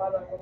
Come on.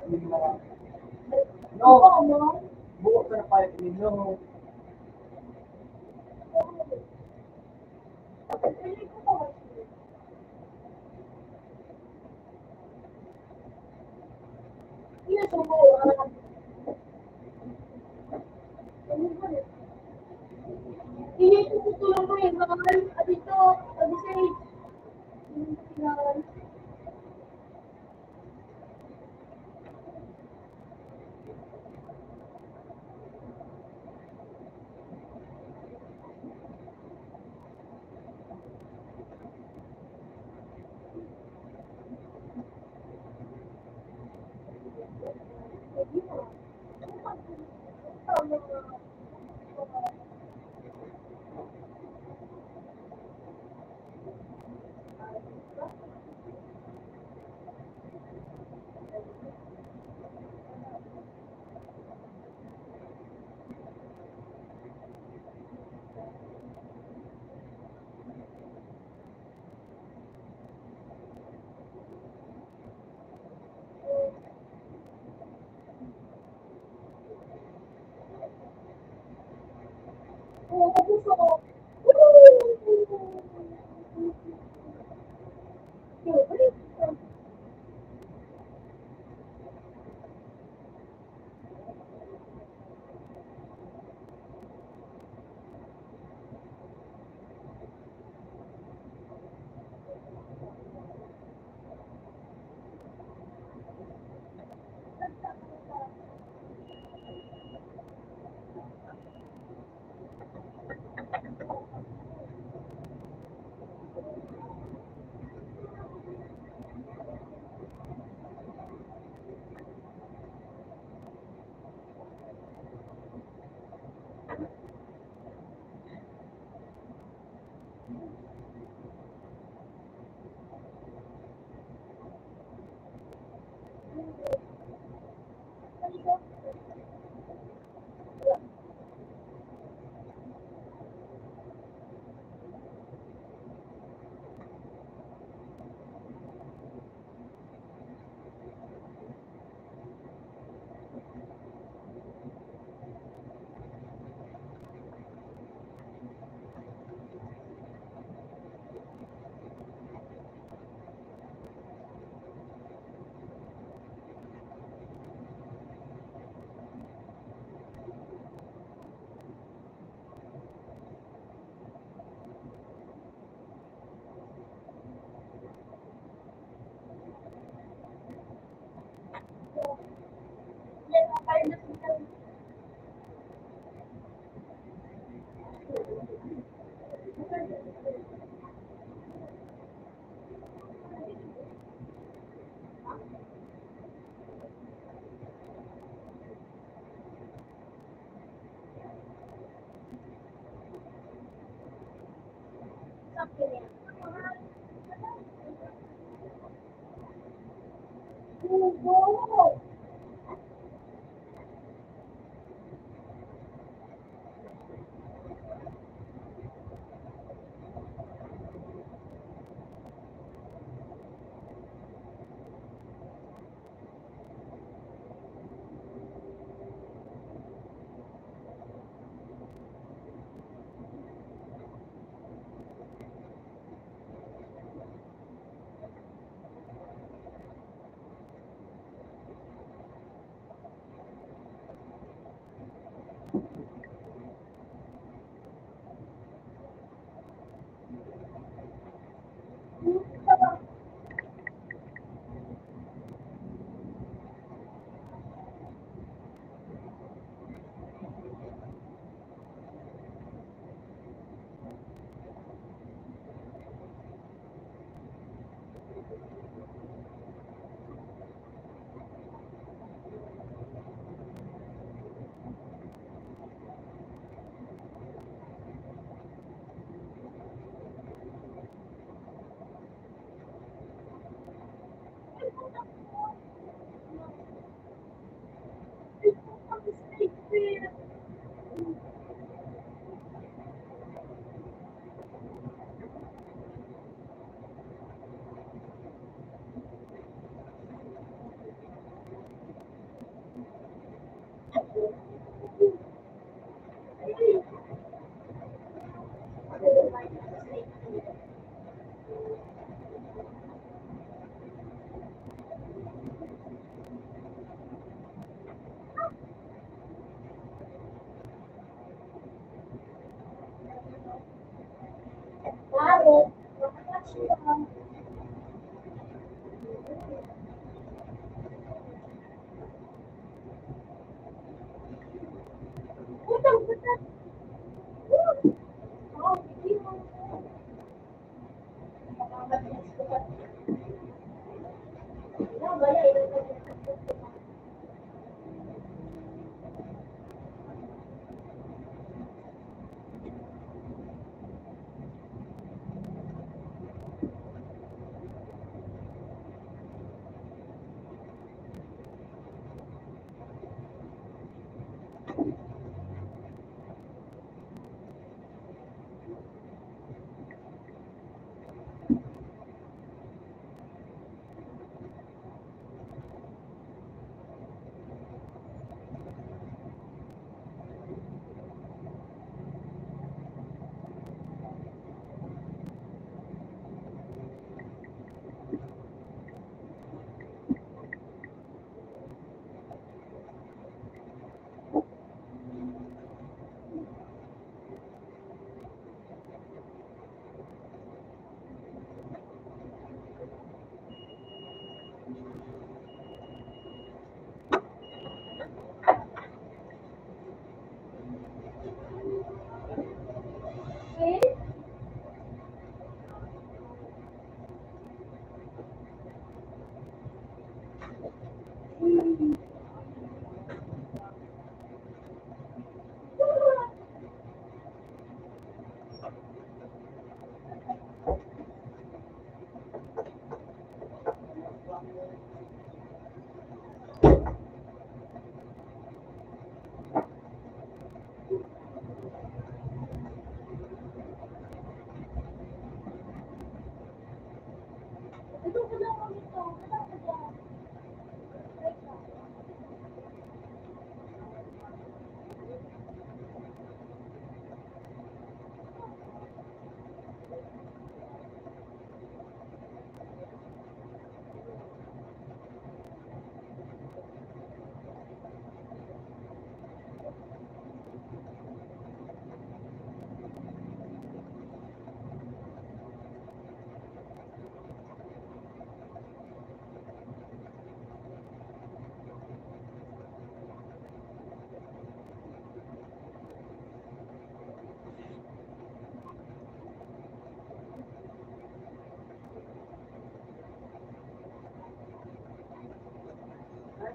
No, buo ka na pa no.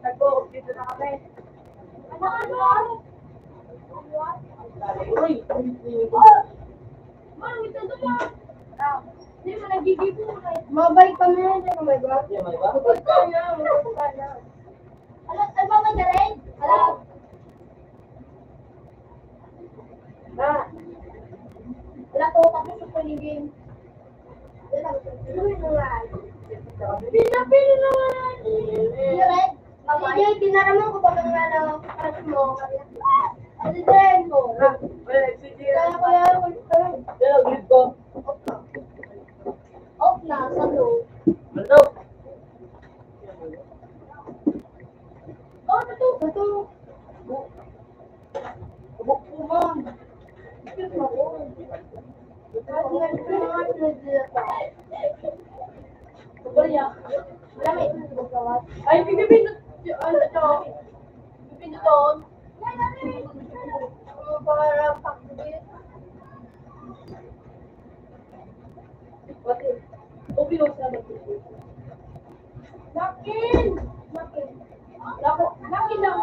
Tagpo, dito na kami. Uy! Mabay kami na dyan, oh my God. Yan, may ba? Pupunta na, pupunta na. Alam, ay mama na rin? Alam. Na! Wala ko, tapos sa pulling game. Pinapili naman. Hindi rin. Sige, tinaraman ko ba kung ano, crush mo. Ano din mo? Wala, sige. Kaya ko yan, Yan, grip ko. off na, sa loob. Ano? Oh, ito. Buk po, ma'am. Ay, pipipindot ano to? Pipindot doon? Para pakbit. Pati. Open mo sa mga. Lakin! Lakin. Lakin lang.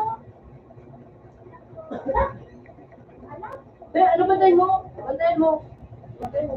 Ano bantayin mo? Bantayin mo. Bantayin mo.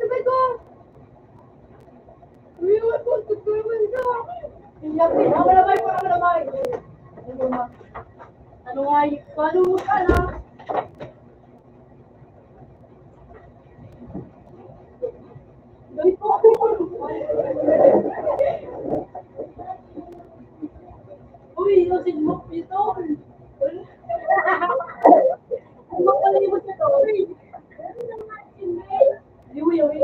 Sabay ko! Umiwan ko, tutulungan ka! Lapit, malabay ko, malabay! Ano nga yun? Paano mo ka na? Ganito ako. Uy, yung mo ito. Magkalimot na to. Uy. Uy, uy.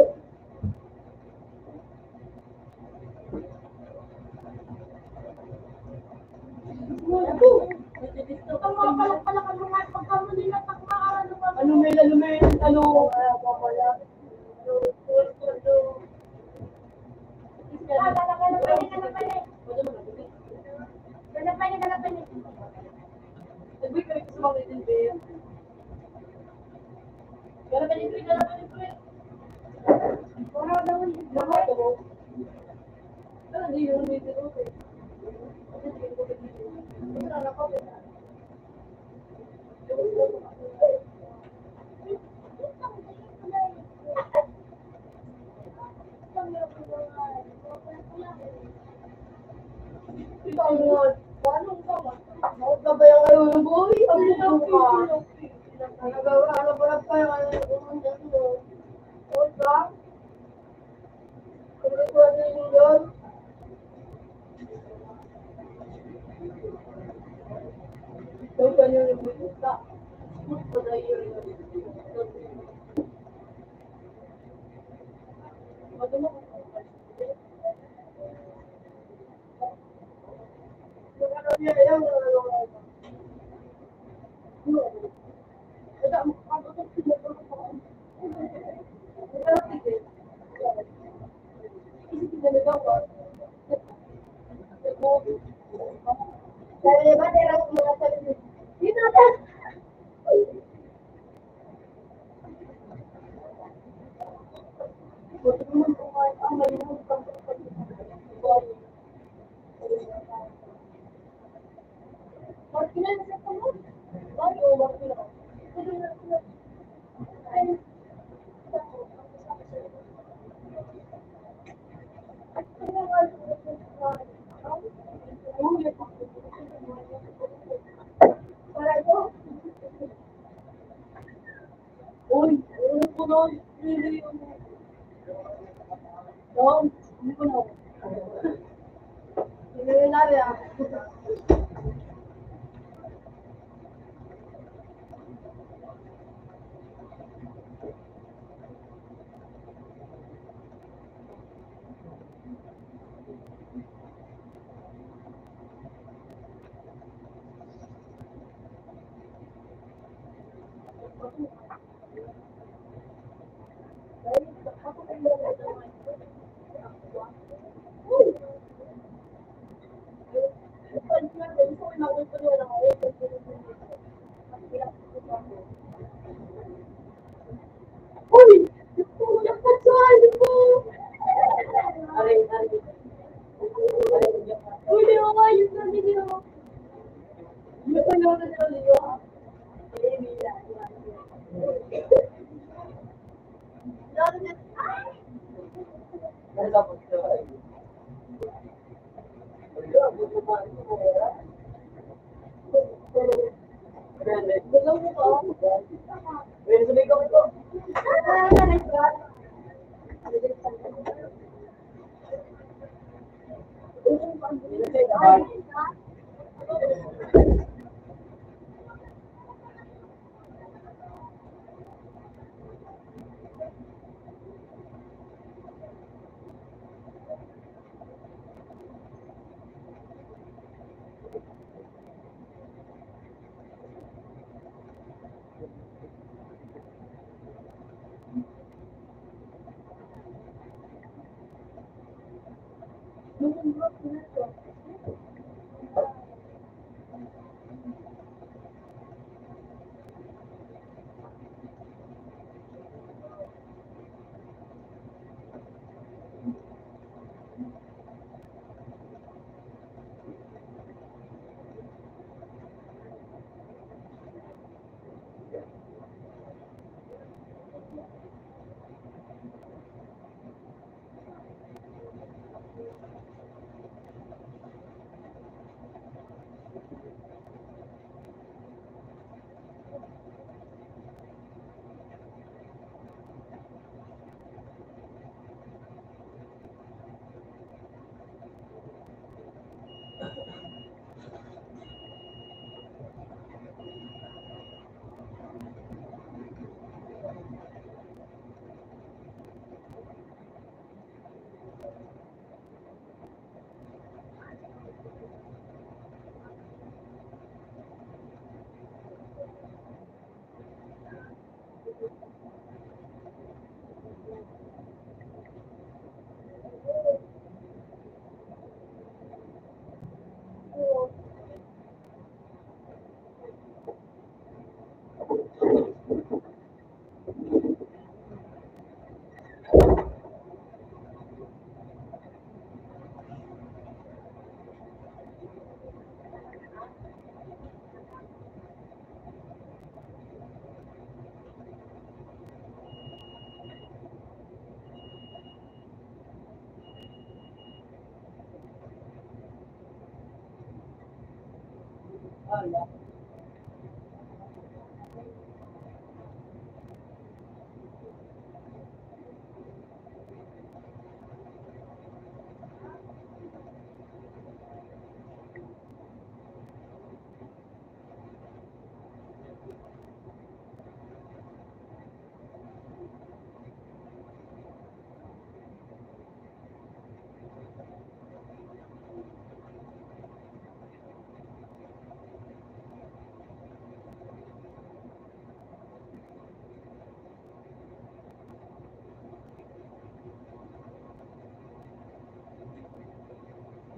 Pwede sabihin ko ito.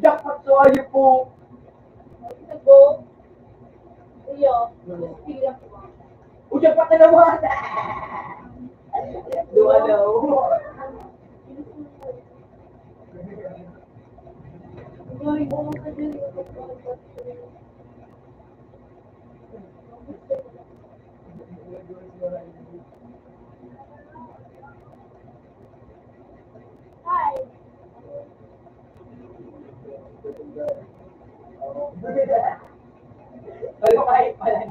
Jackpot so ayun po. Jackpot na naman. Dua daw. Hi. Ay, kahit pala.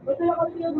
Basta yung kasi yung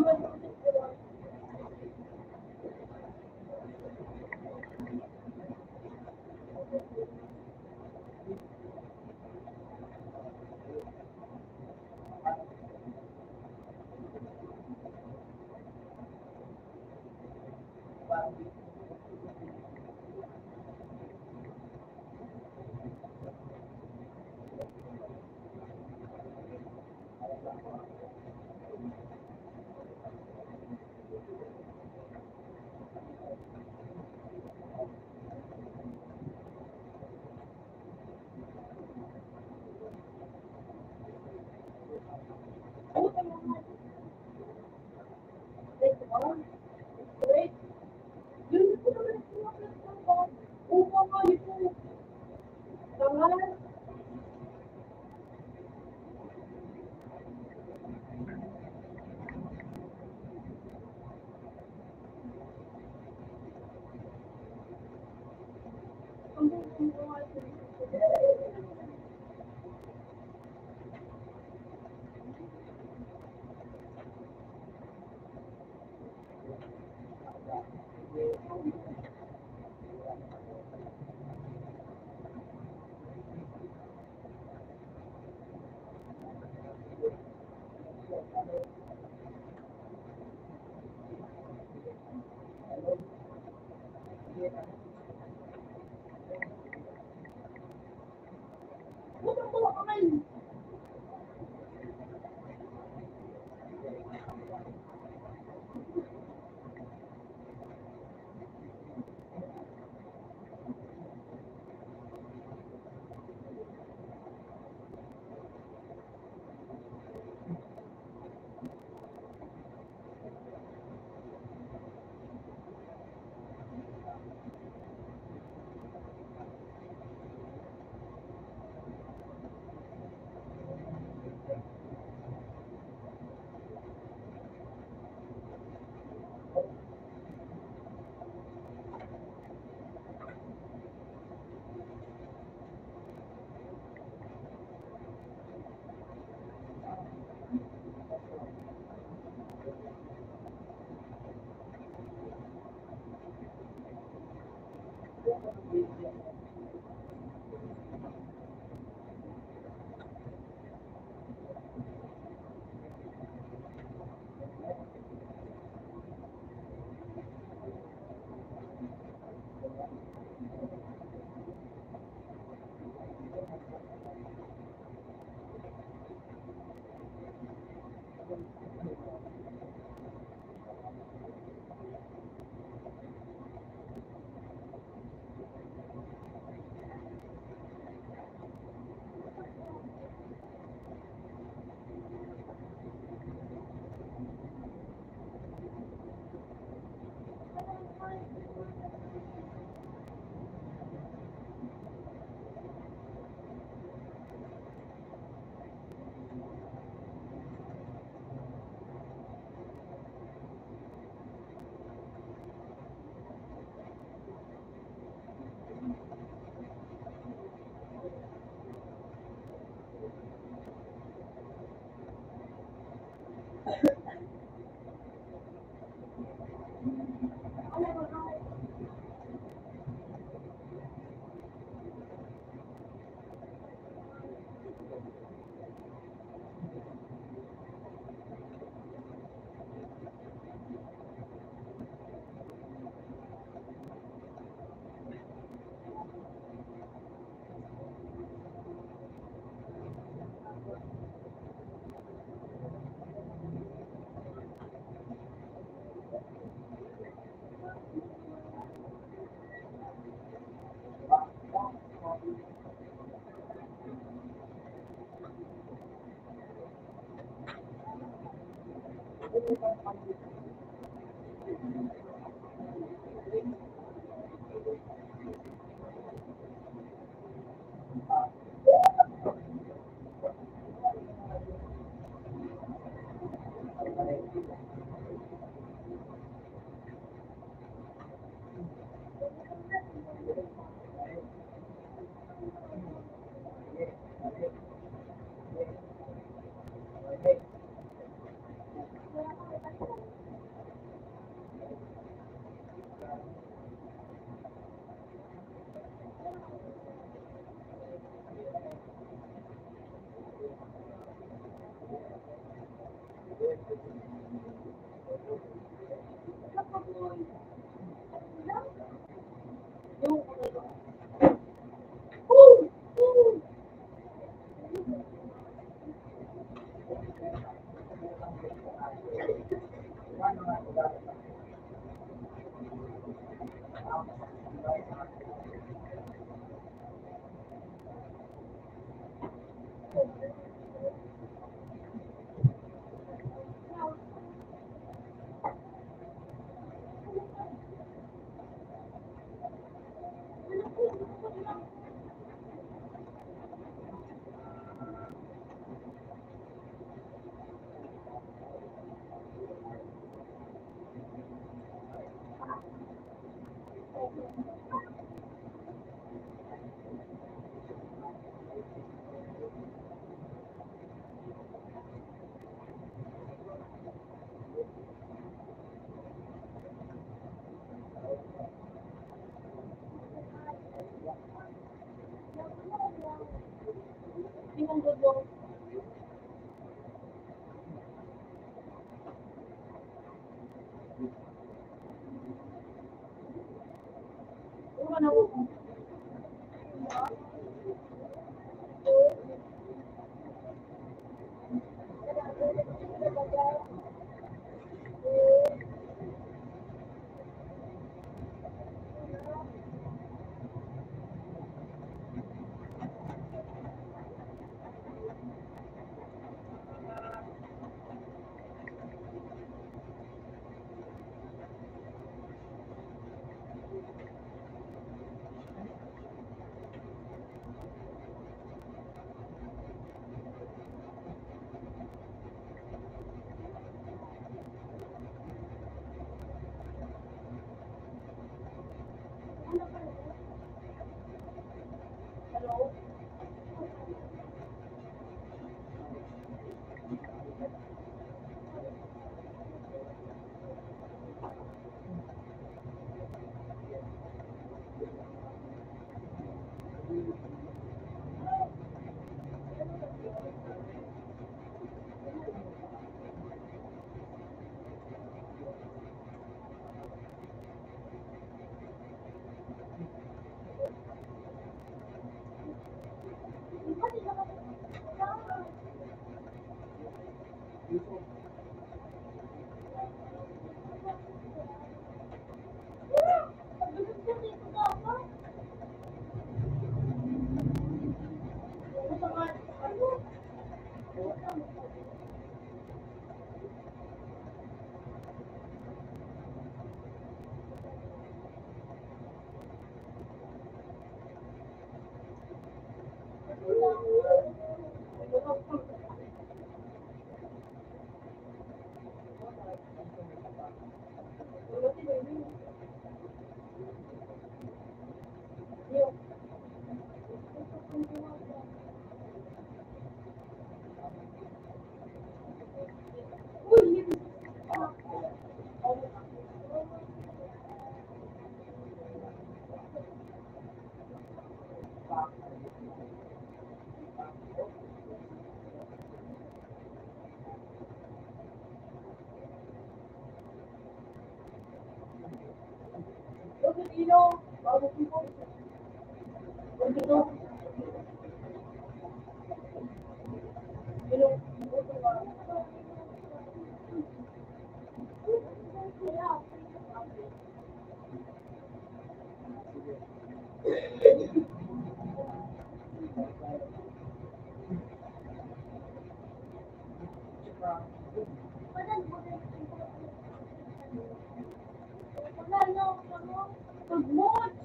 Pag-watch.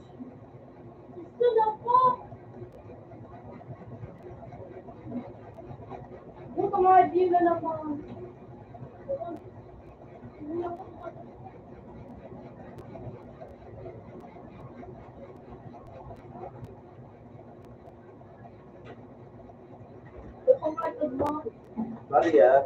Gusto na po. Buto mga di na naman. Buto mga pag-watch. Sorry ah.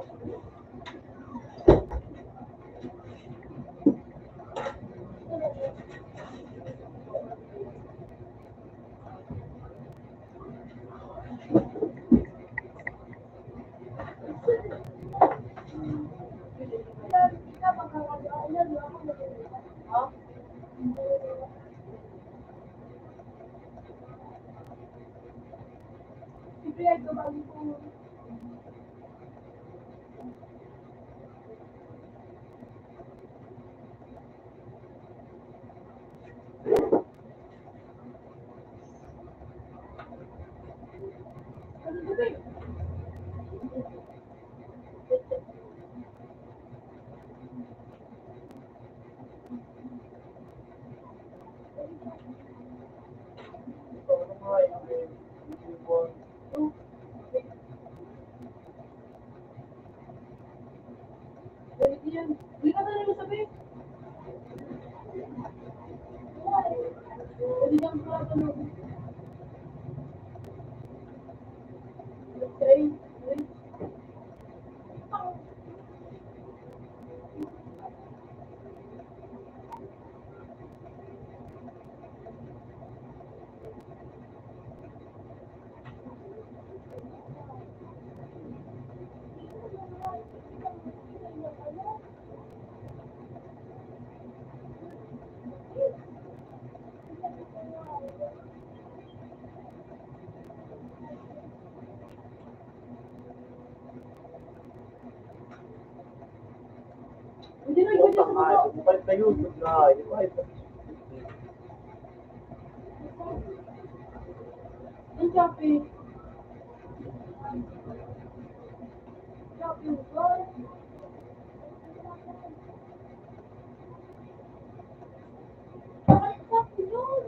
Hindi ka na sabihin. Hindi ka na Okay. Hindi na Huwag kang nga. Balik na YouTube na. Ang Shopee. Shopee, boy. Bakit Shopee yun?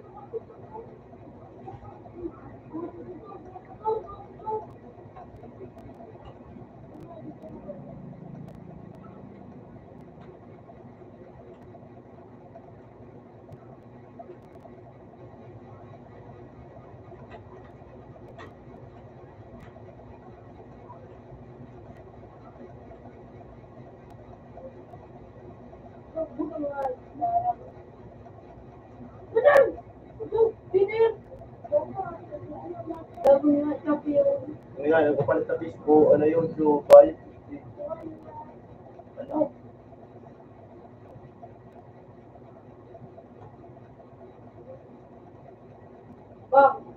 Nga, nagpapalit sa Facebook, ano YouTube, balik. Ano? Tapos,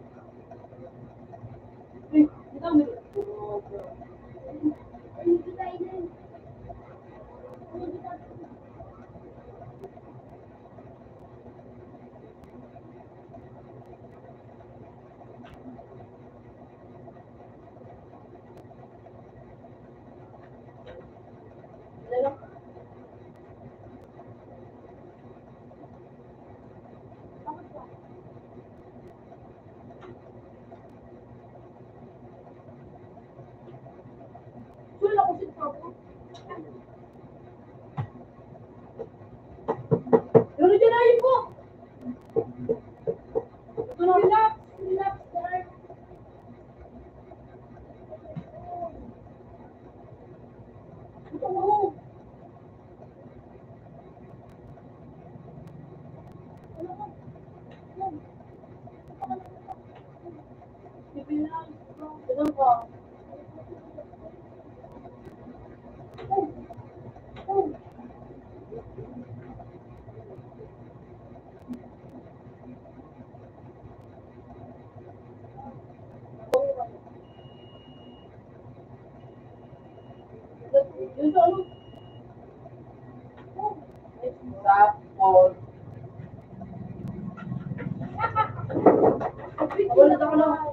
Wala na ako lang.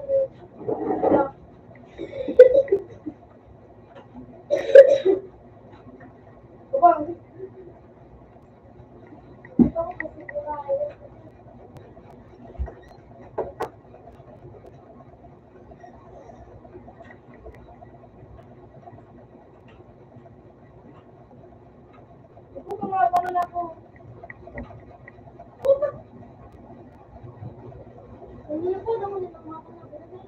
Hindi po naman ito mga panabi.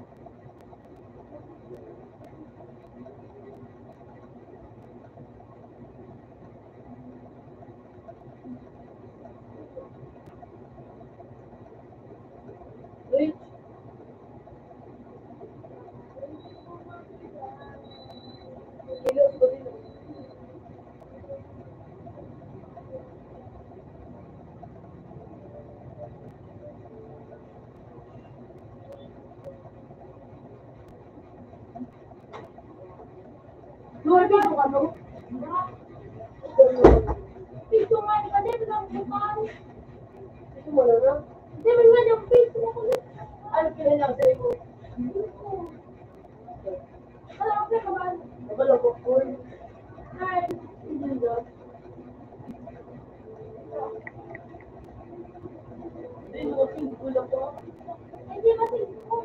Rich. Kilos ko din. Luar biasa kan lo? Piso nga, di ba din lang bukan? Ito mo na lang. Di ba nga yung piso mo ko? Ano kailangan sa'yo mo? Wala ka pa ba? Wala ko po. Hi. Hindi na. Hindi mo kasi kulang ko. Hindi kasi ko.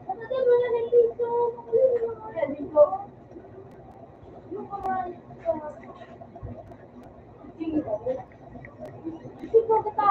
Kapatid mo na ng piso. Kaya dito. Yung kamay. Sige ko. Piso kita.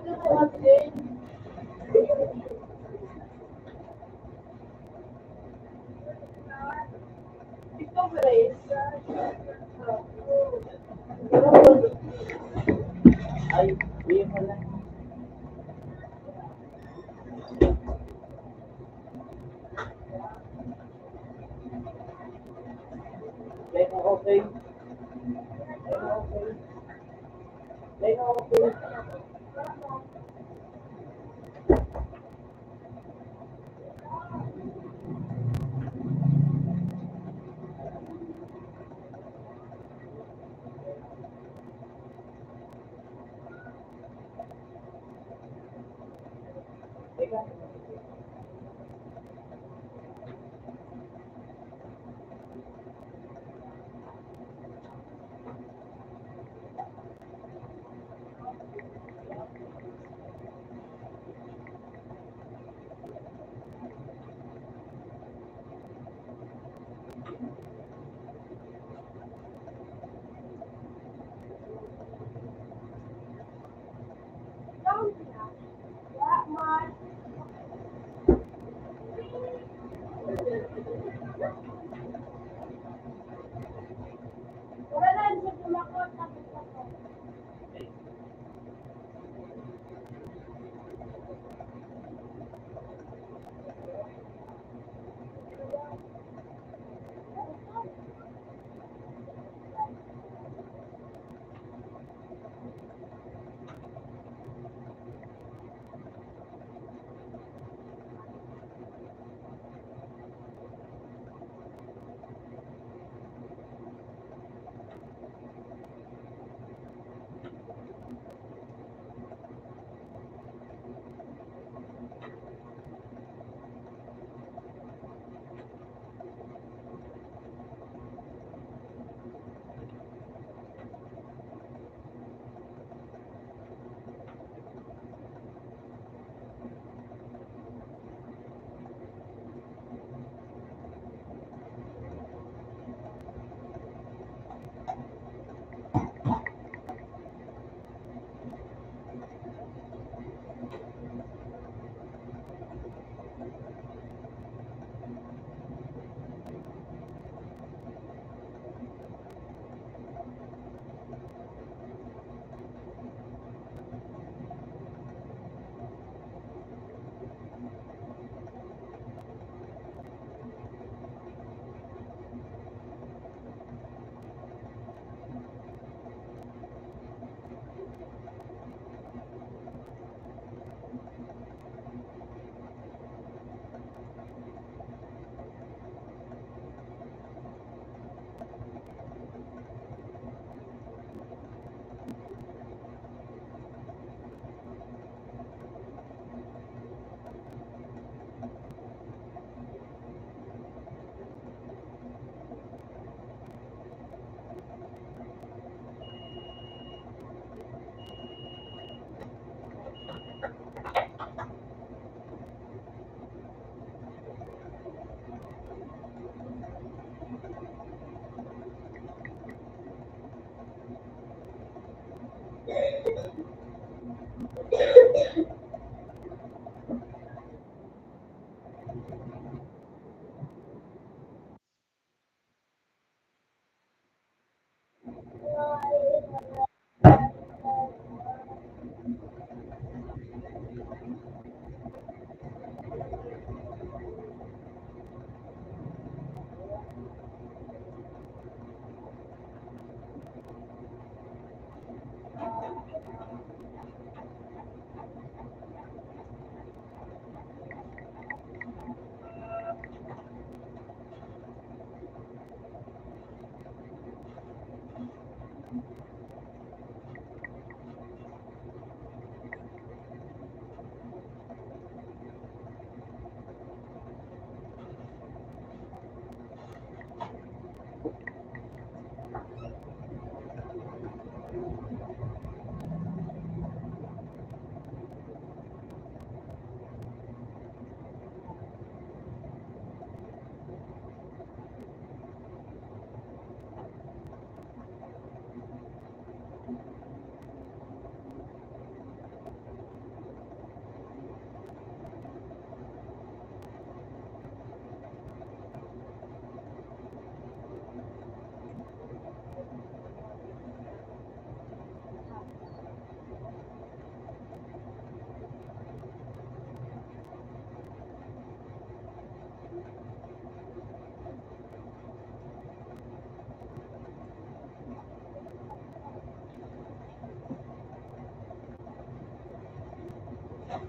Ito, Grace. Ay, yun mo lang. Line na okay. Line na okay. Line na okay. Teka.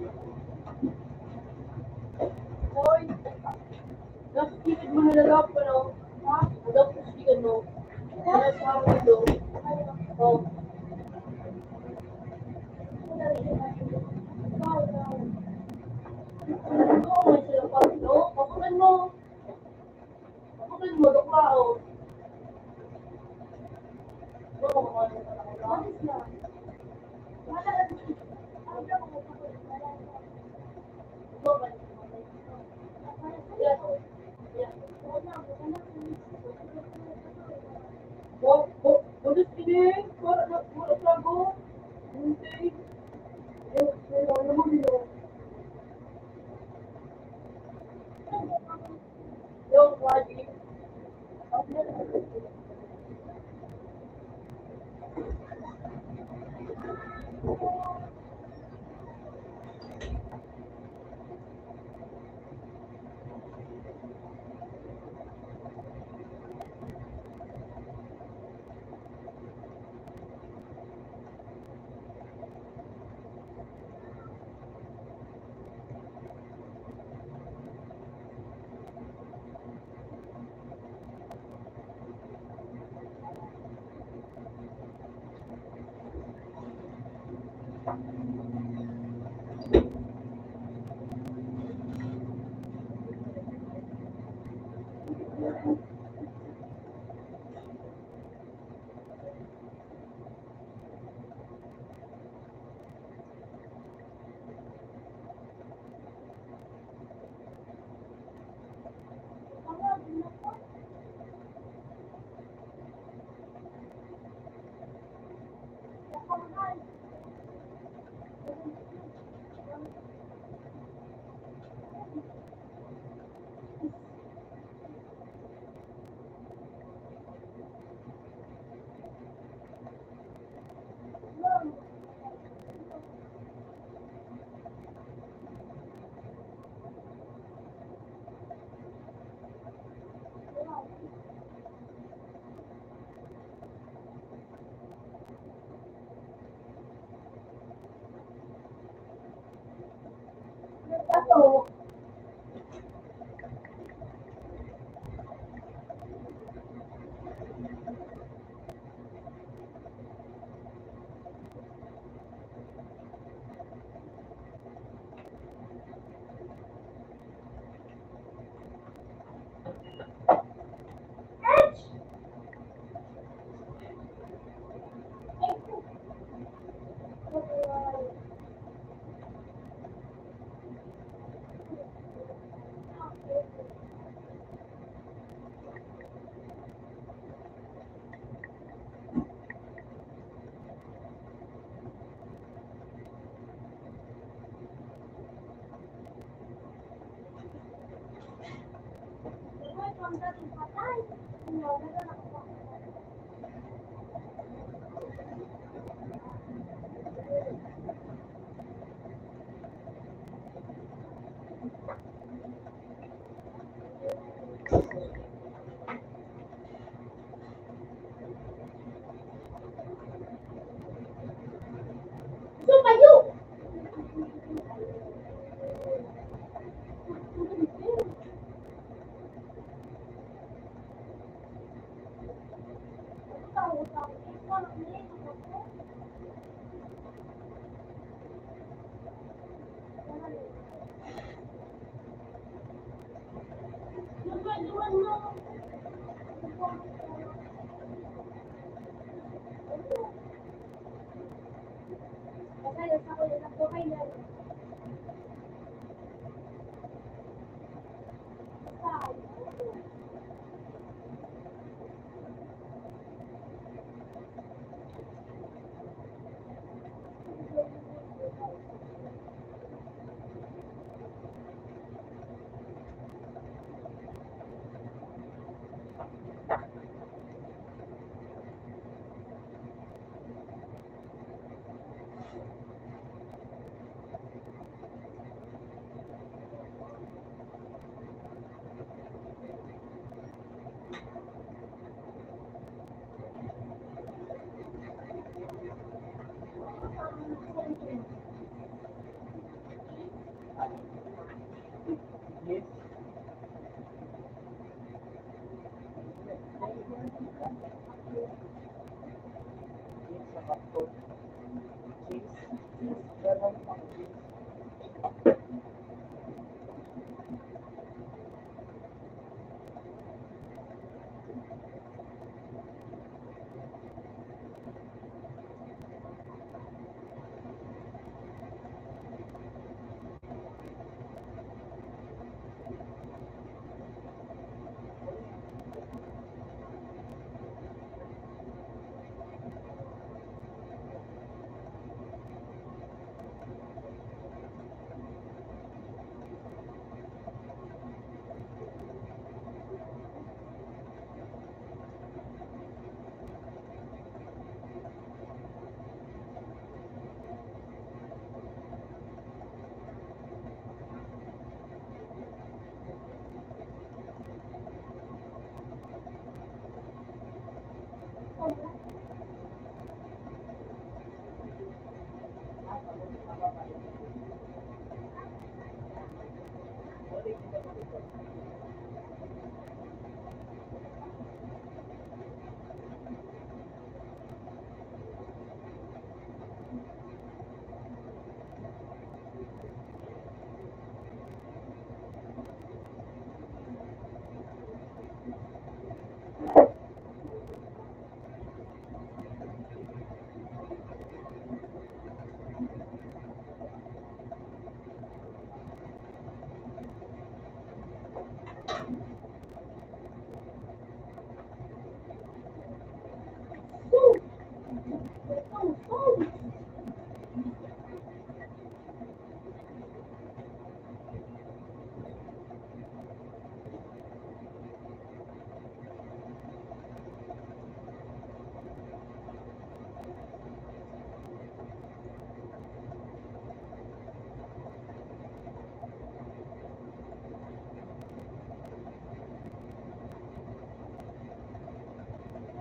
Hoy, nasisikid mo nilalap ko, no? Ha? Nalap ko siya, no? Nalap ko ako, no? Oh. Oo, may sila pa, no? Papakan mo. Papakan mo, dokla, oh. Oo, ano ka na, no? Bonus ini, murah lagu, nanti, yung lagi. Ako, sumayo! Sumayo, Cheese. Cheese sa kapto. Cheese. Meron pang cheese.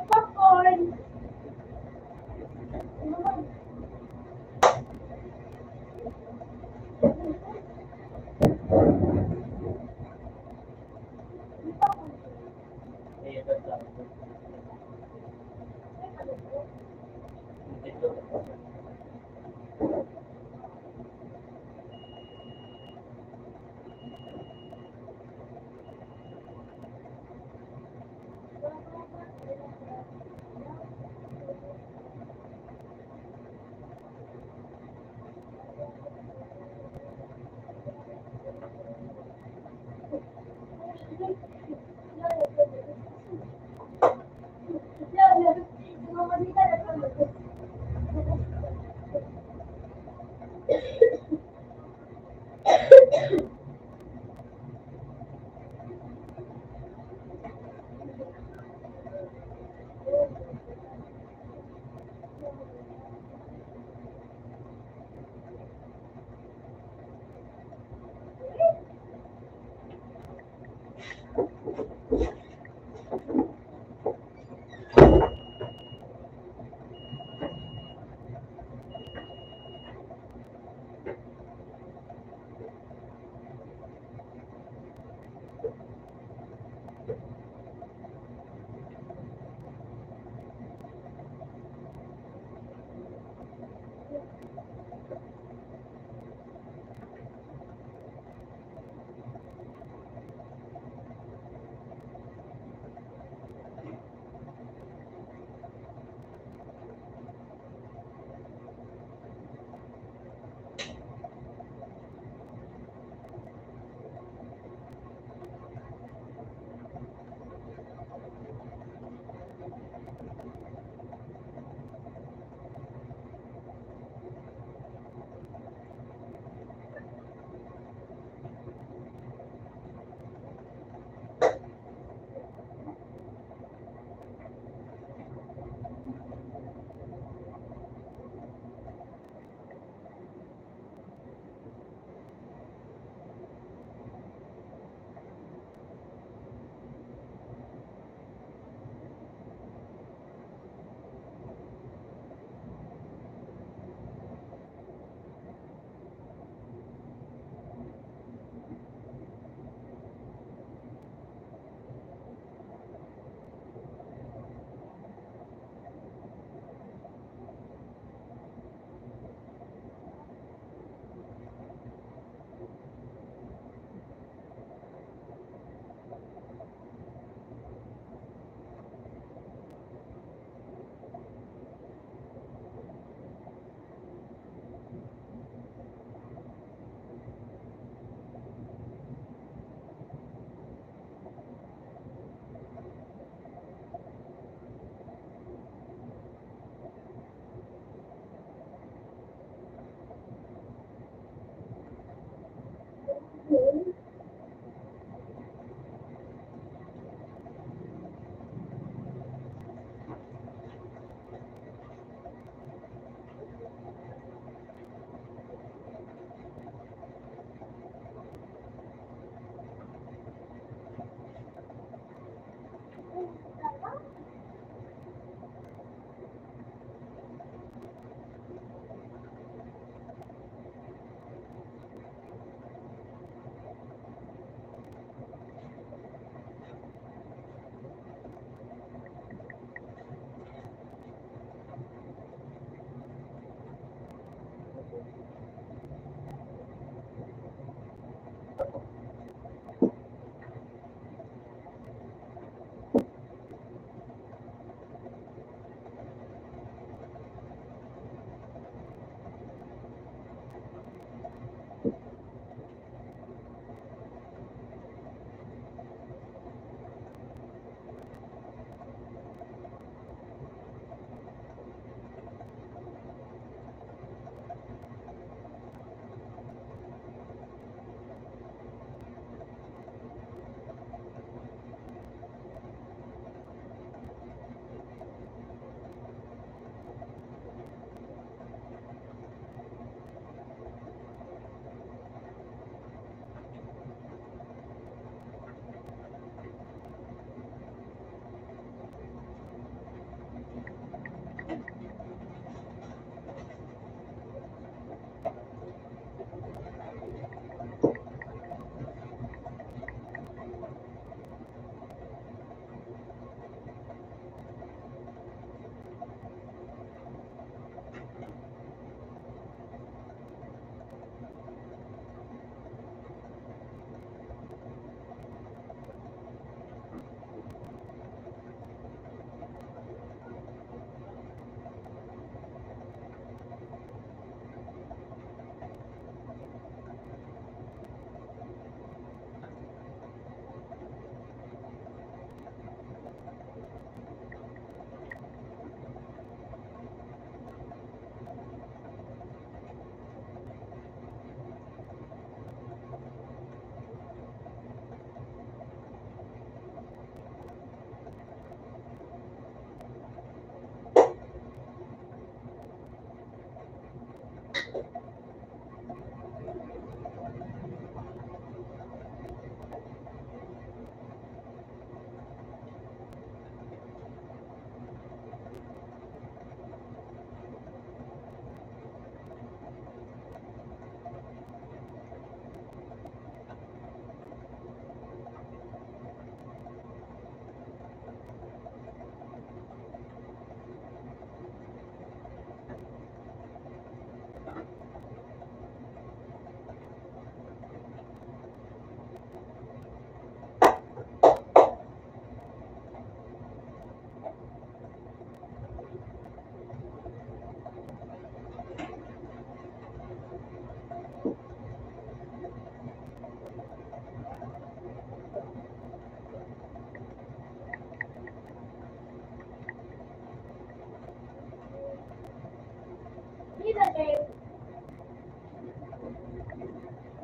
Popcorn. Eh, basta. Ito.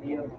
Ayun.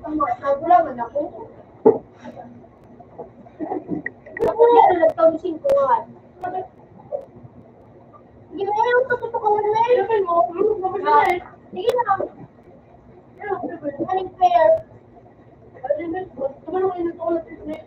Tapos, nagulaman ako. Tapos yan, nagtausin ko nga. Hindi mo yung tututukawan na yun. Sabi mo, sige na. Anong fair? Tumalong yung natutukan natin.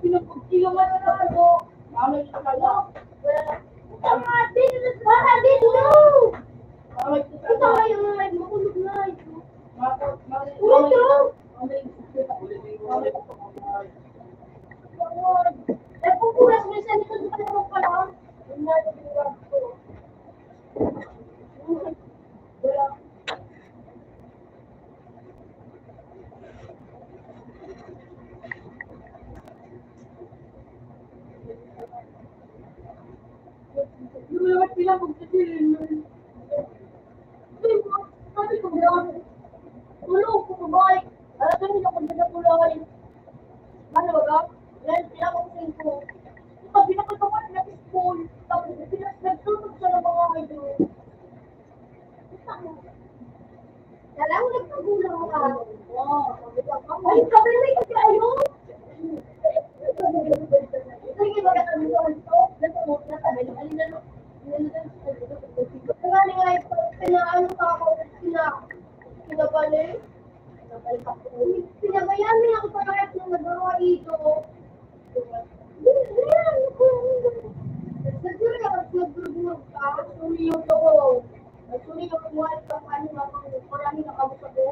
pinagpagtigaman na naman mo. Mamay ka pala. Tama, dito! Para dito! Mamay ka Ito pala. kayo mga makulog na ito. Mamay ka pala. Eh, pupunas mo sa likod mo naman pala. Yung nasa pinag ko. Wala. Yung naman pinapagtigaman mo. Sabi ko, gano'n. Tulog ko ba? Alam ko nila kung nagapulay. Ano ba ka? Yan, pinakasin ko. Ito, pinakatapat na school. Tapos, nagtutok siya ng mga idol. Alam mo, nagpagulang ka. Ay, sabi na kasi ayun. Sige, magkatabi ko ito. Nasabi na, alin na Kaya nga ito, pinaano ka ako, pinabalik. Pinabayaan mo ako parehas na nagawa dito. Nagsulit ako, nagdurugnog ka, sumiyot ako. Nagsulit ako kumuha ito, ano nga, marami na kabot ako.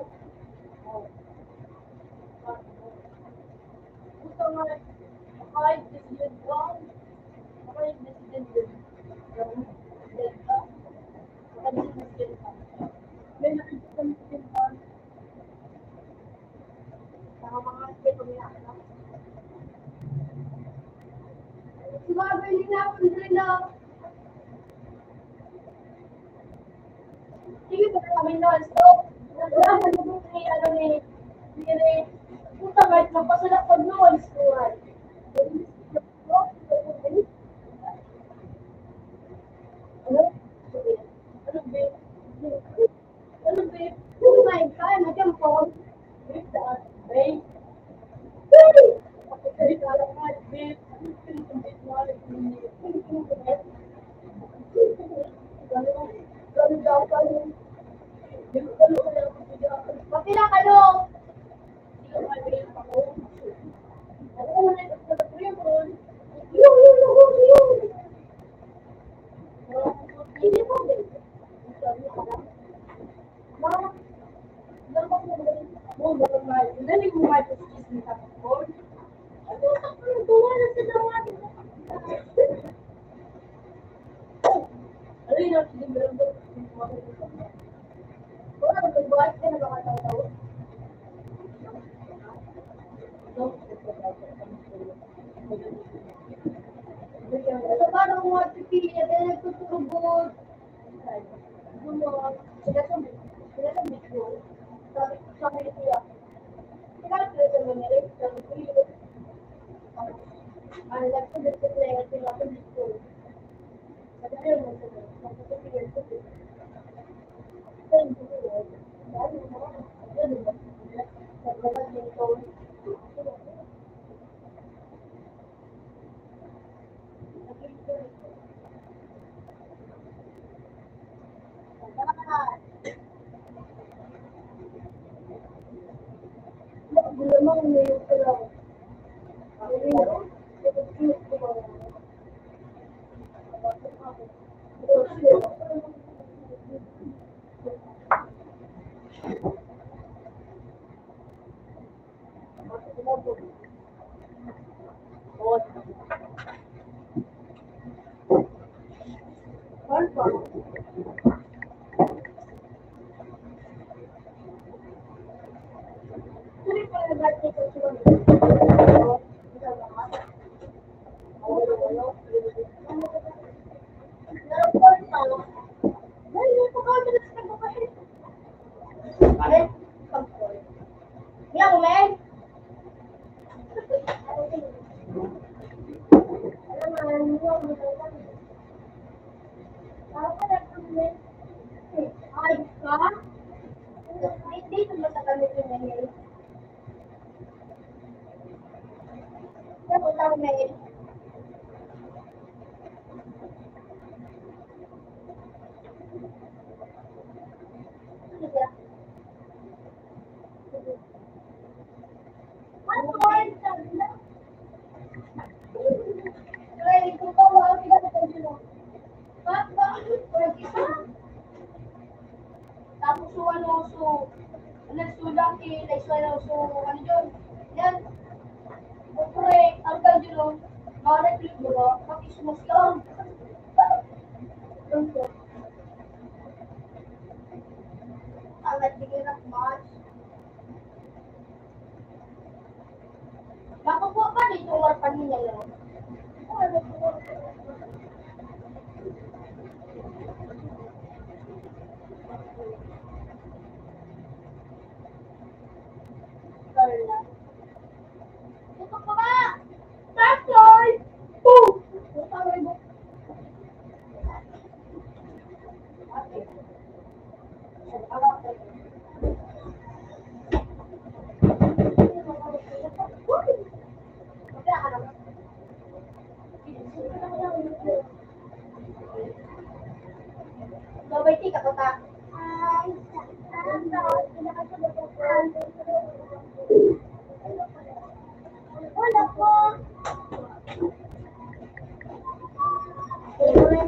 Gusto nga, kahit president lang, kahit president din. May nakikita ng president. Saka mga kito nila. Si Barbie nila ako nila. Sige, pag kami non-stop, naglaman mo ni, ano ni, puta kahit magpasala pag non-stop. Ano? Ano, babe? Ano, babe? Kumain ka, nandiyan po. Babe, saan? Babe? Kapag ka lang nga, babe. Ano, babe, mahal ko niya. Gano'n daw ka yun. Yung ano ka lang, Kapila ka nung. hindi ka maliit ako. Ako, wala ka sa Pokemon. Yung. Hindi po, babe. Sabi ko lang, Mama, dapat mo ba mo ba mahal? Dali mo mahal sa chismis sa Pokemon. Ano sa tuwa na sa dawan? Ano yun ang hindi meron doon? Wala, magbuhat ka na baka taw-taw. Sa parang mga pipili na nagtutulog. Sinasabi ko. Sabi niya. Sinasabi ko na rin. Sabi ko yun. Ano, nagsabi ko na yung sinasabi ko. Sabi ko yun. Sabi ko yun. Sabi ko yun.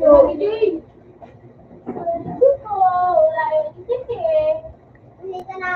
Hindi ko, wala yung hindi. Hindi ka na.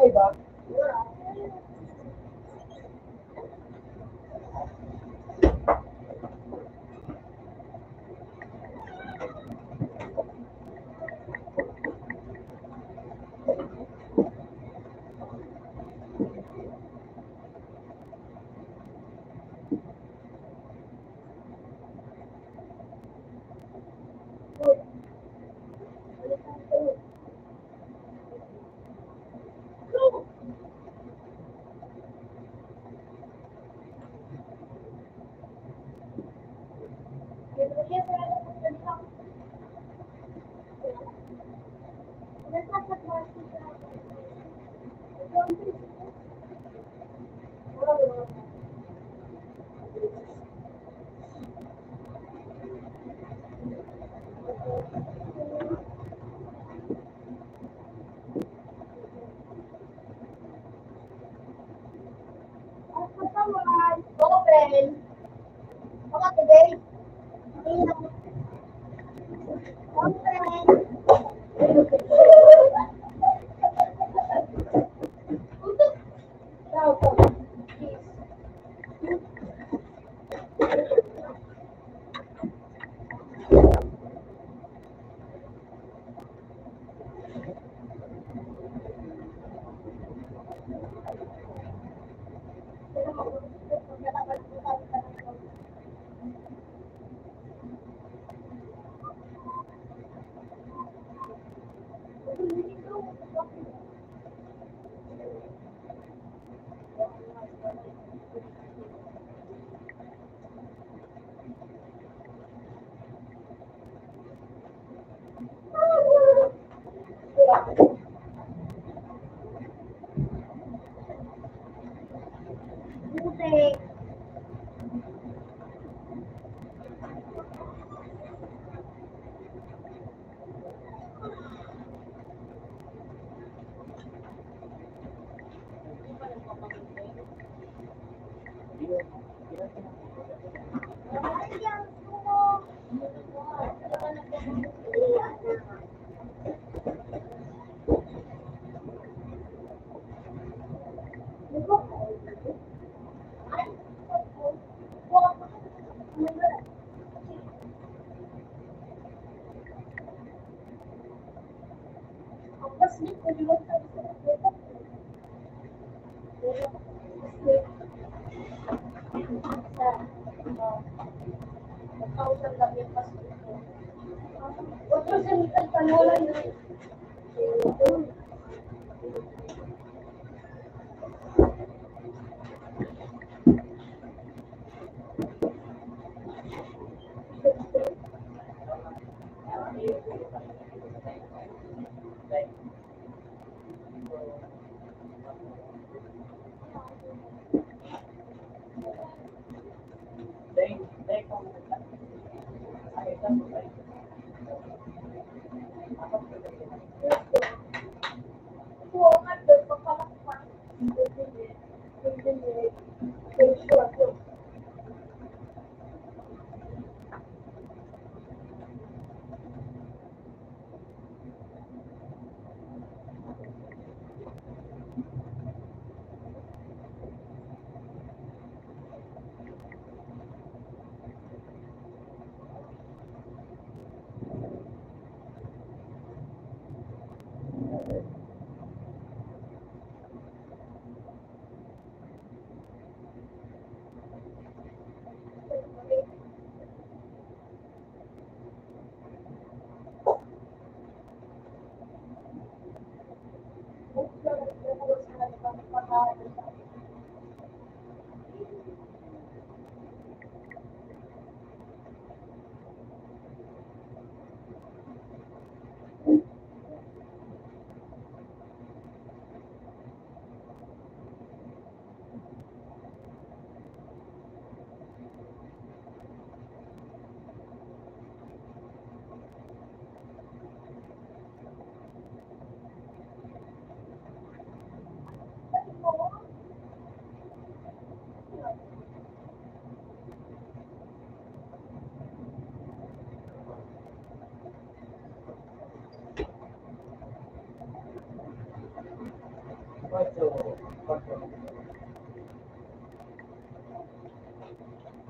Ay ba? Open. Apa today? Open. Music. yung pasok ko. Otro sentral panola yun. Oo nga, doon pagpapakpak.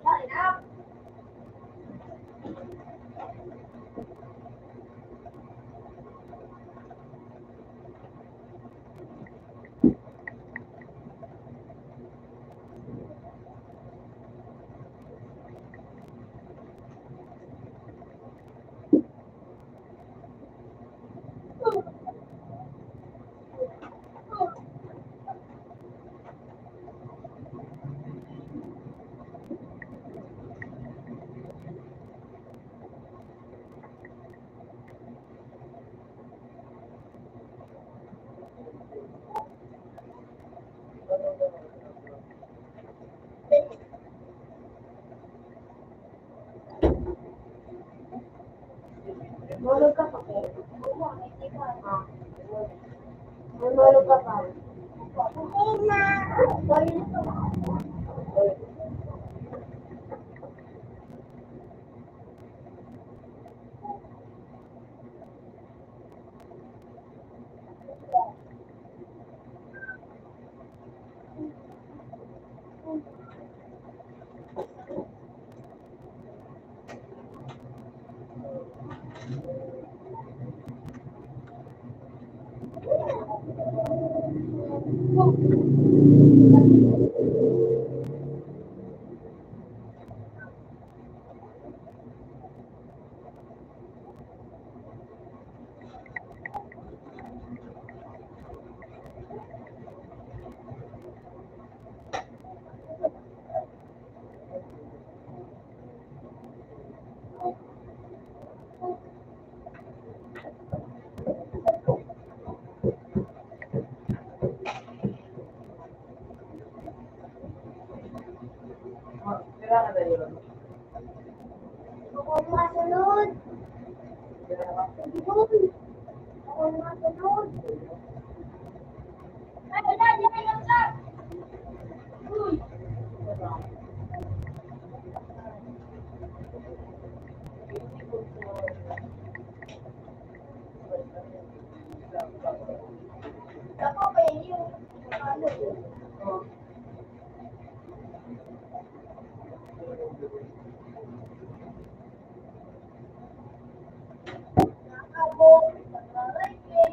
Dali na. Tulog ka pa, Pe. Oo, hindi ka. Tulog ka pa. Okay na. Sorry na to. Ako masunod. Ako masunod. Ay, wala, di kayo sa. Uy. Ako pa yun. Ano yun? Nakabo. Nakaraike.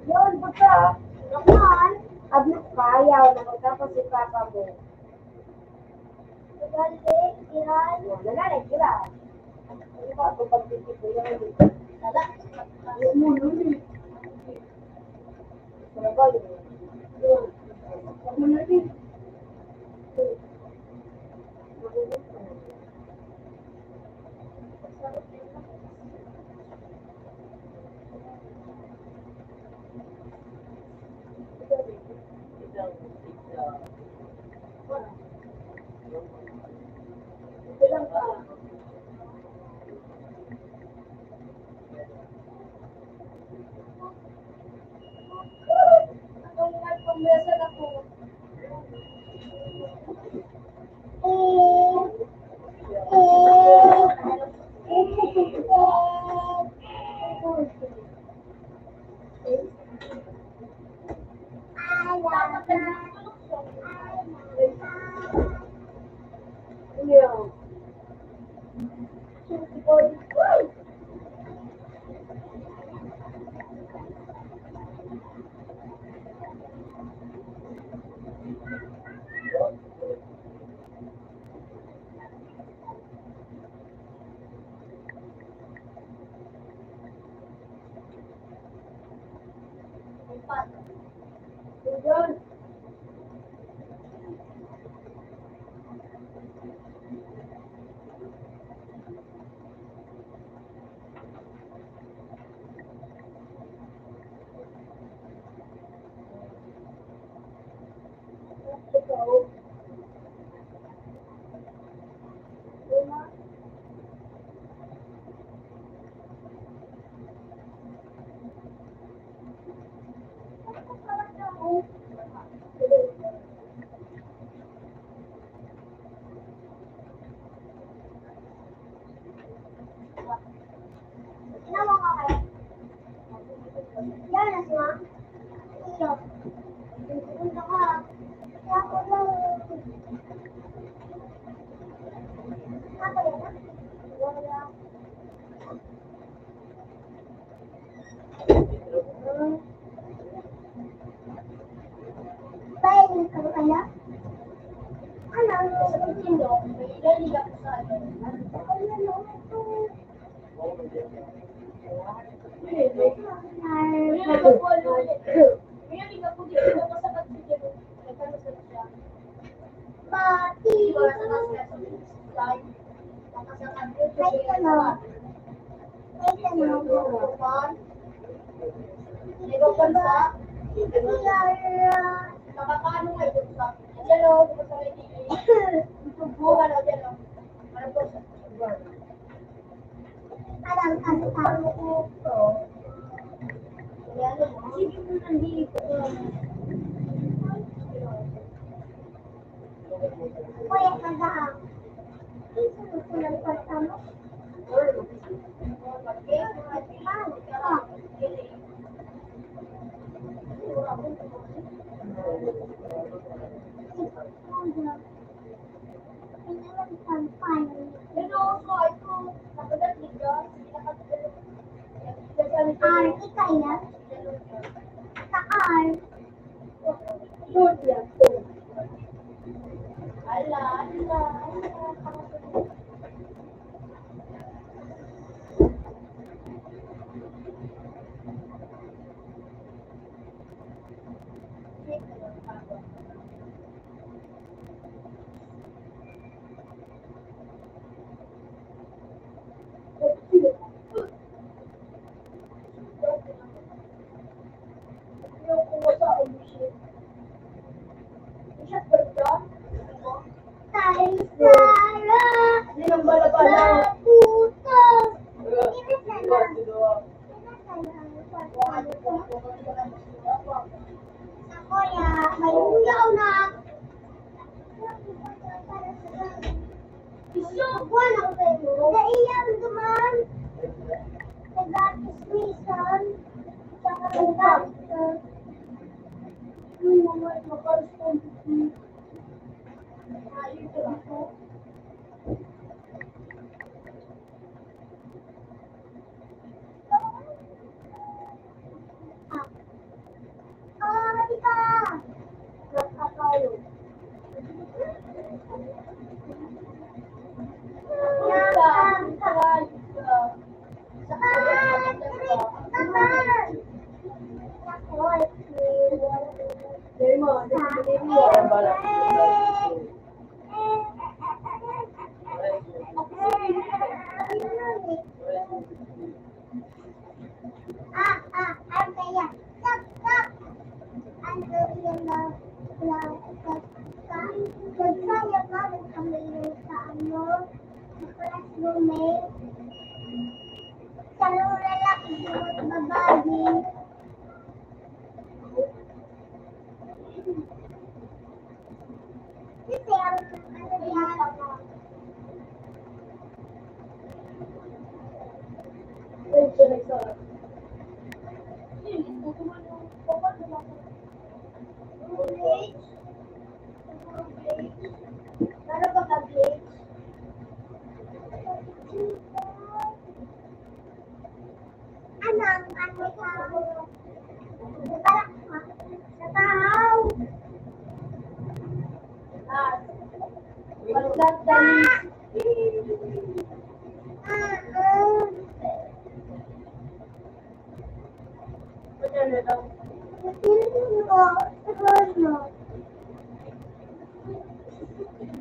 Yun, basta. Naman, abot kaya, nakatapos si Papa mo. Nagalit, Kiran. Nagalit, Kiran. Ano ba, kung pagtitip ko yan, nala. Ayaw mo, nuli. Ano ba yun? Yun. Ano na rin? Bilang ka. Ang nagpambesan ako. Yan. Nakakaano nga ito sa yan o, sa may buwan o yan o. Ano po sa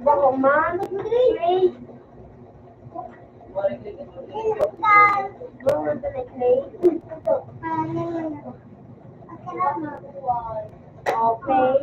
Bako man, clay. Mga na clay. Okay.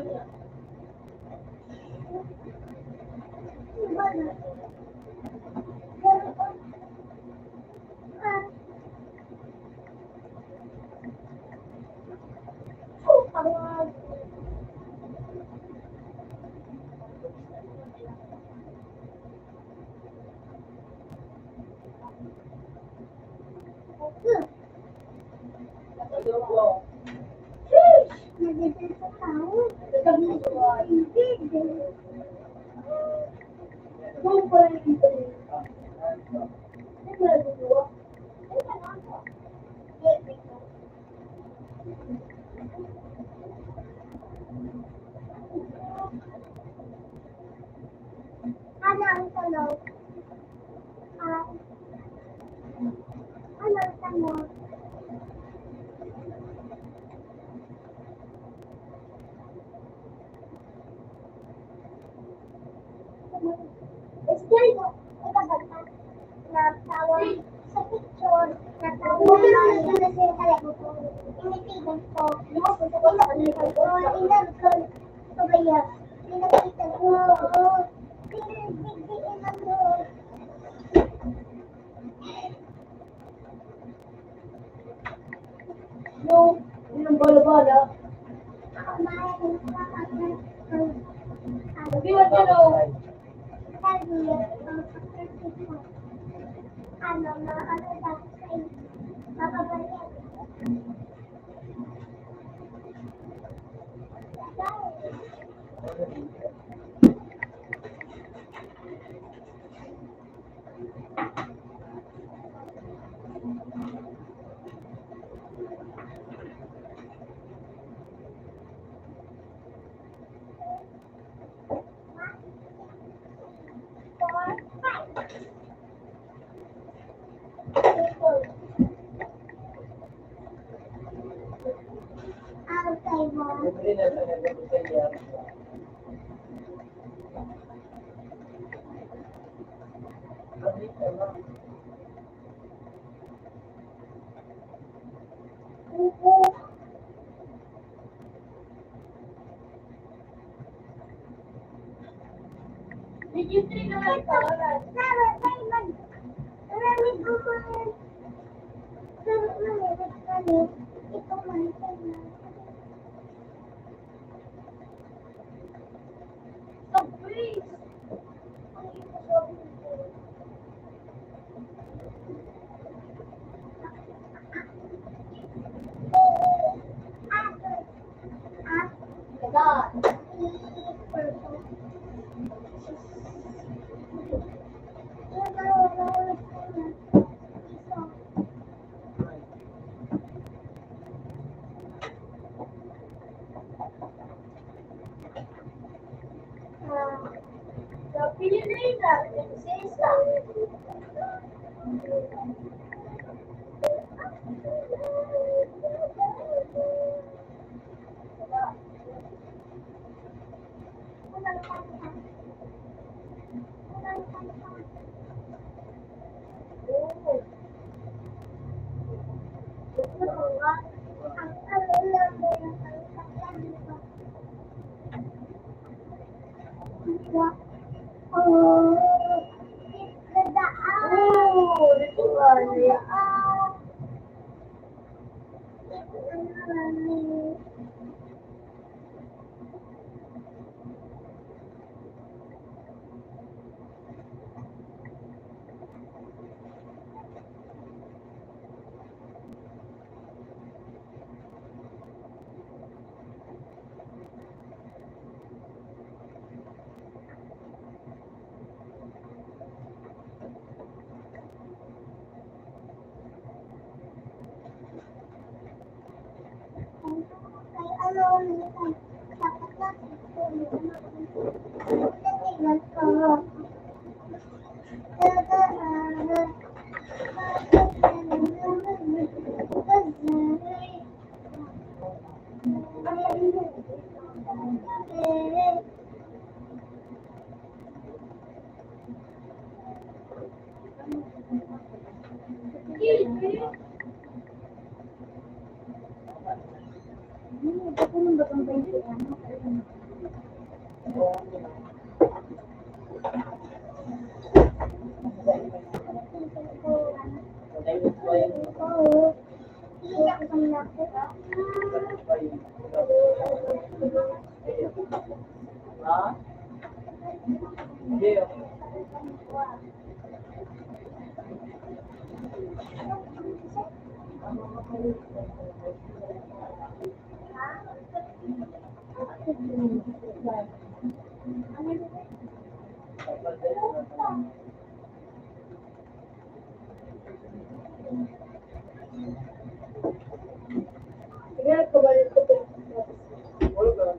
No, yung bala-bala. Hindi mo tinaw. Did you see the light color? So please. Ha? Hindi. Sige, kabalik ko po. Wala ka lang.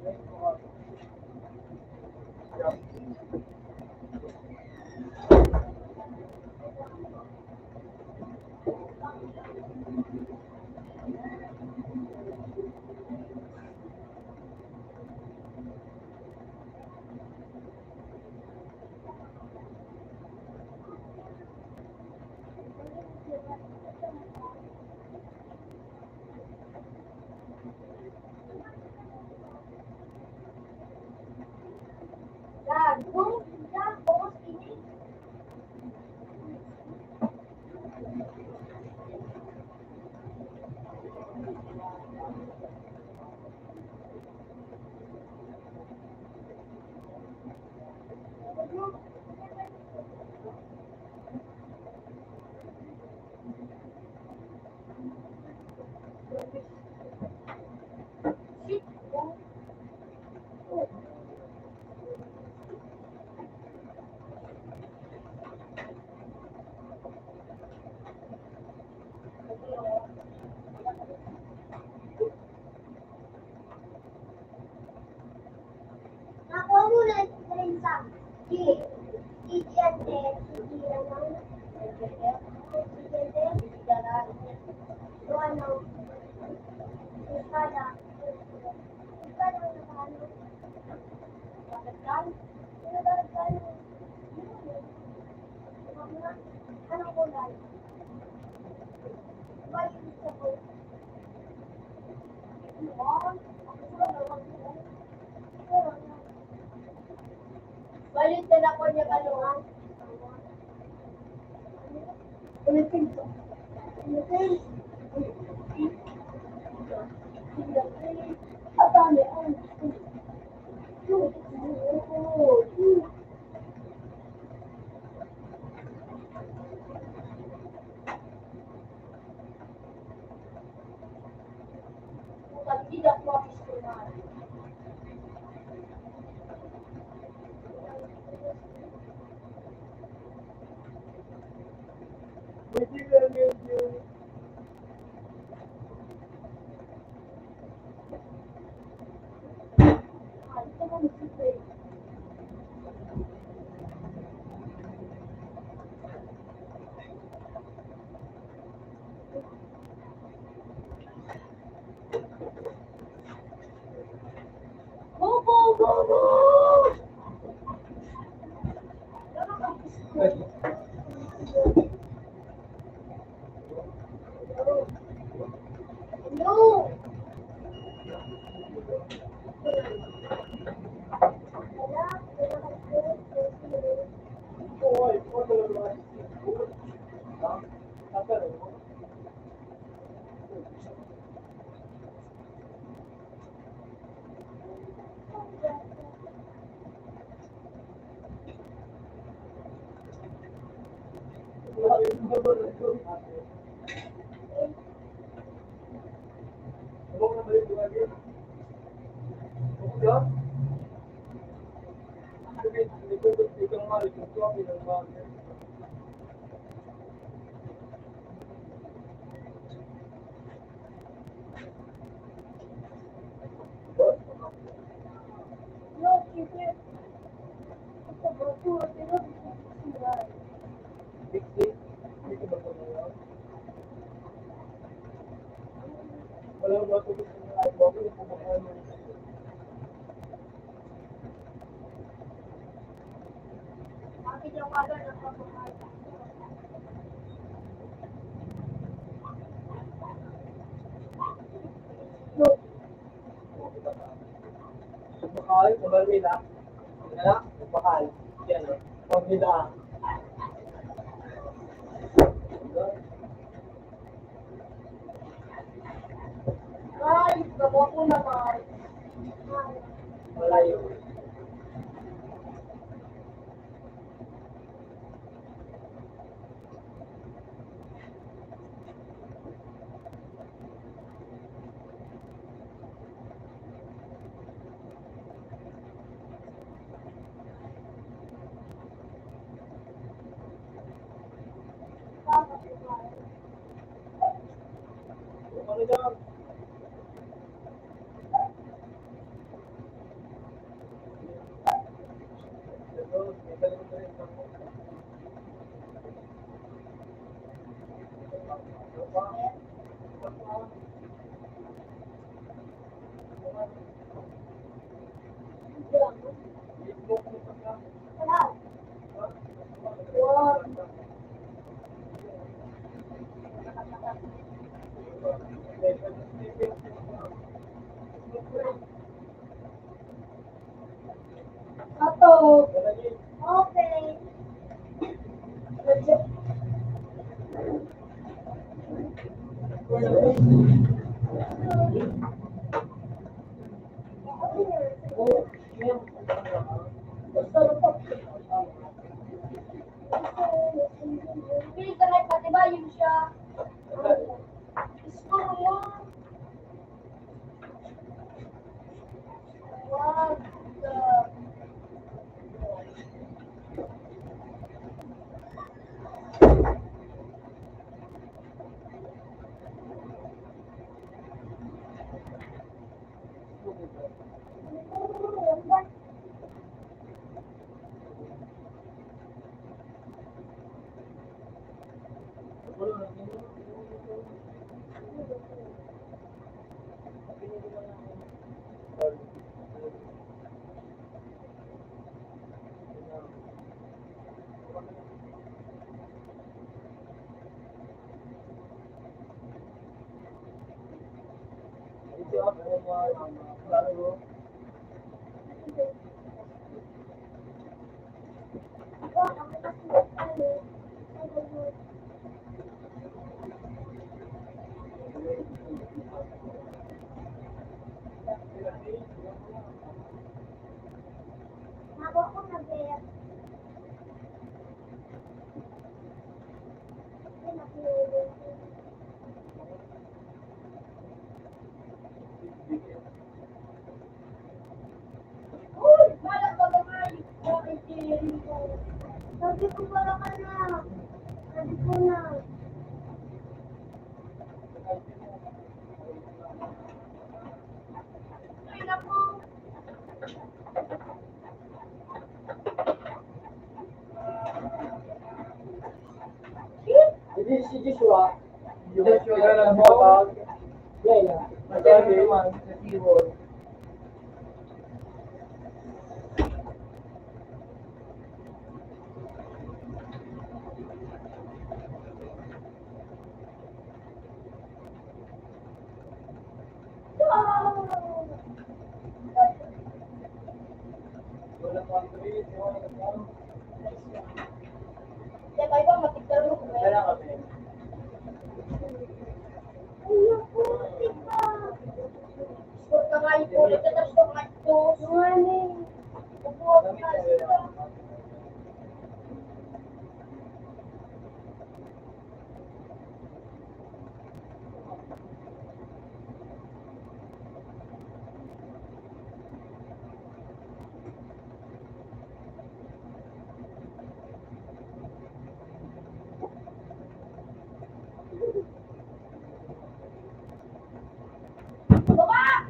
Nakuha mo na rin sa GGNT. So ano? Espada. Espada na paano? Balagdan? Ano balagdan? Anong kulay? White sa po. Balik na ako niya kalungan. Ulitin ko. Ulitin. Atame ang. Tidak mau istimewa. No. Wala ba ito? napapala, napapala. No. Bakal, kubal nila. Wala, bakal. Yan, pag nila. Ay, gabo ko naman. Wala yun. Ano dyan? Ito, may galing ko rin ako. Ano pa? Ano pa? Facebook mo pa ka? Ato. Okay. Pili ka na pati ba yun siya? Score mo. Wag. Ito ako, lalo. Nako ko na bet. Uy, malang ba gamay? Okay, tirin ko. Sabi ko wala ka na. Sabi ko na. Ay, naku. Hindi si Joshua. Joshua na mo. Yan. Maganda naman sa keyboard. Wala pa ang tuloy. Kaya tayo ba matigtaro ko ba? Kaya kami. Ay, naku, tika. Score ka nga ito. Nagtatapos ko nga ito. Sumali. Upuan ka sila. Baba!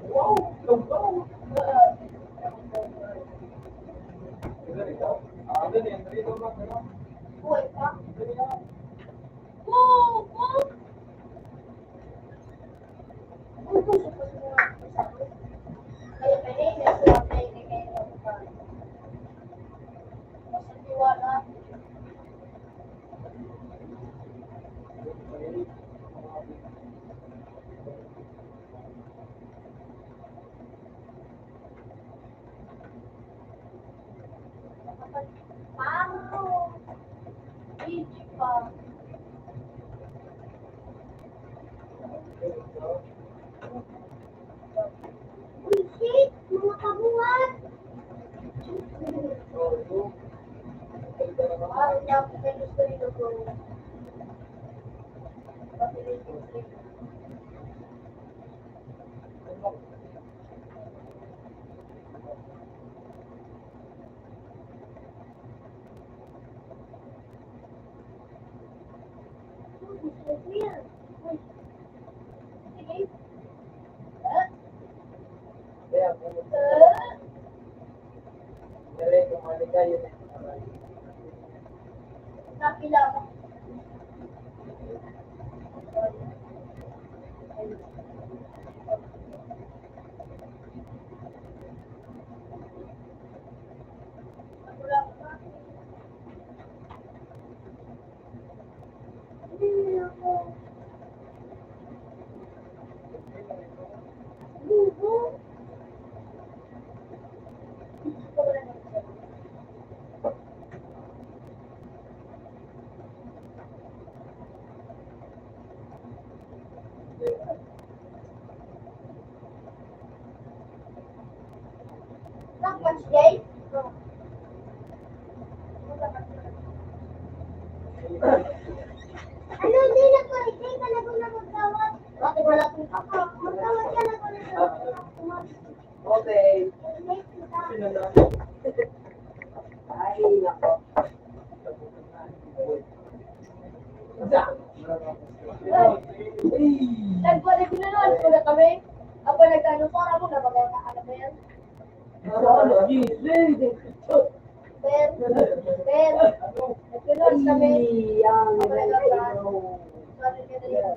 Wow! Go, go! Pero kung ano kayo, Nakilala. Nakpas day? Ano, hindi na ko. Hindi ka na ko na magtawag. Bakit wala kong kakak? Magtawag ka na ko na okay. Sino na? Ay, nako. Nagwala ginanon ko na kami. Ako nagkano para mo na magkakaano ba yan? Ben, nagkano kami. Ako nagkakaano. Sabi niya na yan.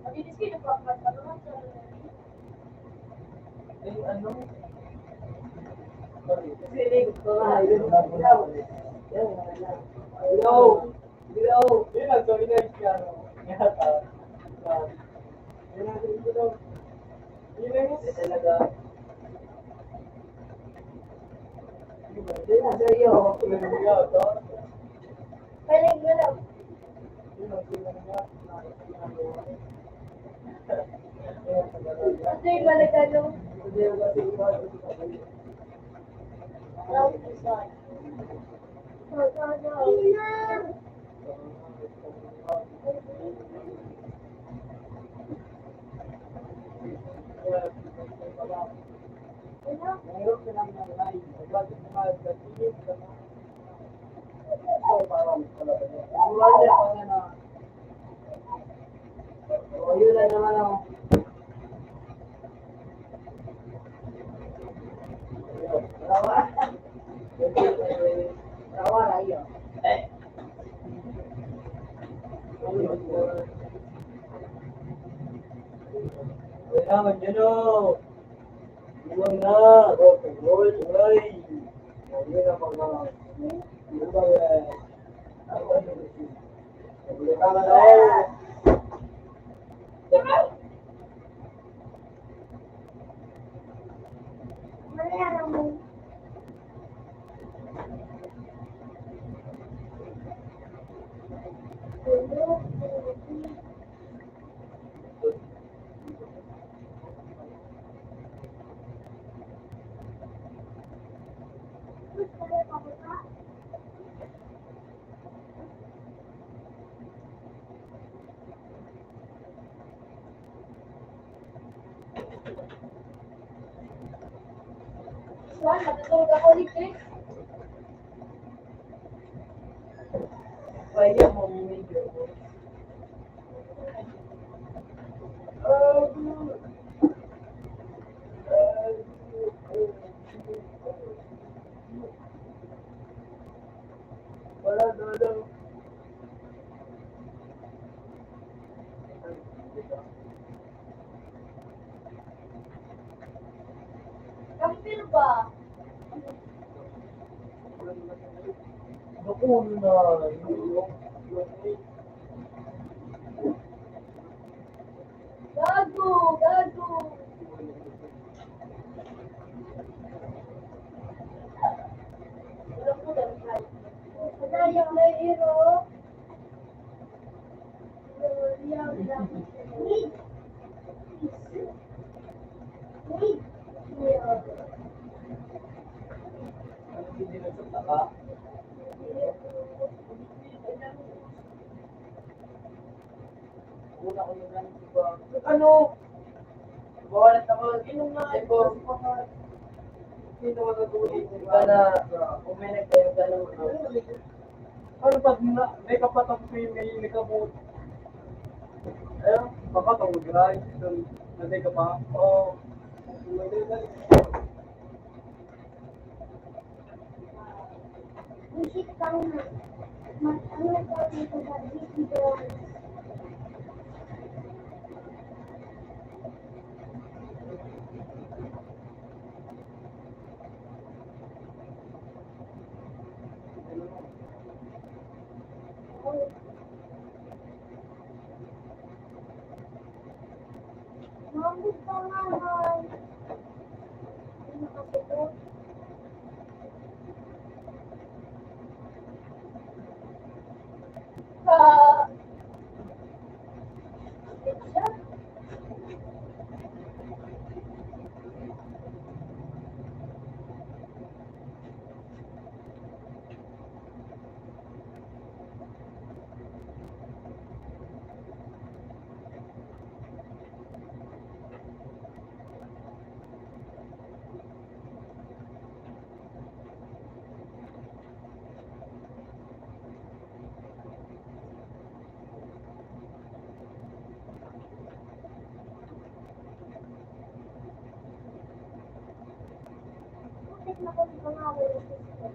Madinis kayo nagpapakas pa naman. Ano? Sinig ko nga. Hello! Hello! Yun ang sabi na yung piano. Yata. Yun ang sabi ko. Yun ang sabi talaga. Yun ang sa'yo. Yun ang sa'yo. Pwede gano'n. Yun ang sa'yo. Kasi ba nagkano? Round design. Yun lang naman ako. Tawa. Tawa na yun. Kailangan nyo no. Iwan na. Roll, roll. Yun ang mga... Yun ba yan? Nabulitan na daw. Malayaran mo. Swan, natutulog ako ulit eh. Kaya mo medyo. Wala daw. Kampil ba? Naku na. Gago, gago. Wala ko lang. Padayak na hero. Wait. Wait. Ano hindi na sa taka? Una ko yun lang, diba? Ano? Bawalat ako. Inom na. Ito. Hindi naman natuloy. Diba na kung may nagtayo ka ng ano pag may kapatang may nakabot. Ayun, kapatang mag-rise. Nanday ka pa? Oo. Visit kang ano tawag dito sa video. Mabot ka naman. Ano kasi to? Ah, siya? Bakit nakulit ko nga wala system?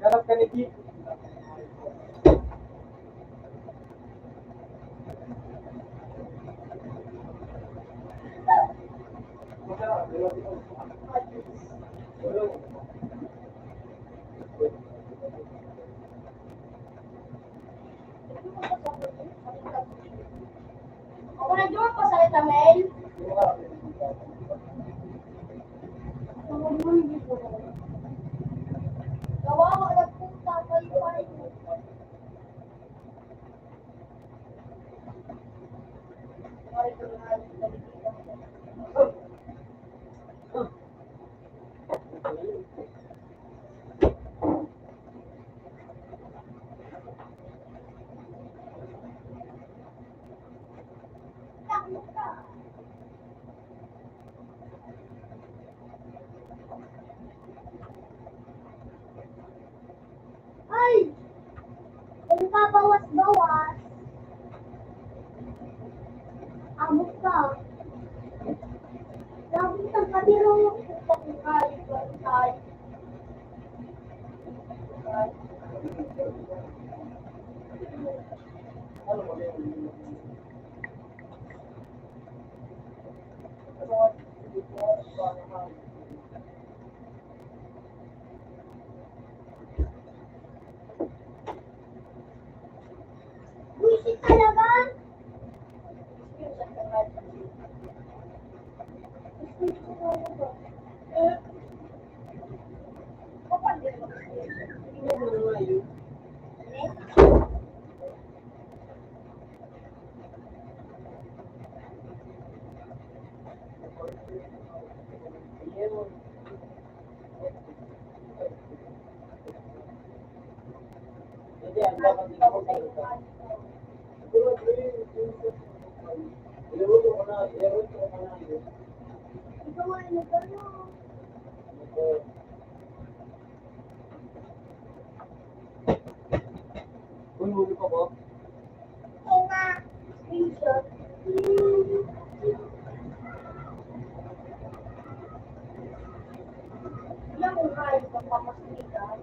Ganap ka ni Kiki. Ako nag-join pa sa Itamel. Kawawa na puta kayo ay. Ay! Kung kabawas-bawas, abot ka. Labot ang kabiro. Buisit talaga. Hindi, ang dapat ikaw sa ito. Siguro, iluto ko na, iluto ko na. Ikaw ay nagano. Kung huli ka ba? Oo nga. Screenshot. Ilang kung kaya kang papasalitan.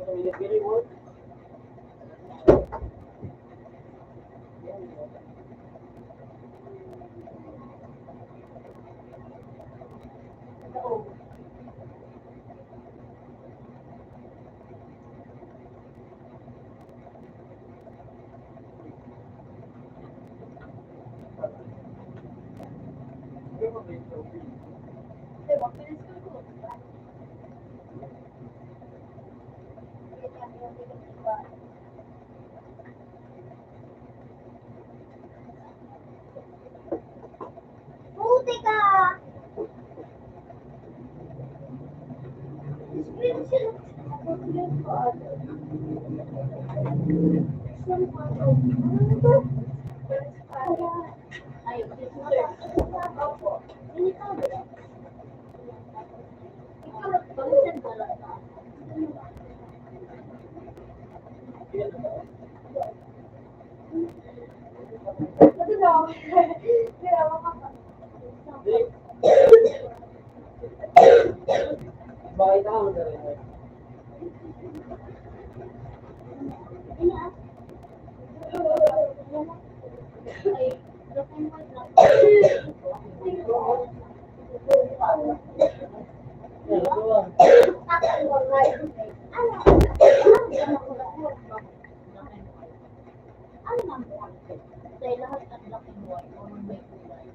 Kung minipili mo, Ay, sir. Opo. Kasi daw, kaya makaka- Bakit ako na rin? Dahil lahat ng black and white o may kulay.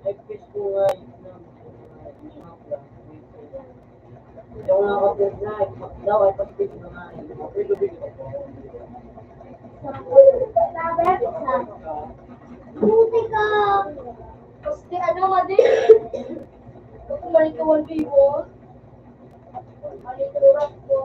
Ay, fish ko nga yung nakapag na, daw ay pag-fish na nga. Buti ka! Kasi ano nga din? Kasi malituan vivo. Malituran ko.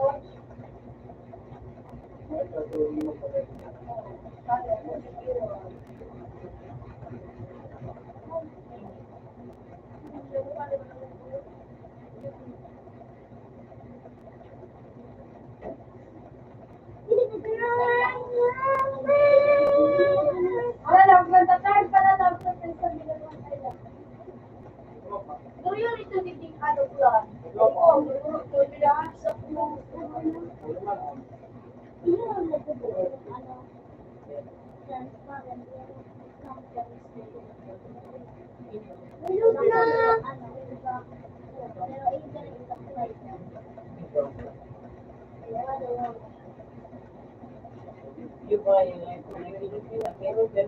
Wala lang, magtatag pala lang sa pinsan Pero yun ito hindi ano plan. Oo, kailangan sa puno. Yung ba yung pero pero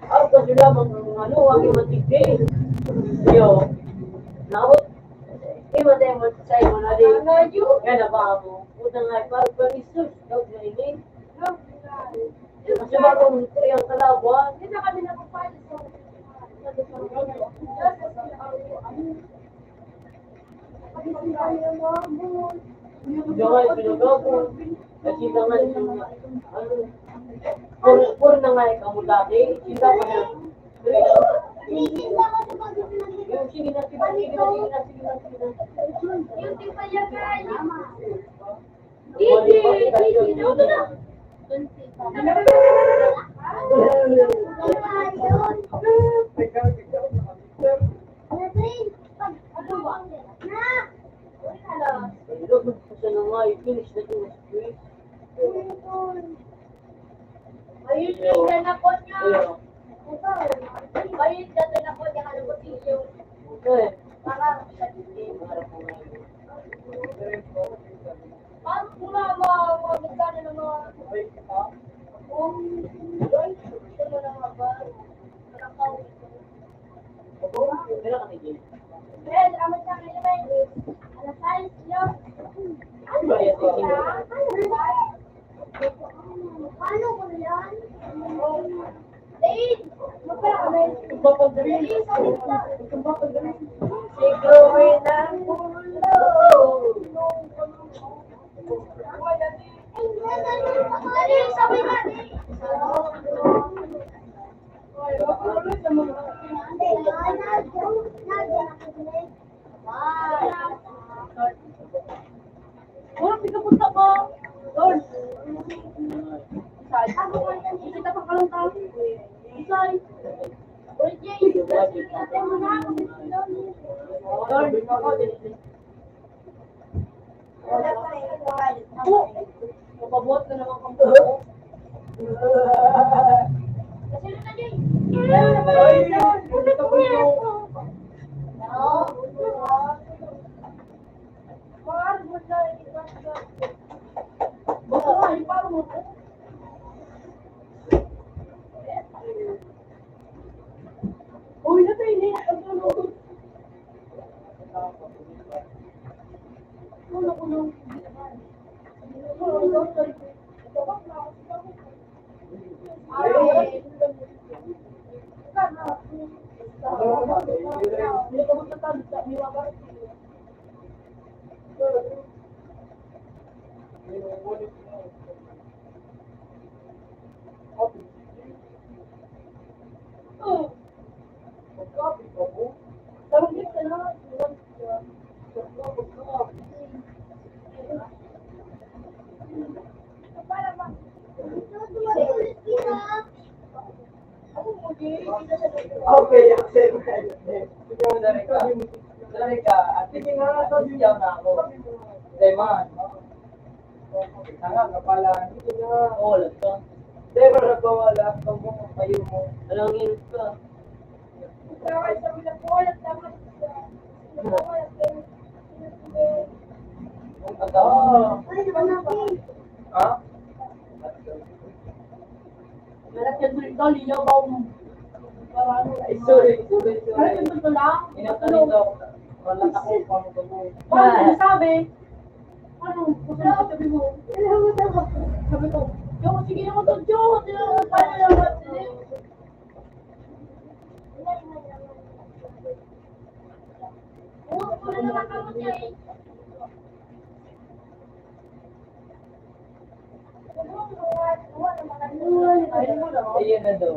ako kasi lamang ng ano, ang imatigay. Yo, nakot, imatay mo sa iyo na din. Kaya na ba ako? Utang nga, parang pang-isus, daw na ini. Kasi bagong yung kalabuan, Hindi na kami napapalit sa yung nga pinagabon. Kasi na nga yung, ano, puro na nga yung kamulati, kita pa na. Yung sige na, sige na, sige na, sige na, sige na, sige na. Yung tipa yan guys. Ayun yung nanakot niya. Ayun yung nanakot niya. Kalabot yung parang sa titin. Paano mula mga magkano ng mga ito mo na mga ba? Malakaw. Ben, amat sa akin naman. Alas 6 yun. Ano ba yan? Paano ko na yan? Dave! Magpala kami. Magpapagaling. Dave, sabi ko na. Magpapagaling. Siguro ng ulo. Dave, sabi na, Dave. Lord, di ka punta ka. Lord. Isay. Ikita pa ka lang tao. Isay. Ulit, Jay. Sabi mo na. Lord, ako din. Ako. Mapabuhat ka naman kang buho. Kasi na, Jay. Hindi ka punta. Baka nga, iparo mo. Uy, na tayo niya. Ang tulog. Tulog. Okay, accept. Dari ka, at sige nga, siyaw na ako. Deman. Tanga ka pala. Sige nga. Wala ka. Deman na ko, wala ka mo, kayo mo. Alangin ka. Ha? Meron yan dito, liyaw ba mo? Ay, sorry. Meron yan dito lang. Inatanito. Wala ako pa mo ko. Paano sinasabi? Ano? Gusto mo sabi mo? Sabi ko, yo, sige naman to, yo. Paano naman? Wala naman ako, Jay. Ayun na daw.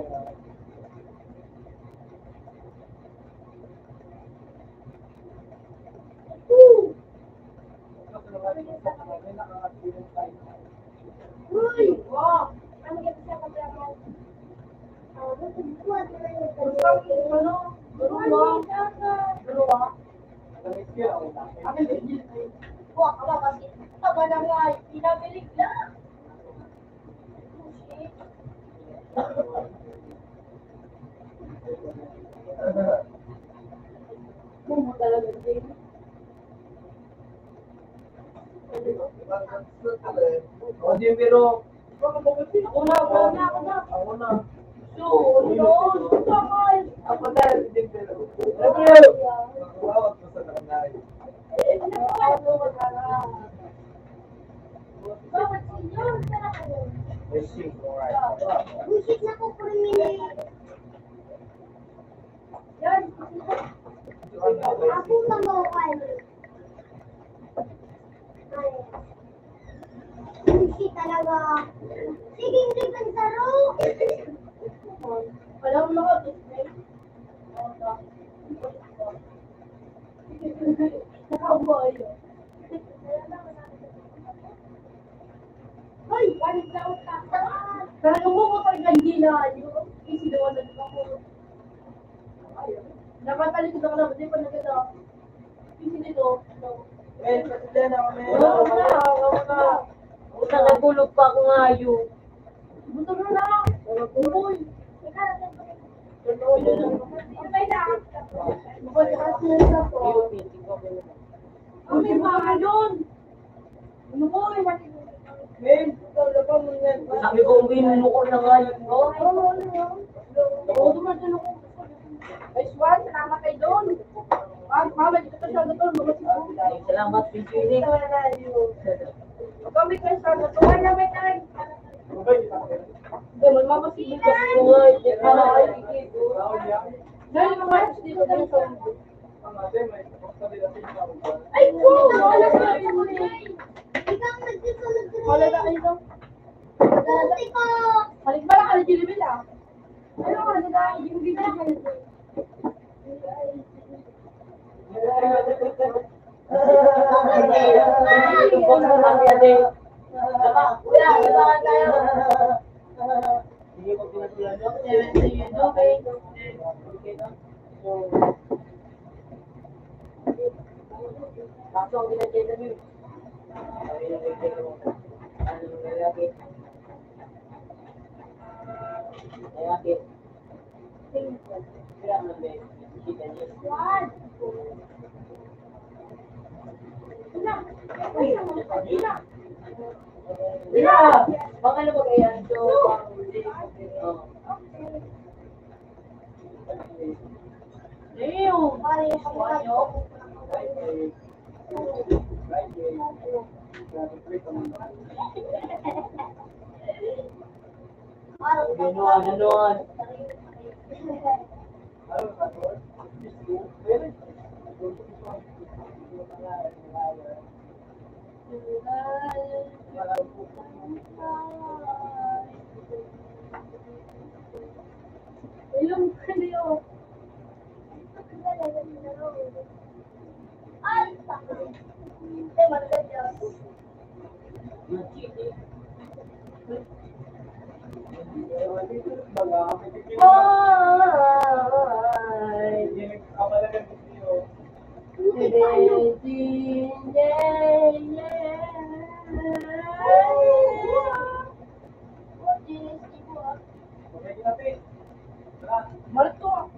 Uy! Wow! Ano? Dalawa? Dalawa? Akin din. Buwak ka ba kasi? Taba na nga, pinabilig lang. Bumo talaga din. O di pero Ako na. ako na. So, Tamal! Ako na di pero. Wow, sa kanay. Bakit sinyor? Sarap ko. Wishing for right. Busit na ko po rin. Yan! Ako na mo kayo. Busit talaga. Sige, hindi ka saro. Alam mo ako, Cowboy. Hoy, balik na ka. Talaga mo mo talagang gila. Yung isigawan na ako. Napatalikod ako na. Hindi pa naganda. Isi dito. Well, kasi na kami. Una nagulog pa ako ngayon. Buto na na. Uy. May mga doon. Ano mo? Men, talaga mo yan. Sabi ko, uminom ko na ngayon. Oo, dumadalo ko. Ay, Swan, salamat kayo doon. Mama, dito ka siya doon. Salamat, Pinkinig. Kami kayo siya doon. Wala may tayo. Hindi, may mamasigil kasi ko nga. Dahil mga ayos dito tayo sa ulo. Ay, wow! Wala sa akin mo eh. Ikaw nagsusunod ko. Wala na kayo daw. Buti ko. Balik pala ka na Jilibel ah. Ano ka na Jilibel na kayo. Yeah! Baka ano ba kaya? So, Ganon. Ayun, kayo. Ay, hindi, maganda.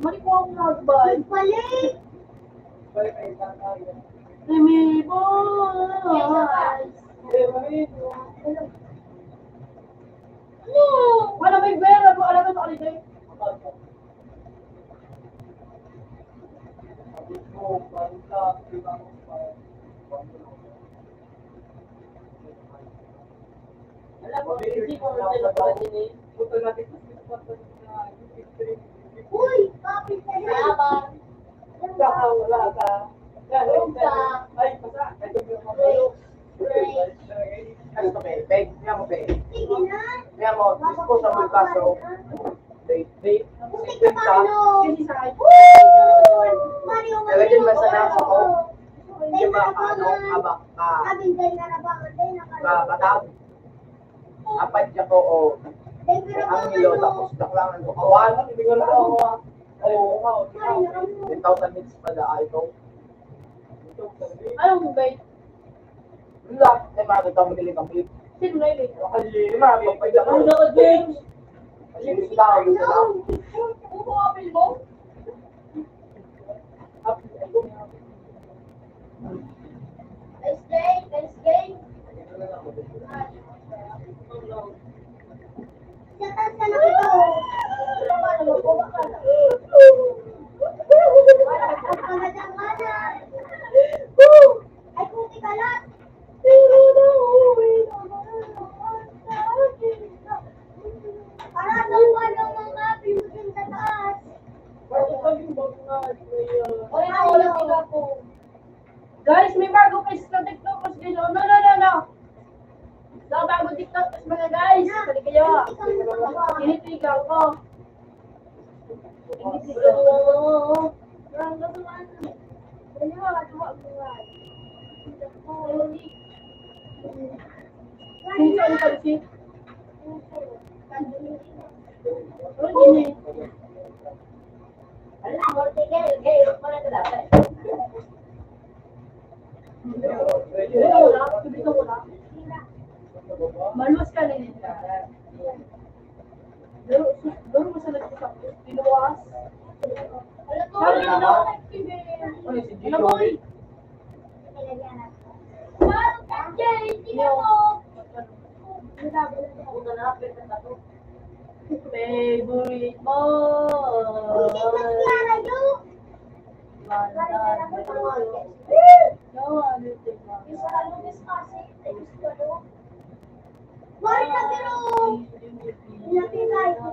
Mariko ako nagbay. Balik! Lumiboy. Wala may vera po. Alam mo ito kalite. Uy, kapit ka na. Sige na. Buti ka pa, ano? Kasi sa akin. Mario, Lalagyan mo sa nasa ko. Day na Ano, nabangan. abak ka. Sabi, day na nabangan. Day na Batang. Apat niya ko, o. Day pero Ang nilo, tapos daklangan ko. Kawan, hindi ko na ako. Oo, Mario, ano? 10,000 hits pala, ito. Anong guys? Wala, ay makita mo nila kang clip. Sino na yun? Kasi, mapapagda ko. Ano ka, James? Kasi, hindi tao yun sila. Upo apil mo? Nice game, nice game. Siyatas ka na ito. Ang kamadang-madang. Ay, puti ka lang. Para sa mga mga pinutin sa taas. Oy, wala tiga po. Guys, may bago guys na TikTokers guys. No, no, no, no. Sa bago TikTokers mga guys. Sali kayo. Kinitigaw ko. Kinitigaw ko. Parang gatuan. Ano ba? Katuwa ko nga. Sino ang pansit? Oh, gini. Alam mo, sige, okay, wala na dapat. Ito wala. Ito wala. Maluwas ka na nila. Duro mo sa nagsasak. Pinuwas. Alam mo, Sabi na. Ano si Ano mo? Gio? Favorite mo. Mari na pero. Pinapilay ko.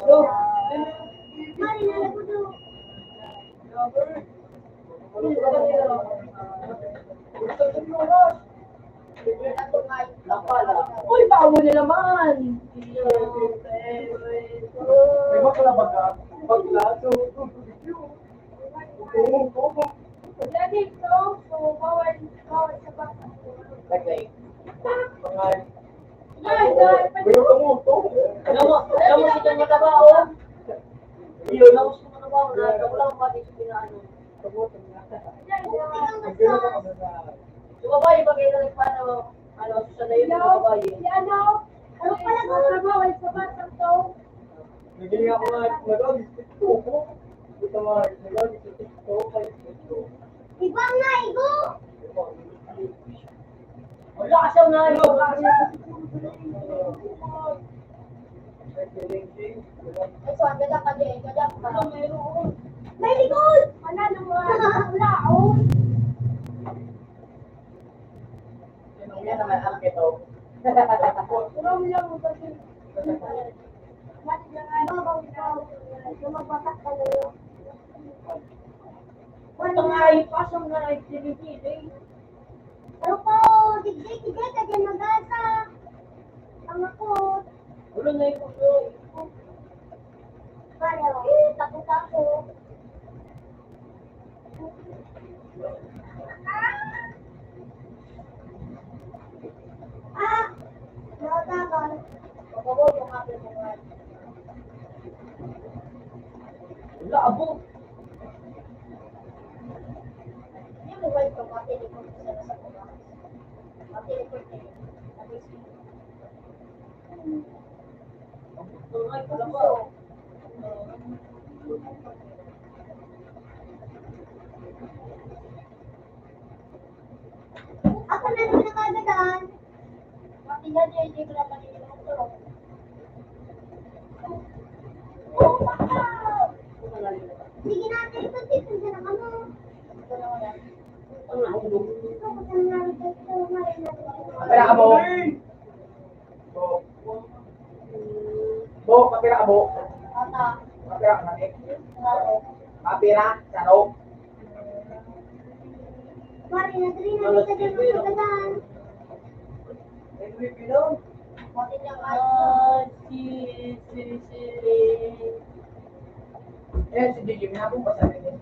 So, Mari na lang ko to. Uy, bago na naman. may bakla ba ka? Bakla? So, Daddy, so bawal sa bata. lagay. Mga... Guys, guys, Pero kamuto. Alam mo si John Matabaho? Yun. Alam mo si John Matabaho na wala akong pati sa pinaano. Yung babae, pag kayo nagpano, sa layo ng babae. Ano pala ko? bawal sa bata to. Naging ako nga, nag-alis ko. Ito mga, nag-alis ko. Ibang na, igo! Wala ka siyang nayo. Ito, ang ganda ka din. Ganda ka. May likod! Wala wala, oh. Sinong yan naman ang ito? Marami lang mo kasi. Lumagbasak ka na yun. Ito nga ay pasang na activity. Ano po, digdig, ka dyan magasa. Ang ako. Wala na yung puso. Paano? Takot ako. Ah! Nakatagal. Pagkabot yung akin mo nga. Wala, abo. Hindi mo ba ito matilikod ko sa nasa kuma? Matilikod ko yun. Ito nga, ito lang ba? Ako na rin nakagadan. Pati nga niya, hindi ko naman ininom to. Oh, wow! Sige natin, ito dito dyan ang ano. Ito na wala. Ang nahulog. Ito, kasi nangyari dito, marin natin. Kapira ka, Bo. Bo, kapira ka, Bo. Ata, Kapira ka, Manik. laro. Kapira, sarong. Marin natin, nakita dyan ang kagadan. MVP lang. Pati niya Eh, si Gigi, may hapong ba sabi niya?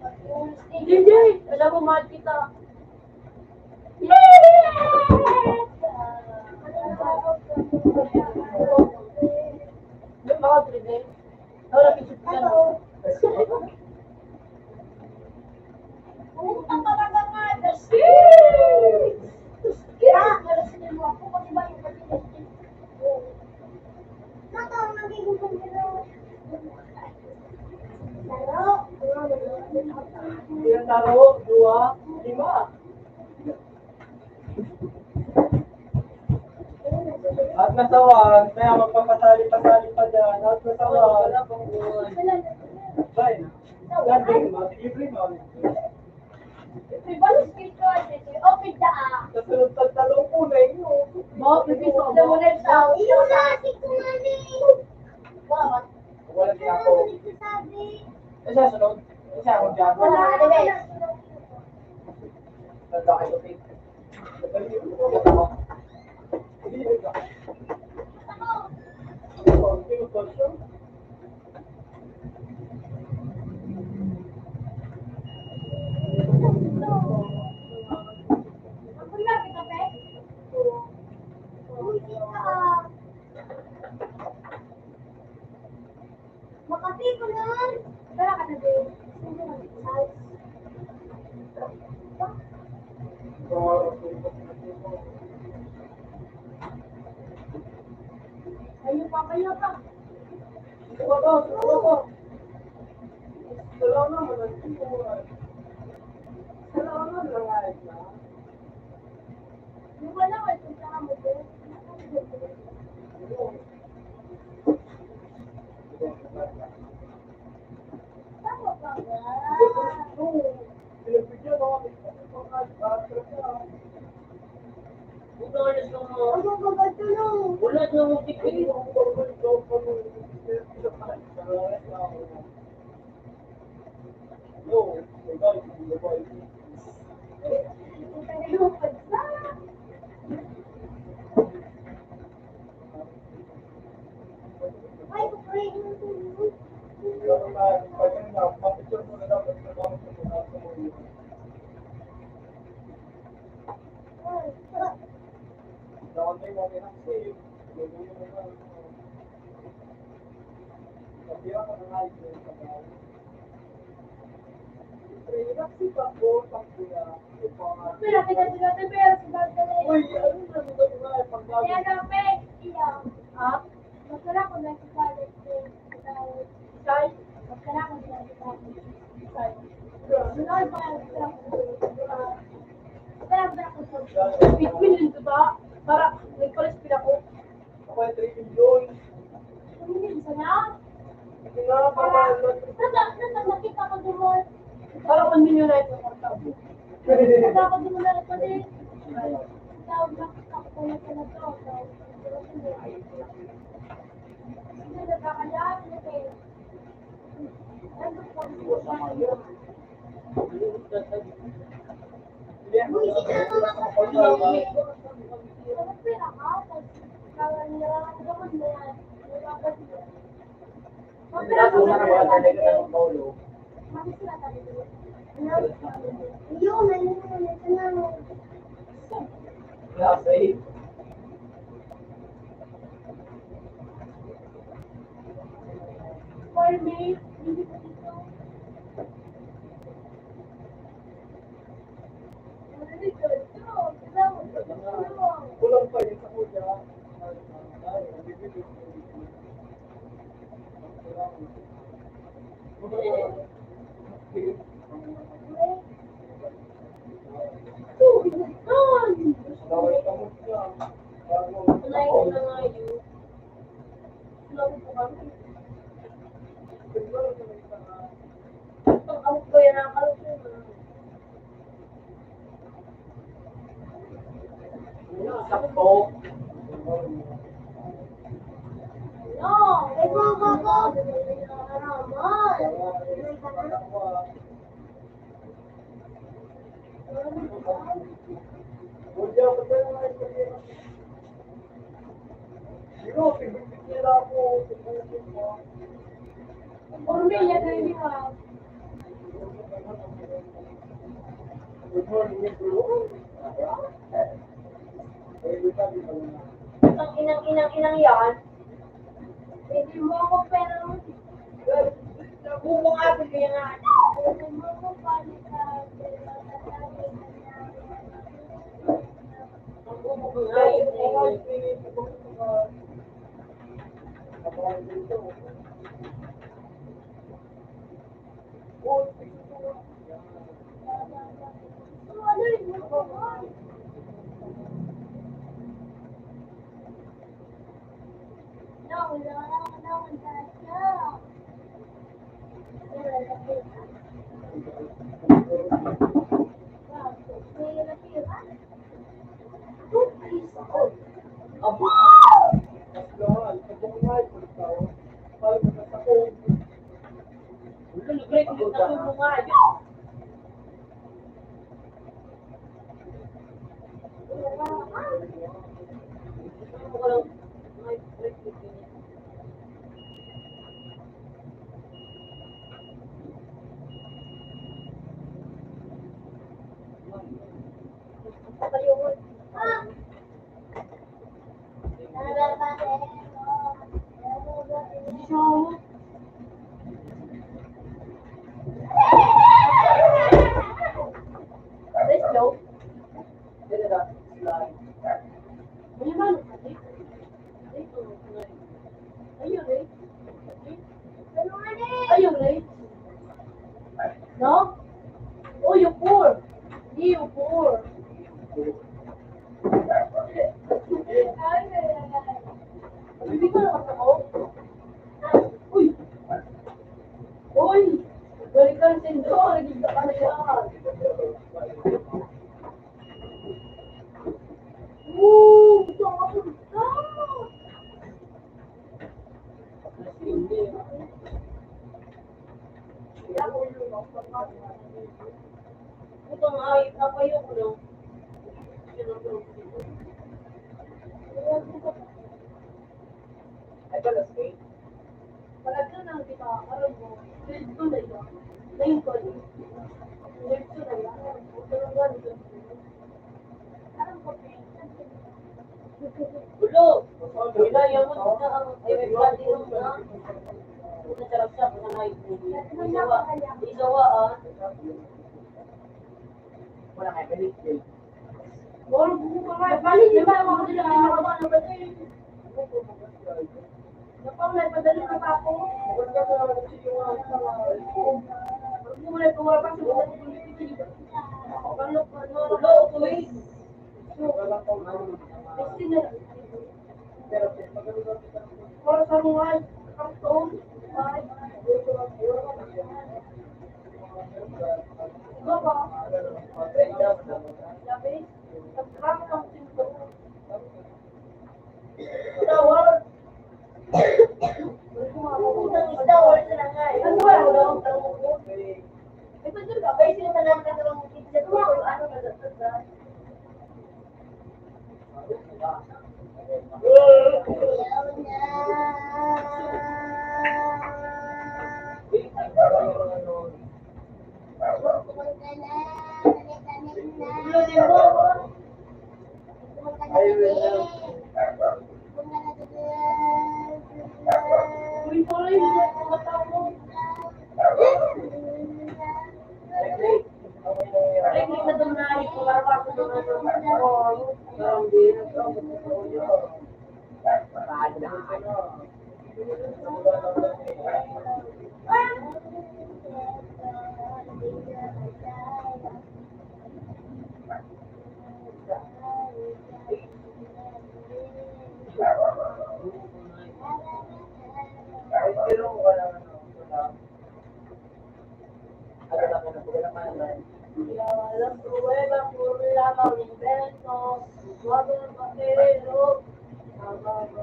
Hindi, alam mo, mahal kita. Yung mga 3 days. Wala kisip ka na. Pumunta talaga nga. Nalasin mo ako kasi ba yung katilis? Nato, magiging kumpiro. Laro. Ilang taro? 2, 5. At nasawan, kaya magpapasali-pasali pa dyan. At nasawan. Bye na. Ganding, libre mo. Ibalos kito, open da. Sa sunod sa talong po na inyo. Mo, pipisok na muna yung tao. Iyo na, siko nga ni. Bakit? Wala din ako. Sabi. Isa sunod. Isa akong dyan. Wala, Alibes. Tanda kayo, Pete. Ako lang, kita pe. Uy, kita. Makapi ko nun. Wala ka na, babe. Hindi na, size. Ayun pa kayo pa. Yung wala, wala kung saan mo, babe. Tama ka ba? Buto alis ng mga... Ano ba ba ito? Bakit nung tikpi? Ay, kukurin mo ito. Pila kita sila tayo pero sa bagay. Kaya namin, iyaw. Ha? Masala ko na sa galit. Say? Masala ko na sa galit. Say. Sunod pa ang masala ko. Masala ko sa Pitpin din ito ba? Para nagpalis pila ko. Hindi sana. Nakita ko doon. Para 1 million na ito. Nakita ko doon na ito din. Tawag na ako na ito na to. Hindi nagkakalaan. Ano po? Ano pera ka? Kaya nararamdaman mo yan. Makisila tayo doon. Yun, For me, hindi ko dito. Hindi ko dito. Kulang pa yun sa kuya. Bawal ka mo siya. Unahin ko na nga yun. Sinabi ko kami. Ang kamot ko yan nakakalot yun. Sakto. No, ay go. Haraman. Kuya, pagka na nga ito. Sino, pipipitira ako. Pipusin mo. For me, yan na yun ha. Good morning, bro. Ang inang yan. Hindi mo ako pera. Bumungapin ko yan nga. Hindi mo ako palita. Ang bumungapin ko yan. Ano yun? Break din na bumungapin. Let's go. Ayun, right? No? Oh, you poor. You poor. Hindi ko naman ako. Uy! Uy! Balik ka ng sendo. Nagigda ka na yan. Woo! Gusto ko punta. Ito nga, ay, napayo ko lang. Ay, pala, skate. Palagyan lang kita, alam mo, grade 2 na yun. 9 ko yun. Grade 2 na yun. Ito lang nga, ito. Ulo! Kaya mo na ang may body nung na. Kung sarap siya, kung na isawa ah. Wala kayo, galit, galit. Bolo, buko ka nga. Balik, di ba? Ako nila, nakakaba na ba din? Napang may padali na pa ako. Wala ka na, kasi yung mga Huwag mo na tumabas sa mga politiki. Ulo, tuwing. wala kang ano. Kasi na, Pero, maganda kita. para sa mga karton, ay, iba ba? Sabi, nagkakaroon ng sinto. Tawar. Tawar sila nga eh. Ano ba? Eh, pwede ba? Kaya sila talagang katarong kita ko. Ano ba ito? Ulo din mo. Uy, sorry, hindi ako matao. Ay, hindi na doon na ito. Para pa ako doon na Walang pruweba, puro lamang invento. Huwag ang bakero. Walang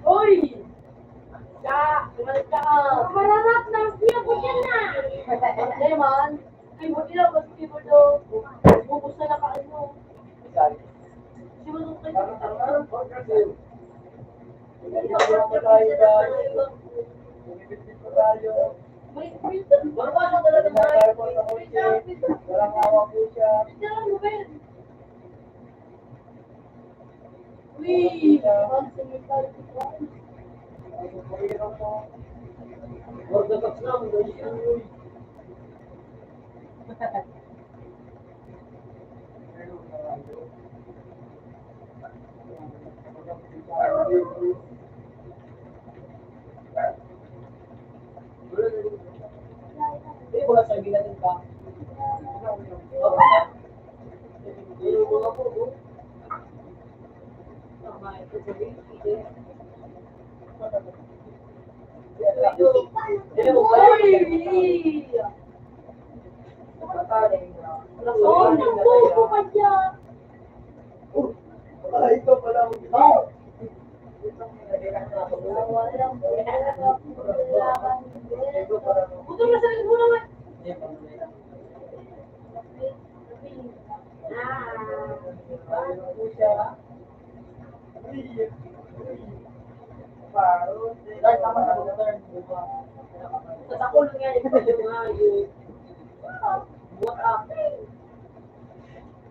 Uy! Bumalik ka. Mararap na ang siya ko dyan na! Hindi man. Ay, buti lang, mas keyboard daw. Bubus na naka-ano. Si Manong kayo. May filter. Wala pa siya talaga tayo. Walang awa po siya. Filter lang, Ruben. Uy! Hindi ko sabihin natin pa. Uy! Oh, nagbuko pa dyan. Ito pala. Buto na sa mo naman! Sa kulong yan, ito yung mga yun. What up?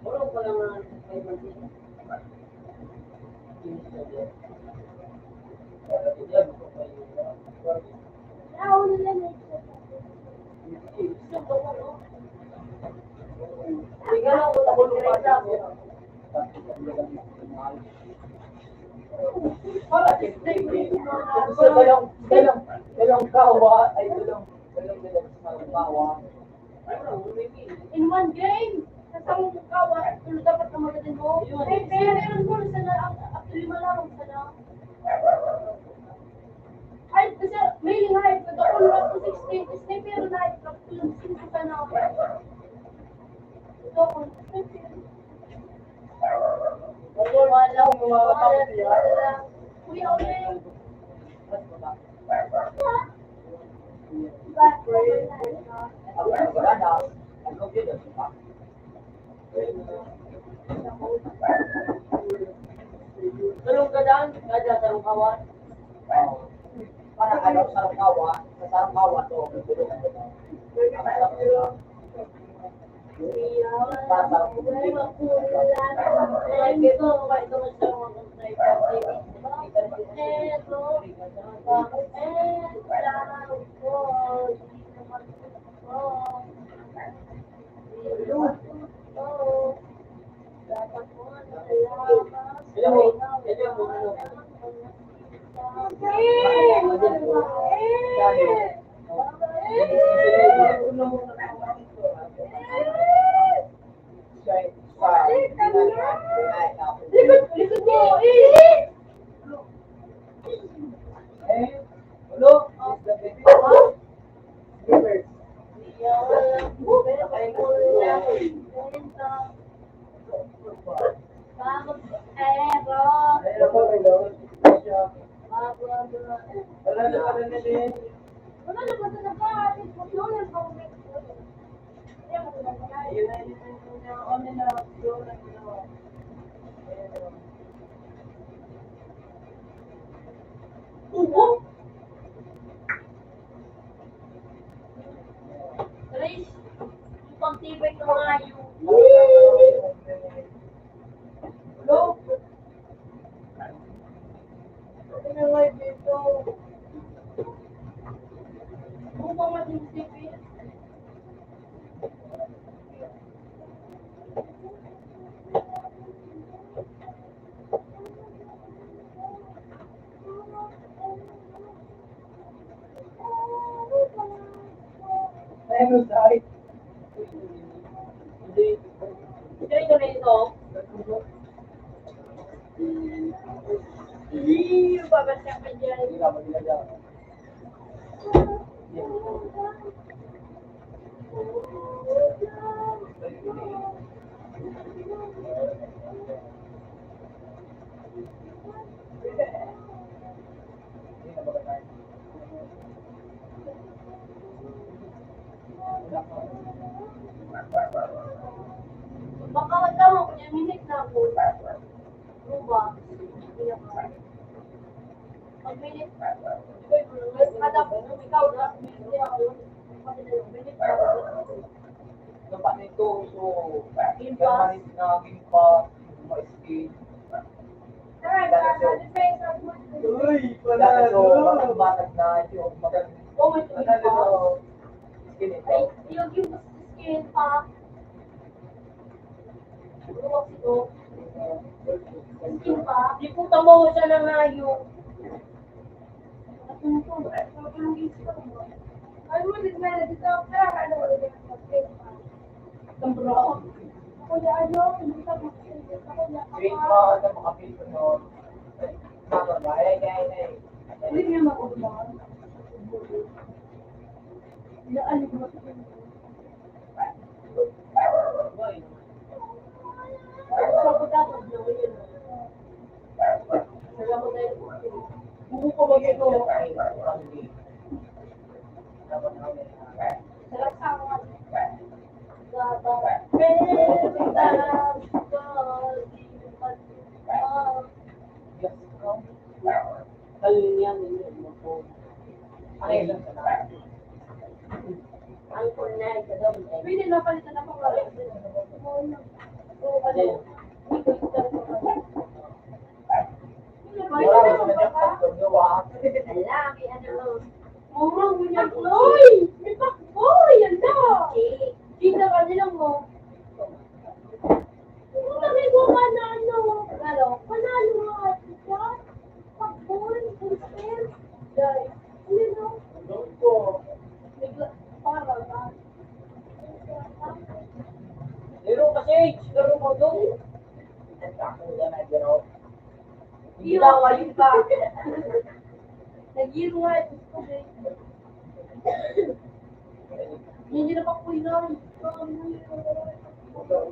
Muro ko lang ang may bansin. Ako nila na Gusto ko, no? Para tignan Gusto dalawang kawa, ay dalawang kawa. in one game. Kasama mo kawa, tulo dapat na magaling mo. Eh, pero meron mo, sana, actually malamang sana. Ay, kasi may lihay ko doon lang po 16. Kasi pero lihay ko, tulong sino sana ako. Ito ako, Kuya Oleng. Tulong ka daan, kada tarong kawan. Para ano, sarangkawa, sa sarangkawa to, Likod mo, eh! Trace, ang tibay ng mga yung... Upang maging tibay. Kaya ko na ito. Babasa ka dyan. Baka wag ka mo, kunya minute na ako. Ruba. Pag-minute. Kada po, ikaw na, minute ako. Minute na ako. Dapat nito, so, permanent na gimpa, ma-skin. Uy, pala, batag na yung magandang. Oh, may tingin pa. Skin ito. Ay, yung skin pa. Ruwag ito. Skin pa. Di po tamo siya ng ayong. Ay, mo, di na dito. Ano, Tambro. Kuya, ano, hindi ka makikita. Green mo, na makapito no. Hindi niya makuha. Ilaan mo. Buko ko mag-ito. Kalinian ninyo po. Ang kunay ka daw. Pwede na palitan na pang wala. Laki, ano, Murang ganyan. Uy! May pakboy! Yan daw! Kita ka nila mo. Puta may guma na ano. Ginawa yun pa. Nag-iyo nga ito. Hindi na pa po yun.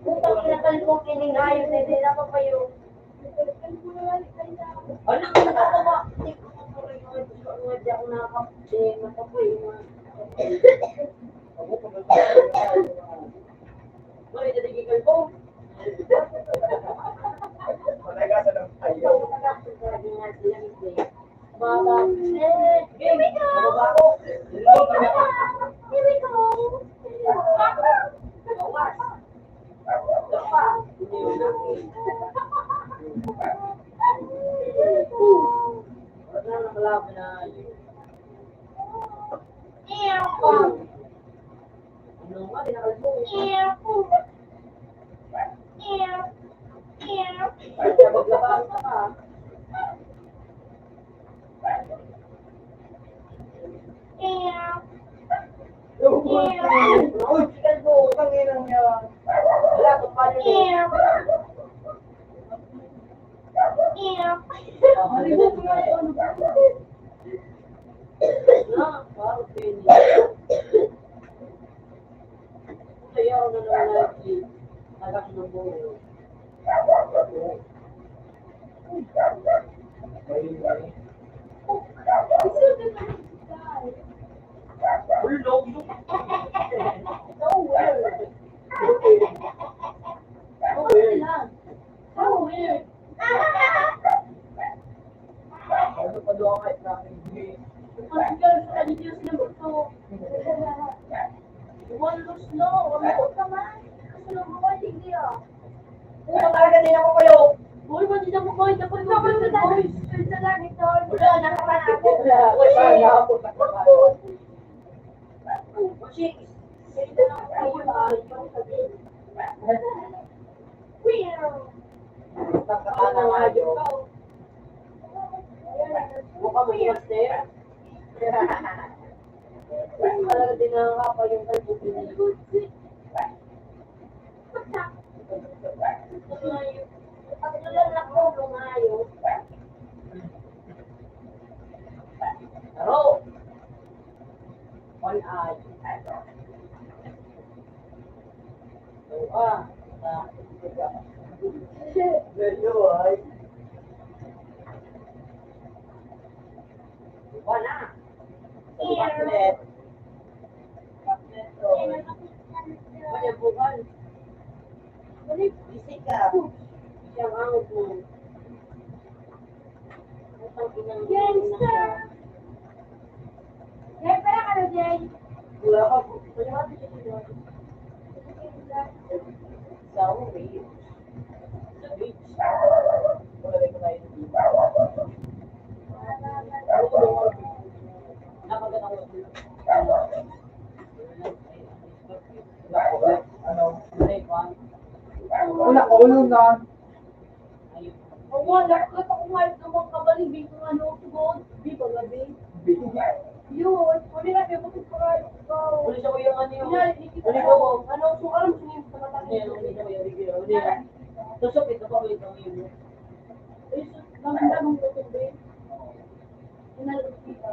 Putang kinakalit kong kining ayos, hindi na pa pa yun. Ano ko nakakama? Hindi ko hindi ako nakakapte. Matapoy mo. Mali, natigigil ko. Baba. Here we go! Baba ko. Here we go! Wala na malaman na. Ano nga, dinakalbo. Kaya maglabas ka pa. Uy, kalbo, tanginang yan. Wala, kung paano yun. Maligo ko nga yun. Parang pwede. Kaya ako na naman lagi. Nagak ng buhay. Ulog. So weird. So weird. So weird. Ano pa doon kahit natin green? Kasi girls, religious na gusto. One lose no. Wala naman. Kasi nung mga hindi ah. Puta talaga din ako kayo. Boy, hindi na mo boy. Dapat na ba sa boys? Sa langit doon. Wala, nakapanako. Uy, parang nakapot ako. Chicks. Ganito lang kayo ba? Nakakana nga yun. Mukhang mag-master. Talaga din nakakapa yung kalbo pinili. Pagtulan na ko, lumayo. Taro! One eye. So, Medyo ay. wala. Bakit? Wala bukan. Bisik ka. Siyang angot mo. Gangster! Jay, para ka na, Jay. Wala ka. Wala ka dito dito. Sa beach. Sa beach. Wala rin ko na yun. Napagat ako sa beach. Ano? Ayun. Wala ko ulo na. Ayun. Oo, nakakita ko nga yung mga kabaling. Bito nga no, tugod. Di ba gabi? Yun. Uli na, may butit ko nga. Uli siya ko yung ano yung... Uli ko. Ano, so alam mo yung sa mata Uli siya ko yung... Uli na. Tusok ito pa ko itong yun. Damang tubig. Inalog kita.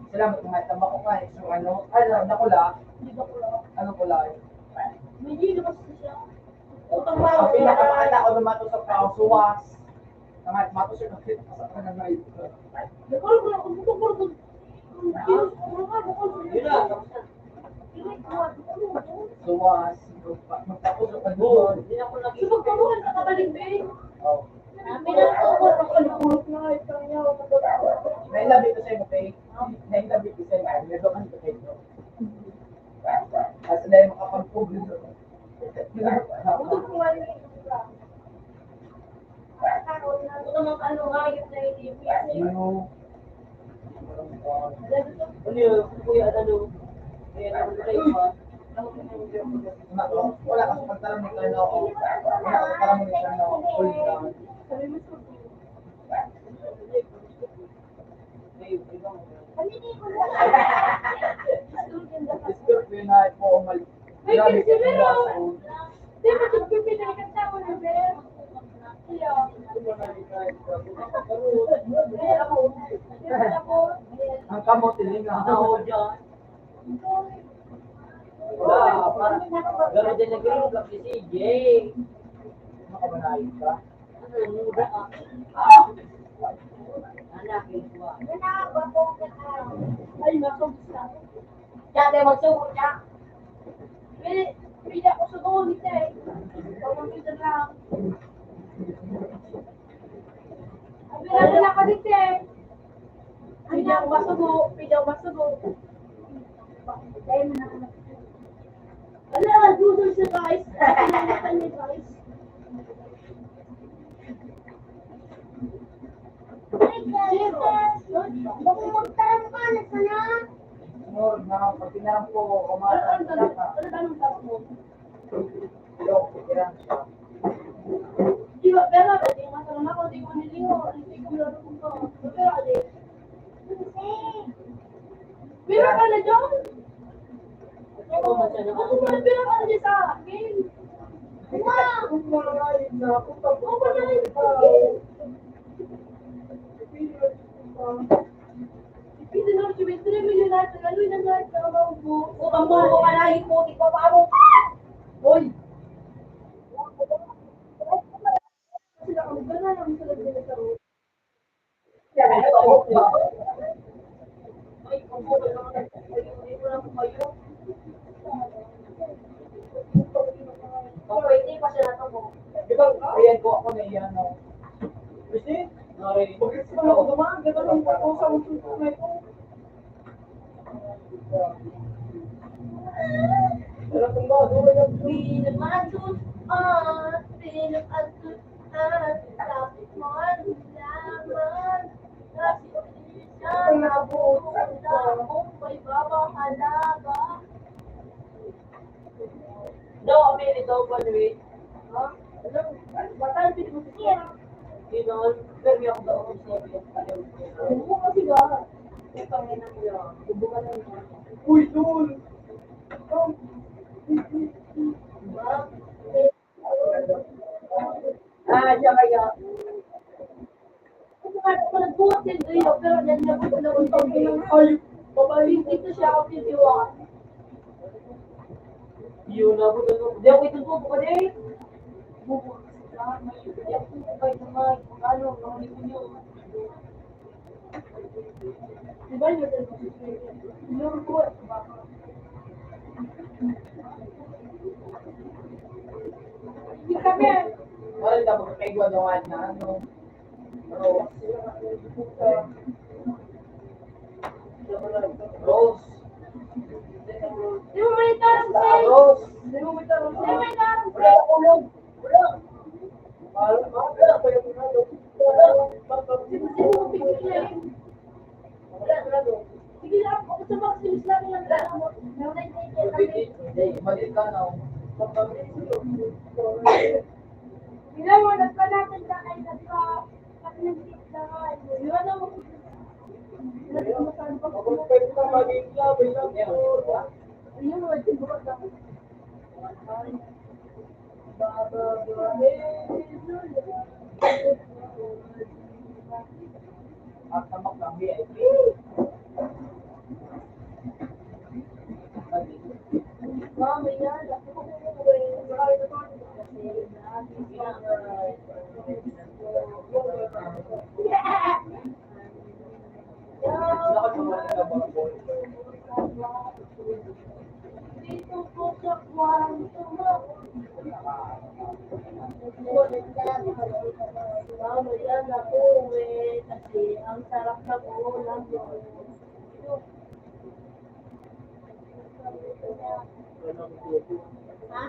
Salamat mga tama ko kain. So ano? Nakula. Hindi ba ko lang? Ano kulay? May gino ba siya? Ang pinakamakita ko dumato sa pao, suwas. Ang mato siya ng fit sa kanang ito. Nakal ko lang, kung buto ko lang. Yun na. Tapos na. Suwas. Magtapos sa Oo. kanunod. Hindi na ako So, nakikita. magkaroon ka kabaling, babe. Oh. Pinatawag ako kalulot na ito niya. Nailabi ko sa'yo, okay? Nailabi ko sa'yo. Meron ka nito kayo. Kasi dahil makapag-public doon. Buto ko nga yung Ito mga ano, hayop na hindi. Ano? Ano yun? Kuya, ano? Kaya ako sa kayo ba? Wala kasi pagtaram ni Kano. Wala kasi pagtaram ni Kano. Full down. Ayun, ibang. Scorpio na po umalis. Ay, Grabe kasi kasi meron. yung Di ba ito pinagkanta mo na, babe? Yeah. Ang kamote din Ako dyan. Wala, parang gano'n din nag-vlog si CJ. Makamanayos ka. Ano, mura ah. Hanapin ko ah. Ay, masubos na. Dati magsugod ka. Pili ako sa doon, eh. Pamangkitan lang. Pili na ka dito, eh. Pili ako masugo. Pili ako masugo. Ala, doodle siya, guys. Nakalimutan niya, guys. Sunod na, pag tinarang po, kumakas na ka. Anong tapos mo? Yo, pikiran siya. Di ba, pero hindi ko matanong ako, hindi ko nilingo, hindi ko malaro ko. Pero adi. Pira ka na dyan? Ikaw man siya Ako mo na pira ka na dyan sa akin. Kung wala nga yun na, kung tapos Ako na rin sa ka. akin. Hindi na si Mr. Emilio na ito, lalo na nga ito ang mga mo. O, ang buo ka na, hiputi ko pa mo. Hoy! Sila kami gana lang sila sila sa road. Ay, ang buo ka naman. Ay, hindi mo lang kayo. Pwede pa siya na mo. Di ba, ayan ko ako na iyan, no? Kasi, bakit sa mga dumaan, gano'n lang po sa usus na ito. Pero kung ba, doon yung Pinag-asus tapos mo ang laman. Kasi siya nabutan na kung may babahalaga. Daw, kami nito, by the way. Ha? Alam, batal mo siya. Hindi naman, pero ako daw ako sabi. Ano mo kasi ba? Ito ang ina mo yan. Hubungan lang mo. uy, doon! Diba? Siya kaya. Kasi nga, nagbuhat din rin, pero yan niya po na kung tawag ng ay, babaling dito siya ako titiwaan. Yun na po doon. Hindi ako itutubo ka din. Bubo ka sa may iyak ko kayo naman. Kung ano, nanguli ko nyo. Diba yun? Yung po, hindi kami. Wala na, magkakaigwa daw na, ano? Rose. Rose. Di mo may tarong sa'yo. Rose. Di mo may tarong sa'yo. Di mo may tarong Wala sa'yo. ako ulog. Wala. Wala pa yung ulog. Wala. Di mo picture niya. Wala doon. Sige lang, ako sa mga sinis lang yung Hindi, mali ka na. Ilan mo, nagpanatan ka ay nagpa-nagtip na nga. Di ba na mo? Kung pwede ka maging labi lang yun. Ayun, nagtibot ako. At tamak ng VIP. Mami, yan. Ako ko umuwi. Marami na to. Dito po sa kwarto mo. Mama, yan ako kasi ang sarap na ulam yun. Ha?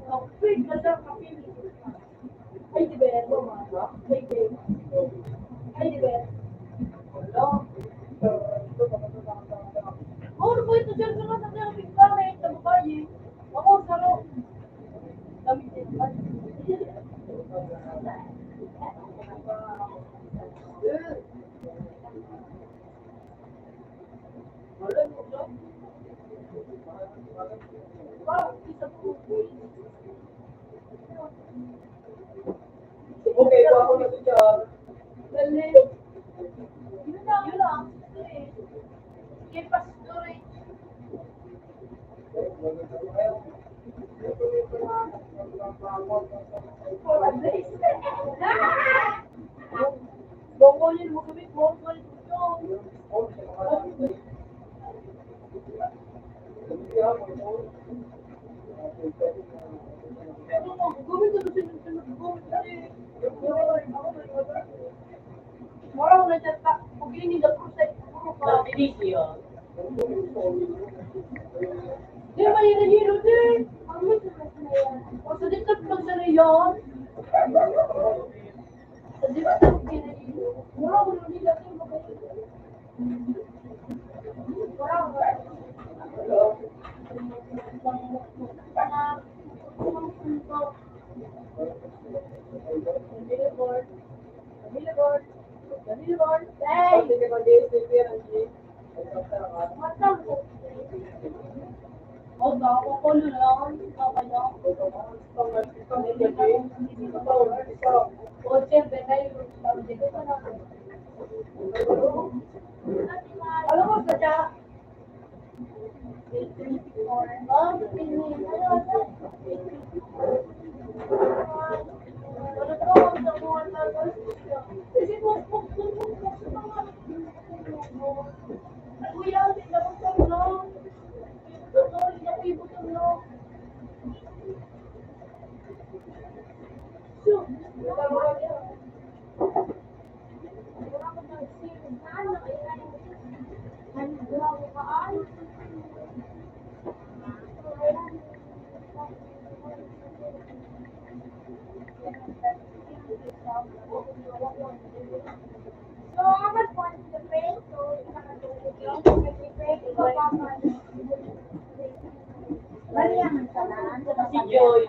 Kapit, ganda kapit. Ay, di ba yan, mama? Ay, di. Ay, di ba yan? Oh, ano ba ito dyan? Ano sa kaya kapit gamit? Sa babae. Ako, saro. Gamit din. Wala mo dyan? Isa po. Okay, kung ako na siya. Dali. Yun lang. Kay Pastor eh. Bongolin mo kami, bongolin mo. Morang na dyan ka. Kung yun yung protect. Nagdidisyo. Di ba yun ang hero din? O sa dito lang sa rayon. Sa dito lang sa rayon. Morang na nila. Morang na. Billboard. Hey! Oh, ako ko lang. Okay lang. Oh, siyempre, kayo. Alam mo, sadya. Oh, Si Joy.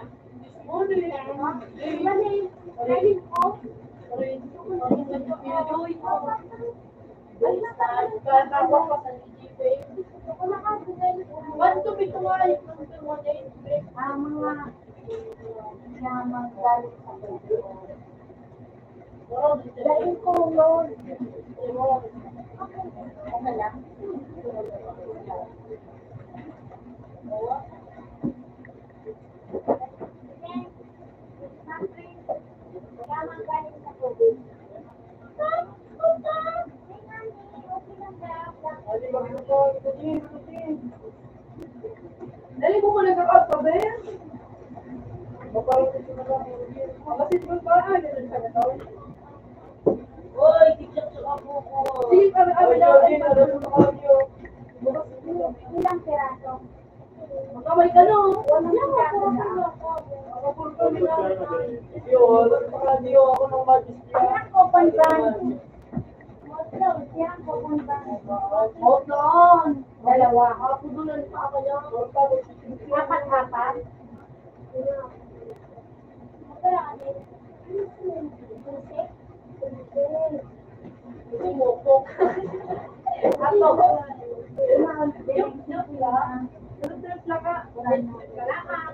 Dahil ko, Lord. Okay lang. Dali mo muna ka pa, ba? Kasi kung paano, ganun ka na to. Hoy, tignan sa ako ko. Sige, kami Ilang piraso? Magkamay ka no? Ilang piraso? Ilang kupon ba? Ilang kupon ba? Hold on. Dalawa. Ako doon ang sa kanya. Apat-apat? Magkala kasi? Sumukok. Ato. Yung trip lang ka. Kailangan.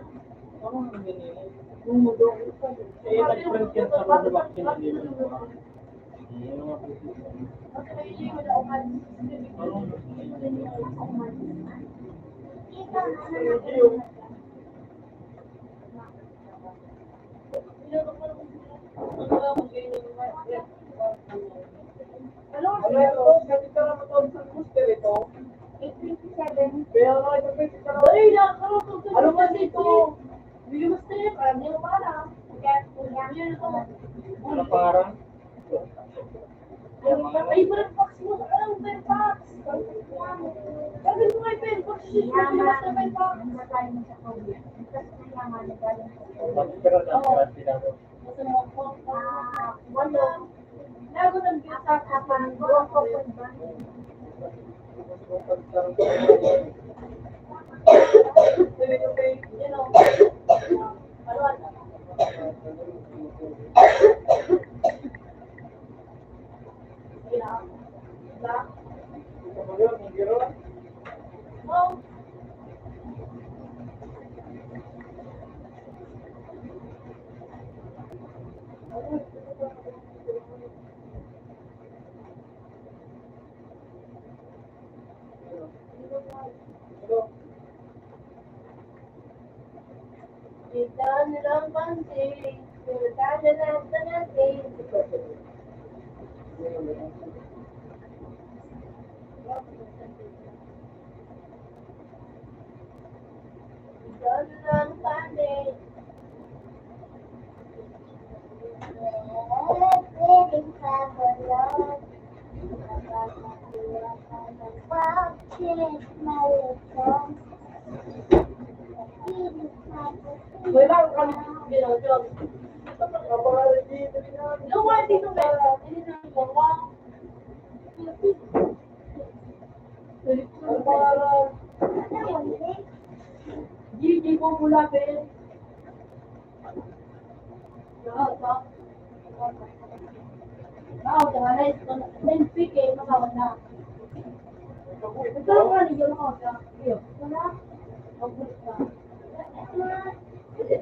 Ano ba dito? Bili mo step, alam niyo para. Ano parang? Ay, Fairfax mo. Alam, Fairfax. Sabi mo kay Ben, pag sisipin mo sa Ben pa. Nagaling sa COVID. Tapos nayaman, nagaling sa COVID. Bakit ka lang natin ako? Walo. Lago ng biyasa ka pa. Buwan ko po ba? Kita nilang pansin, kita nilang tanasin. Kita nilang pansin. May bago kami ginagawa. Lumang dito meron. Hindi na gawa. Gigi ko pula Ben. Jangan ito. Ben speak eh. Makawad na. Ito lang ka niyo makawad na. Iyo. Wala. Magbus ka.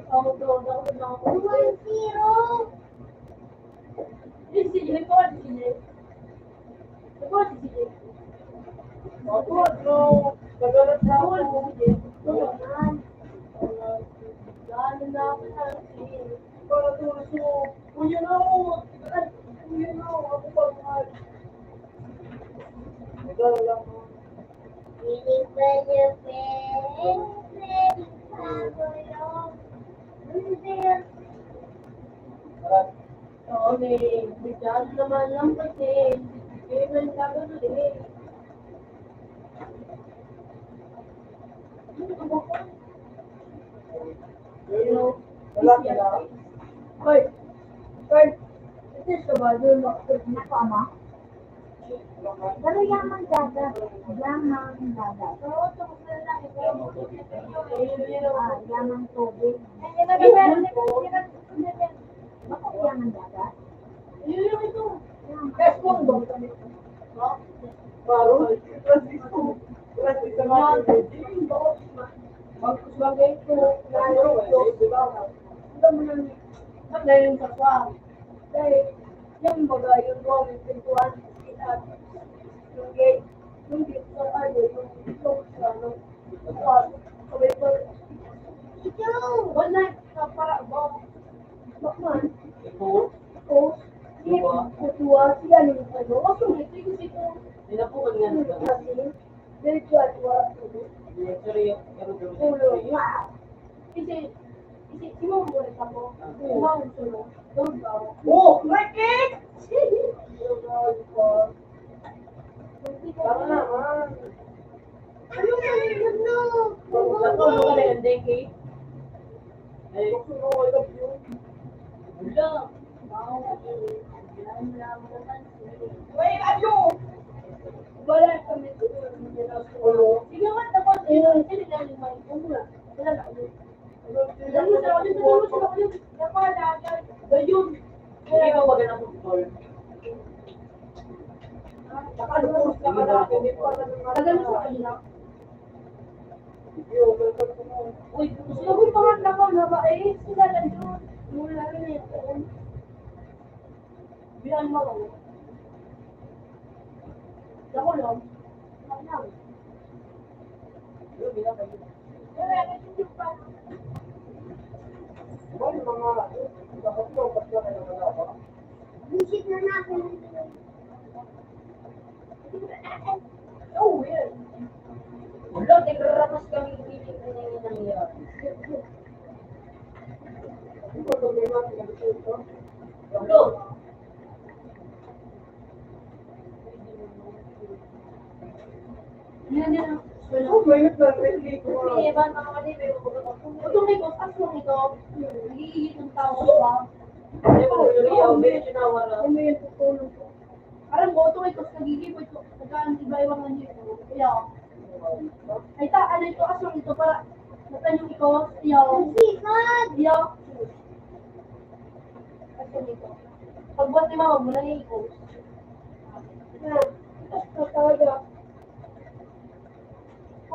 Ako to. Ako na ako. 1-0. This is the record. Record is it. Ako, no. Nagalat na ako. Gano'n na ako natin. Para tulad mo. Kuya na ako. Kuya na ako. Ako pa mahal. Nagalat lang ako. Oo, may bigyan naman lang kasi. Kaya man sabi ko eh. Wala ka na. Hoy! Hoy! Ito siya ba? Doon Nakama. Pero yaman dagat. Yaman dagat. Yaman tubig. Bakit yaman dagat? Yes, kung ba? Paro. Plastic ko. Plastic na mga Magbagay ko. Ito mo nang naglayon sa kwa. Dahil yung baga yung buwang yung pintuan at yung gate, yung gate sa ano, yung sa ano, kaway ko. One night, para ba? Bakman? ito. O, kutuwa siya yung ano. Kasi ito yung ito. Dinapukan nga nila. Kasi, diretso at wa. Sorry, yung Ulo. Kasi, si mo mo rin ako. Umang sulo. Don't go. Oh! Ricky! Tama naman. Ano na yun no? Natulog ka na yung dengue. Eh, I love you. Wala. Wait, ano? Wala kami. Sige nga, tapos, sino na yung may kumula. Wala na. Dalo sa akin, dalo sa akin. Napalagan. Gayon. Hindi ka maganda ng football. Nakalubos ka na. Tagal sa kanila. Uy, gusto ko pangat ako na ba eh? Sila lang yun. Mula rin ito. Bilang mo ako. Ako lang. Ako lang. Wala, hindi pa. Visit na natin. Oh, weird. Wala, tigramas kami piling na yung nangyayari. Wala. Hindi na. Oh, mayroon na. May ligo. Hindi, ba mga kanina yung Itong ito, aswang ito, nagigigit ng tao ba? Hindi mo nagriyaw, may sinawara. Ano yung tutulong ko? Parang mo, itong ito, nagigigit ito, nag-aantibay-wang na dito. Kaya, ay ta, ano ito, aswang ito, para, natanyong ito, iyaw. Iyaw. Aswang ito. Pagbuhat ni mama mo, nangyayos. Ito talaga.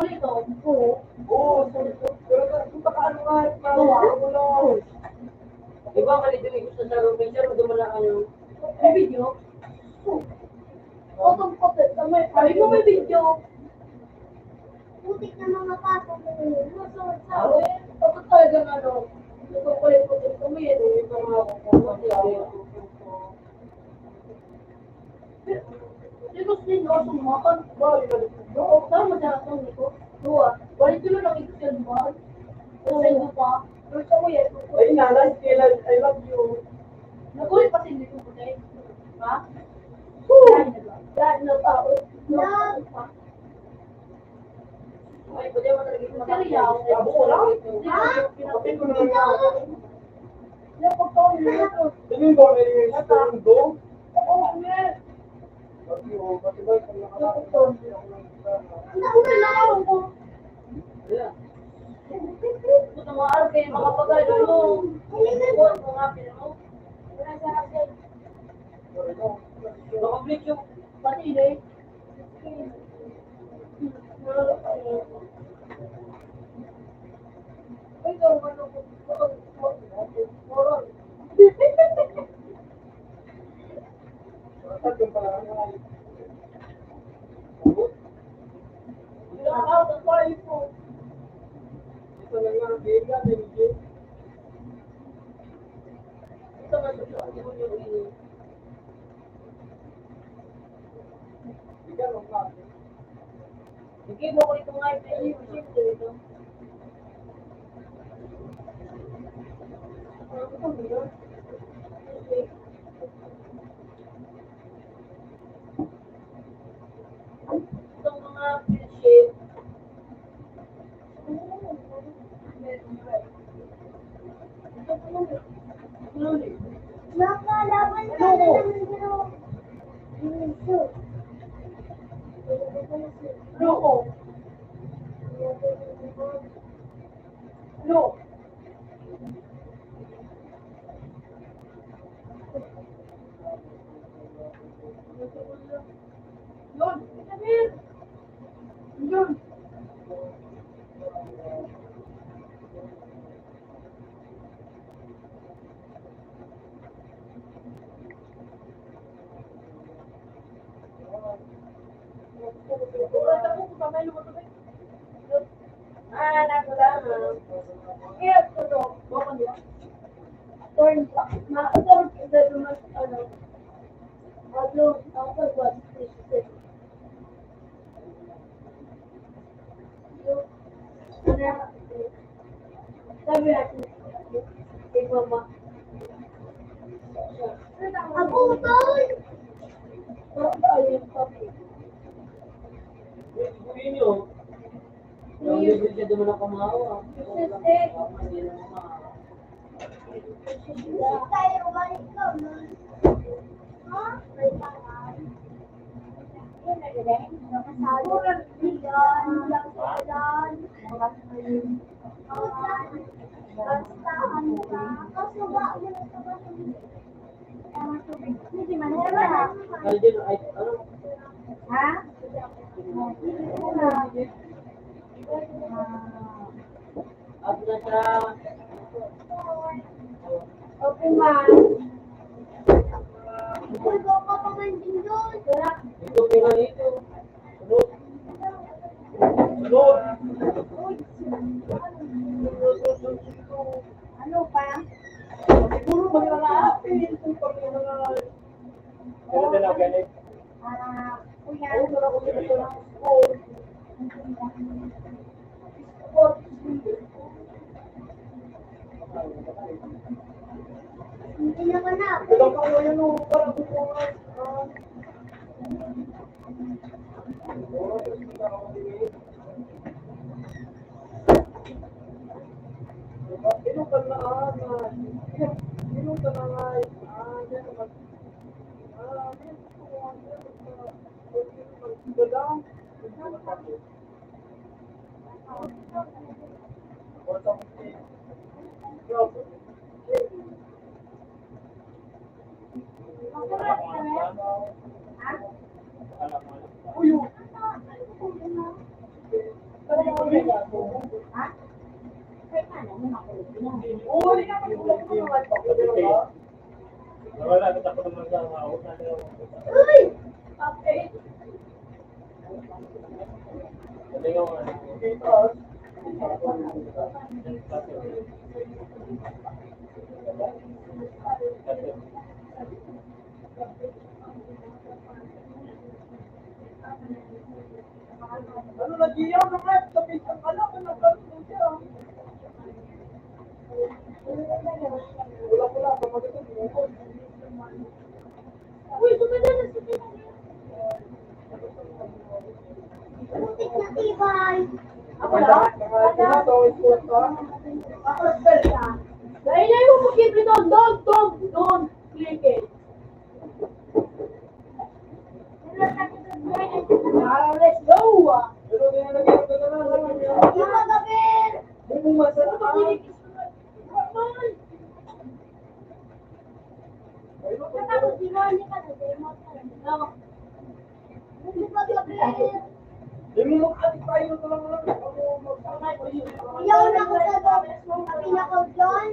Ulit ito, oo. Oo, pero kung paano nga, Oo. Iba ka dito yung gusto sa picture, dumala ka yung... May video? Otong kote, sabi mo may video. Putik na mga pato. Sabi, ito talagang ano, ito ko yung kote, kumiyan. Ito mga kukumot, Dito sin no, sumakan. Oo, tama na ito, Nico. Dua. Wala ito lang ito siya, diba? Sa ito pa. Pero sa kuya, ay nalan, kailan, I love you. nakulit pa sin dito ko tayo. Ha? Dahil na tao. Ay, pwede mo talaga yung Seryaw. Abo ko lang. Ha? Kapit ko naman ako. Yung pagkaon nila ito. Tingin ko, may yung do. Oo, nga. Sabi ko, pati ba, kung nakakapit ako ng isa. Una na ako ko. Wala. Ito mga araw kayo mga pagano mo. Huwag mo nga pinano. Wala sa akin. Naka-bleach yung... Pati hindi. Ay, ikaw, ano ko? Moron. At yung pala, ano, Ilang out ang payo ko. ito na nga, bigla, medyo. Ito nga siya, hindi mo yung ini. Bigla, no, nga. Sige mo ko ito nga yung ship dito. Itong mga ship. Nakalaban ka na ng gano'n. Loko. Loko. Yun. Sabihin. Yun. Wala na po, kamay lumatabi. Nako lang. Kaya ito to, bakit nila? Turn back. Turn back. Ano? Ano? Ako ba? Sabi natin. Kay mama. Ako, tol! Ayun, papi. Sabihin nyo. Yung bibig siya dumala kumawa. Hindi na kumawa. Tayo, balik ka, man. Ha? Ay, din, ay, ano? At na siya. Opo, ma. Ito pera dito. Sunod. Sunod. Ano pa? Siguro mag-alapin. Kung pag mga... Ano na lang, ganit? Kuya. Ayun na ako dito ng school. Hindi naman na. Ilang ka ngayon, no? Parang gusto ko nga. Wala, kita pa naman sa Uy! Okay. Ano nagyiyaw naman? Tapos ang alam ko na kalito siya. Wala, pamagatid mo. Uy, sumila na si Tita. Putik na tibay. Ako lang? Ako lang. Dahil na yung mag-keep ito. Don't click it. Let's go! Pero dinalagyan ko na lang. Yung magabit. Bumumasa na ako. Tapos di mo, hindi ka na demo. Yung magabit. Di mo mag-alit tayo na lang lang. Ayaw na ko sa box. Pinakaw dyan.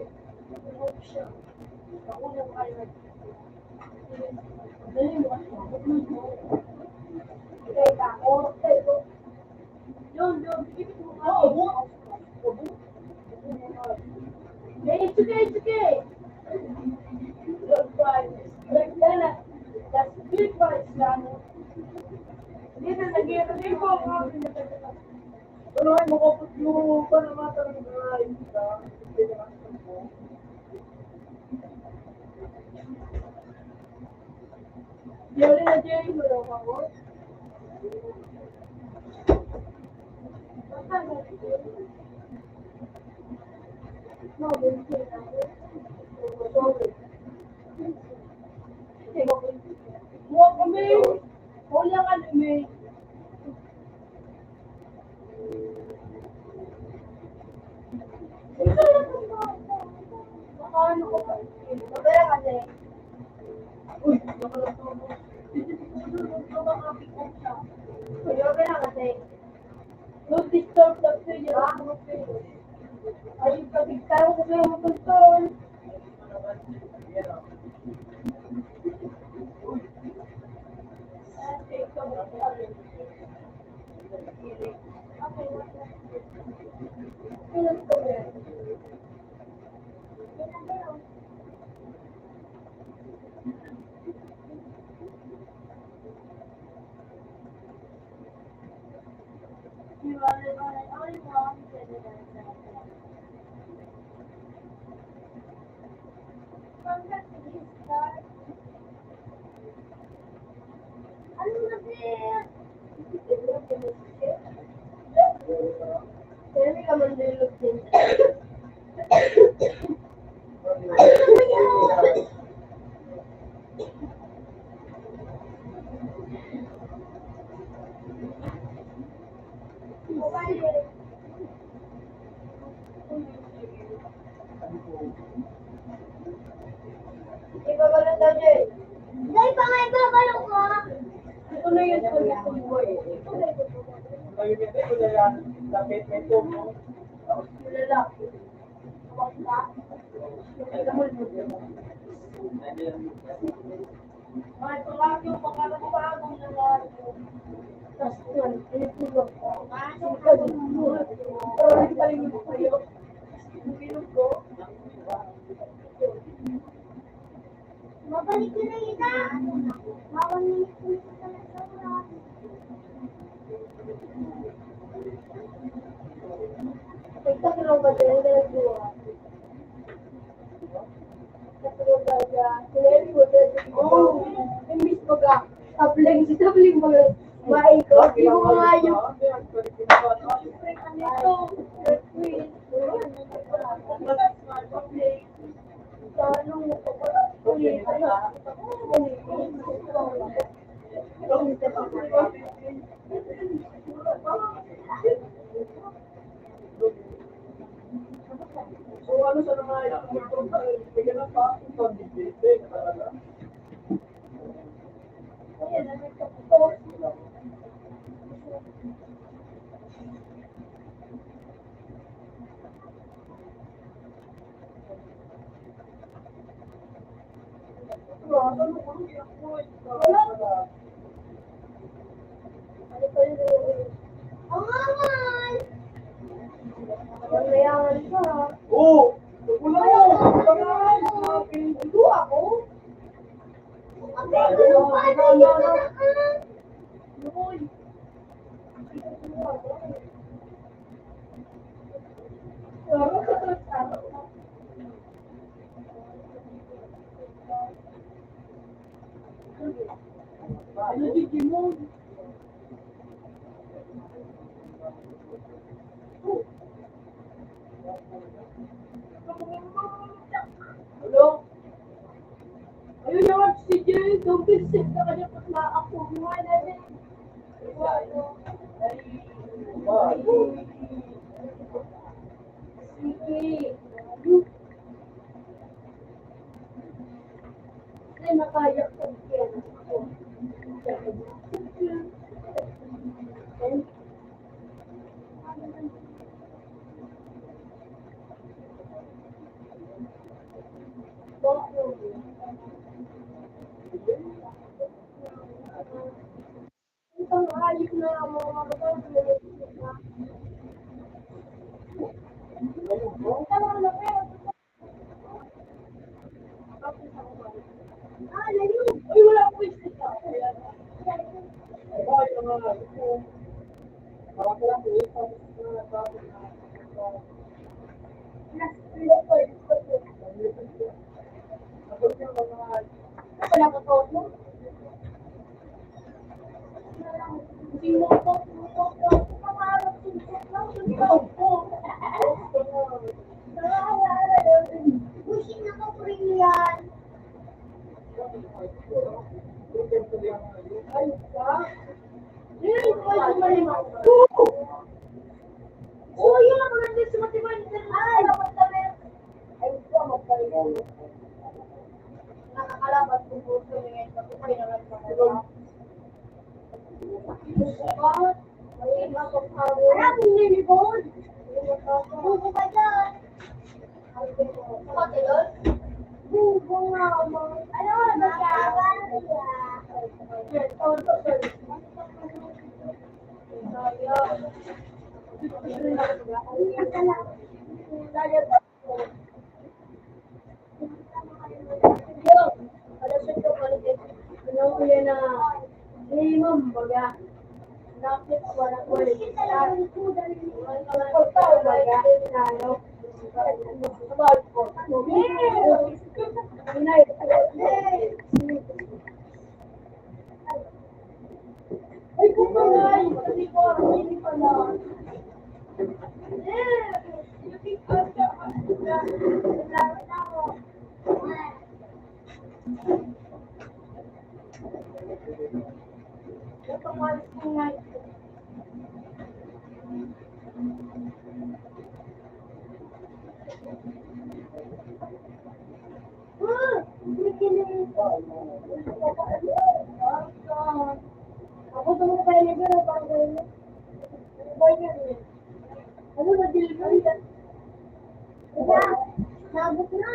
It's okay. Good price. That's good price, Jan. Dito na gito. Ano ay makapot yung panamata ng mga isa. Yun na Jerry mo daw ako. Huwag kami. Wala ka na, may. Ano ko ba? Mabaya kasi. Uy, nakalatubo. Mabaya kasi. Don't disturb the player. Ay, pagkitaw ko sa mga control. Ano na din? Kaya ka man nilog din. Ibabalo daw, Jay. Dahil pa nga ibabalo ko. Ito na yun sa little boy. Nagiging ko na yan. Lapit may tumo. Lalaki. Ay, palagi yung pagkakabagong na lang. Tapos yun, pinipulog ko. Pero hindi pa rin yung kayo. Pinipulog ko. Mabalik ko na ita. Mawang minit ko na sa oras. Ito ko lang ba din? Hindi na buwa. Ito ko ba dyan? Sinabi ko dyan. Oh, miss ko ka. Tabling ba? Main ko. Hindi mo nga yung Bigyan ng pa, ito, bibig, talaga. Ayan, nagkapos. Oo! Wala mo! Pindulo ako. Ano Digimon? Hello? Ayun naman si Jay, don't sit na kanya pag naakapuhan natin. Sige. Kasi nakaya ko yan. Isang ayos na ang mga magagawa. Uy, wala akong isip na. Ay, ang mga ito. Marami lang po ito. Nakakalabat kung puso ngayon kasi pinalag na kayo. Maraming nilibon. Bubo ka dyan. Pagkalot? Bubo nga mo. Ano ba siya? Ma'am, baga. Nakit wala ko ulit. Ay, kung pala, hindi ko, hindi pala. Ako tumulong kayo nito na parang ano ba delivery ka? Diba? Nabot na.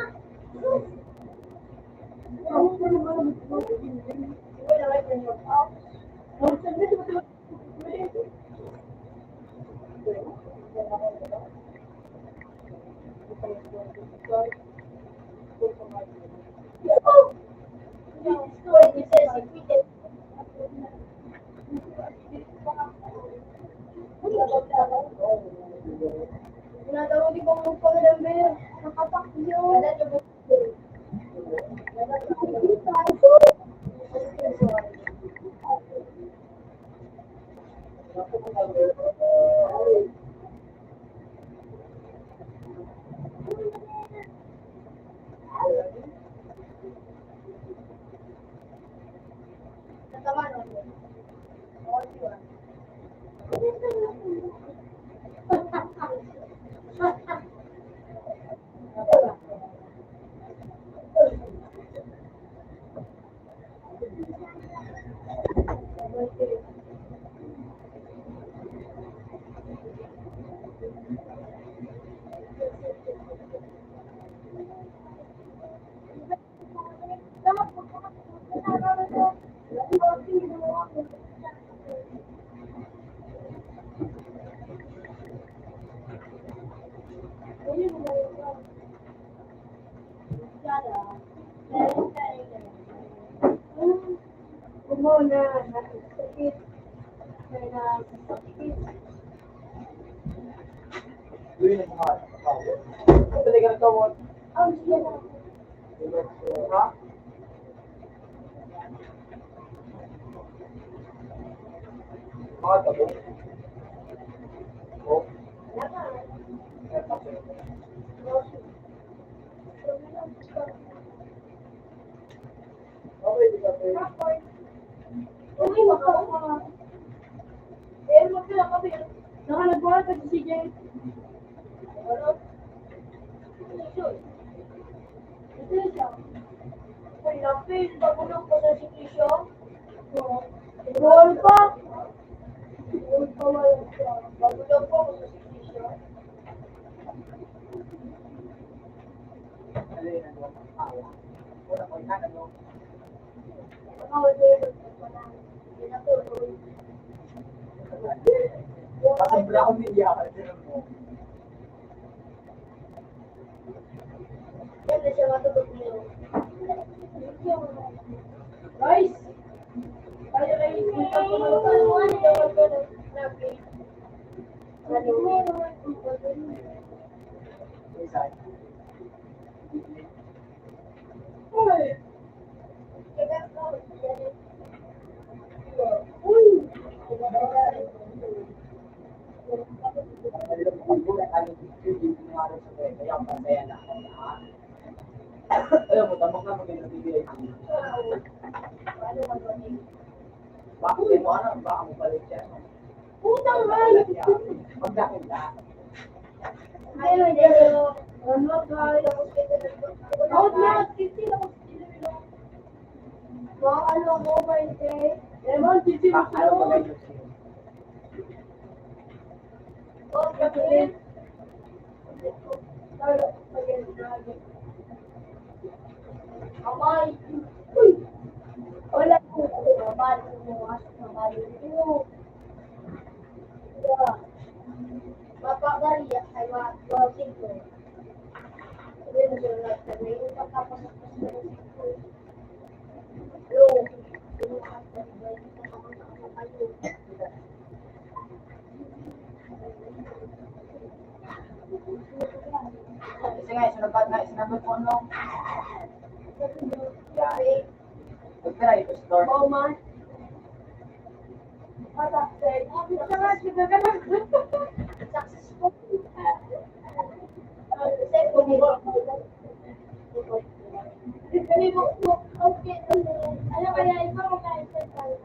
Nagawa di ba mo pala ng beer? Nakapakyo. Doon yung mga tawon. Talaga ng tawon. Ang siya na. Ha? Mga tabo. Oh. Okay, di ba? Uy, makaw. Eh, magkala kami. Saka nagbuhat ka si CJ. Ano? Ito yun siya. Uy, lapis. Bagulong ko sa sikisyo. Goal pa. Uy, kawalan siya. Bagulong ko sa sikisyo. Ano yun, ano? Wala ko, ano? Makawal ko yun. Hindi na tuloy. Kasi brown media ka mo. Yan na siya matulog niyo. Guys. Tayo kayo yung Ayaw mo, tamang na mag-ibigay. Bakit mo ano? Baka mo balik siya. Putang man. Magdakil na. Ayun, ayun. Ano guys? Out na. Kiti na ko. Mga ano mo ba hindi? Ewan, Kiti na Ano ba ko. ganyan? Oh, kapit. Amay. Uy. Wala ko. Mabalo mo. Mabalo mo. Yeah. Mapagari ay mawasig ko. Hindi mo siya nagsabi. Yung pagkapasok ko sa ko. Hello. Kasi nga, sinagot ko no. Magtira ito sa door. Oh, man. Successful. Okay. Ano kaya ito kung na-set tayo?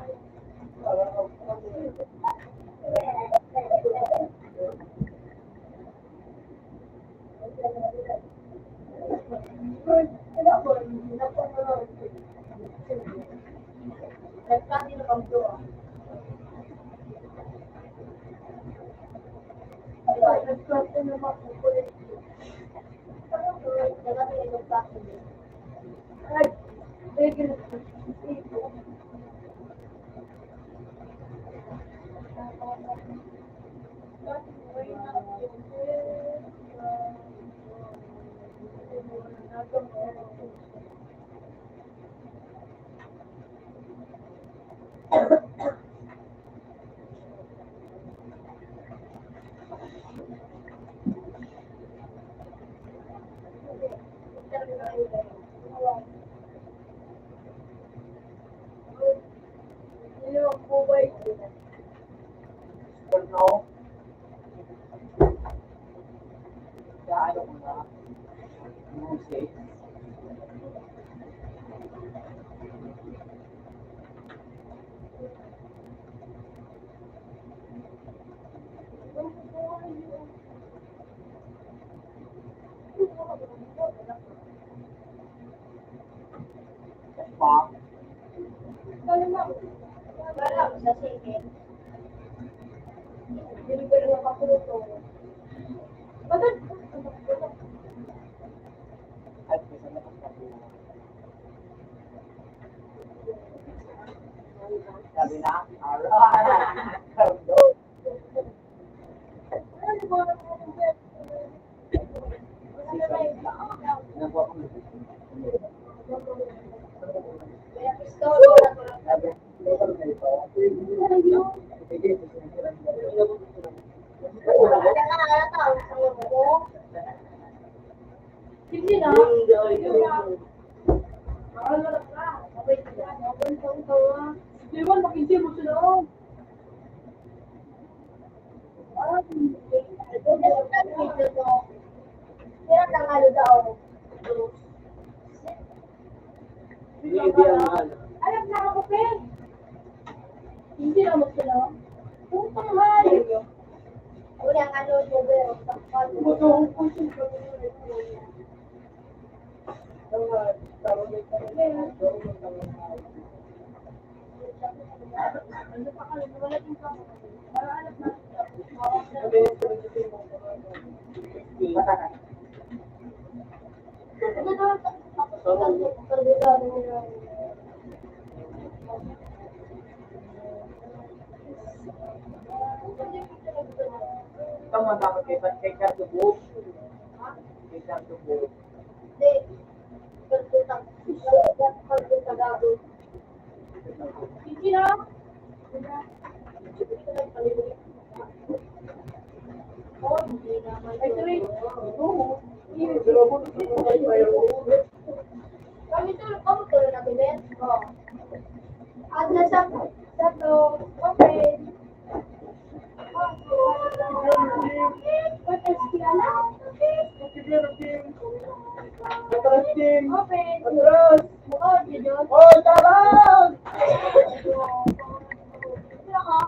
Or no? Kaya ano ko na? Music. Pop. At isa na pagkakuha. Sabi na, alright. Hello. Nakuha ko. Sabi, local na ito. Sige, ang sayo mo. Hindi na. Makakalala ka. Okay, kaya. Okay, tawa. Di ba, makindi mo sila. Kaya tangalo daw. Hindi ang mahal. Alam na ako, Pen. Hindi na mo sila. Kung tanghal. Wala ang ano, pero Tumutong po siya. Ano pa ka? Wala din ka. Para alam na. ano daw, tapos Tama dapat kay Cardo Buhok. Kay Cardo Buhok. Hindi. Pagkutang. Hindi na. Ay, three. Oo. Kami tuloy na bilis. Oo. At nasa to, okay. What is Kiala? Atras team! Open. Atras! Oh, yun. Oh, tarang! Sila ka?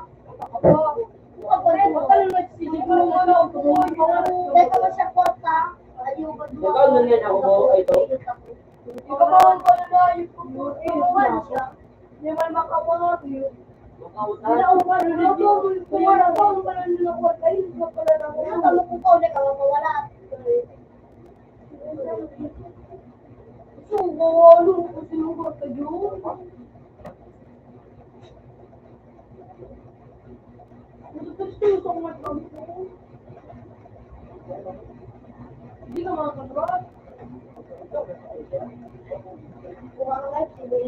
Dito mo siya kwarta. Ayaw ko doon. Ikaw, nandiyan ako ba? Ito? Ikaw ko na yung pupunan siya. Hindi man makapanood yun. Hindi na ako marunod yun. Kung wala ko, ang pala nila ko. Ay, hindi ko pala na ako. Ang talo ko ko, ulit ako mawala. So, wawalo ko sinugot ka yun. Gusto ko matapos. Hindi ka makakontrol. Kuha ka guys, sige.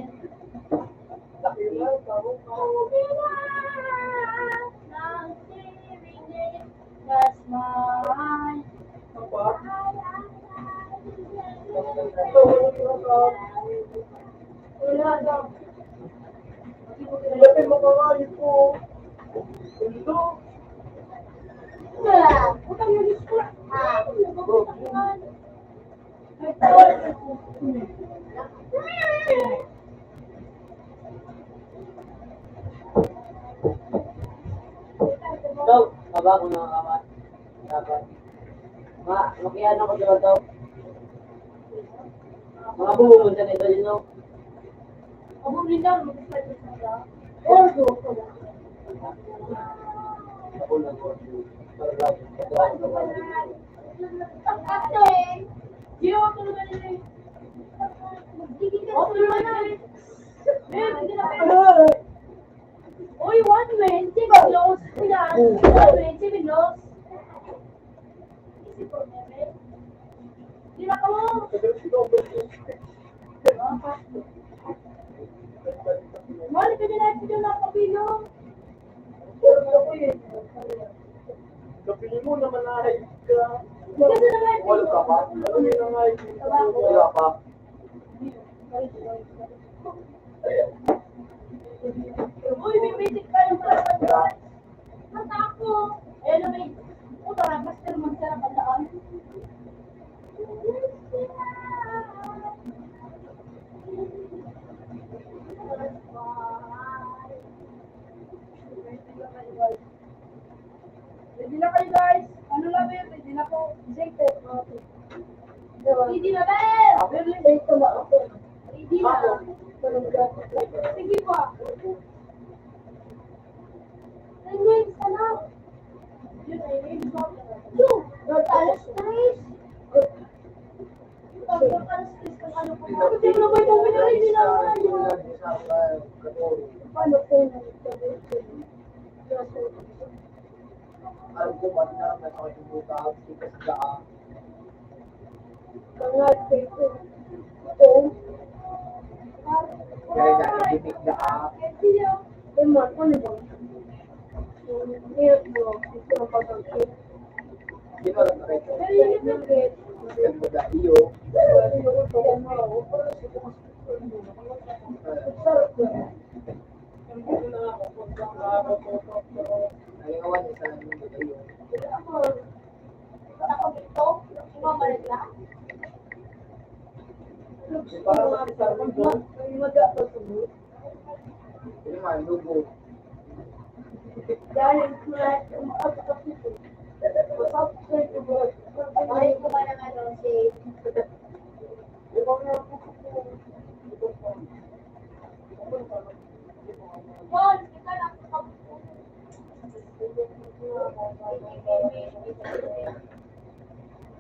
That's mine. Wala daw. Lapit mo kawali po. Ito. Utang yung disco. Daw, baba ko na kawan. Dapat. Makiyan ako diba daw? Mga bumunta nito din daw. Ako rin lang, mag-start na sila. Ako lang po. Ate, Hindi ako tulungan nila eh. Ako tulungan nila eh. Hindi na kayo. Uy, 120 kilos. Pinas. 120 kilos. Hindi na ka mo. Mali ka din natin yung nakapilo. Kapili mo naman na ka. Kasi naman. Wala ka pa? Ano yun na nga wala pa. Uy, may basic pa yung pala. Mata ako. Eh, ano may... Puta na, master magsarap ang daan. Ready na kayo guys. Ano na ba yun? Ready na po. Jake. Ready na ba? Ready na. Sige pa. Tingin ka na. Yun ay ready ko. Lord, alas 3. Ako di mo na ba ito? Ready na ba? Paano ko na Alam ko ba na sakit yung buka, sikas daan. Kangal ko. Ito. Kaya nakikinig daan. Eman, ano ba? Ngayon mo, ito ang pagkakit. Di ba lang nakita? Narinig na bet. Ang baga iyo. Nalingawan niya sa mga baga iyo. Ako dito, sumamalit na. Para sa isang mundo, yun man, lubo. Dahil flat, umaas ka dito. Ay, kumain ng ano, si... Paul, kita lang.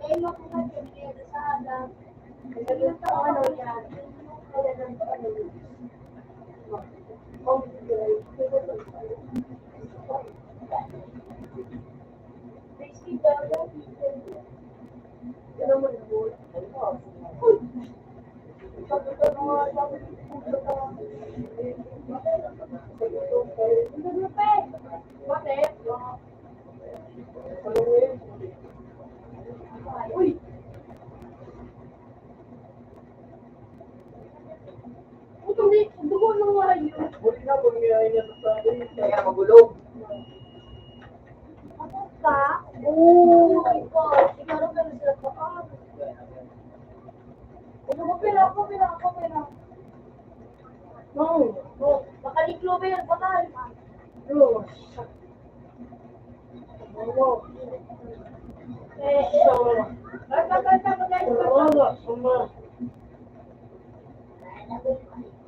Kaya mo kung ano yung sa alam. Kaya sa ano yan. Kaya ng ano. Risky talaga. Ano mo na boy? Bakit? Uy! Puto, di, dugo ng mga yun. Kaya magulog. Ako ka? Oo, ikaw. Siguro ka na sila pa. Ako pera. No, no. Makaliklo ba yan? Bakal. No.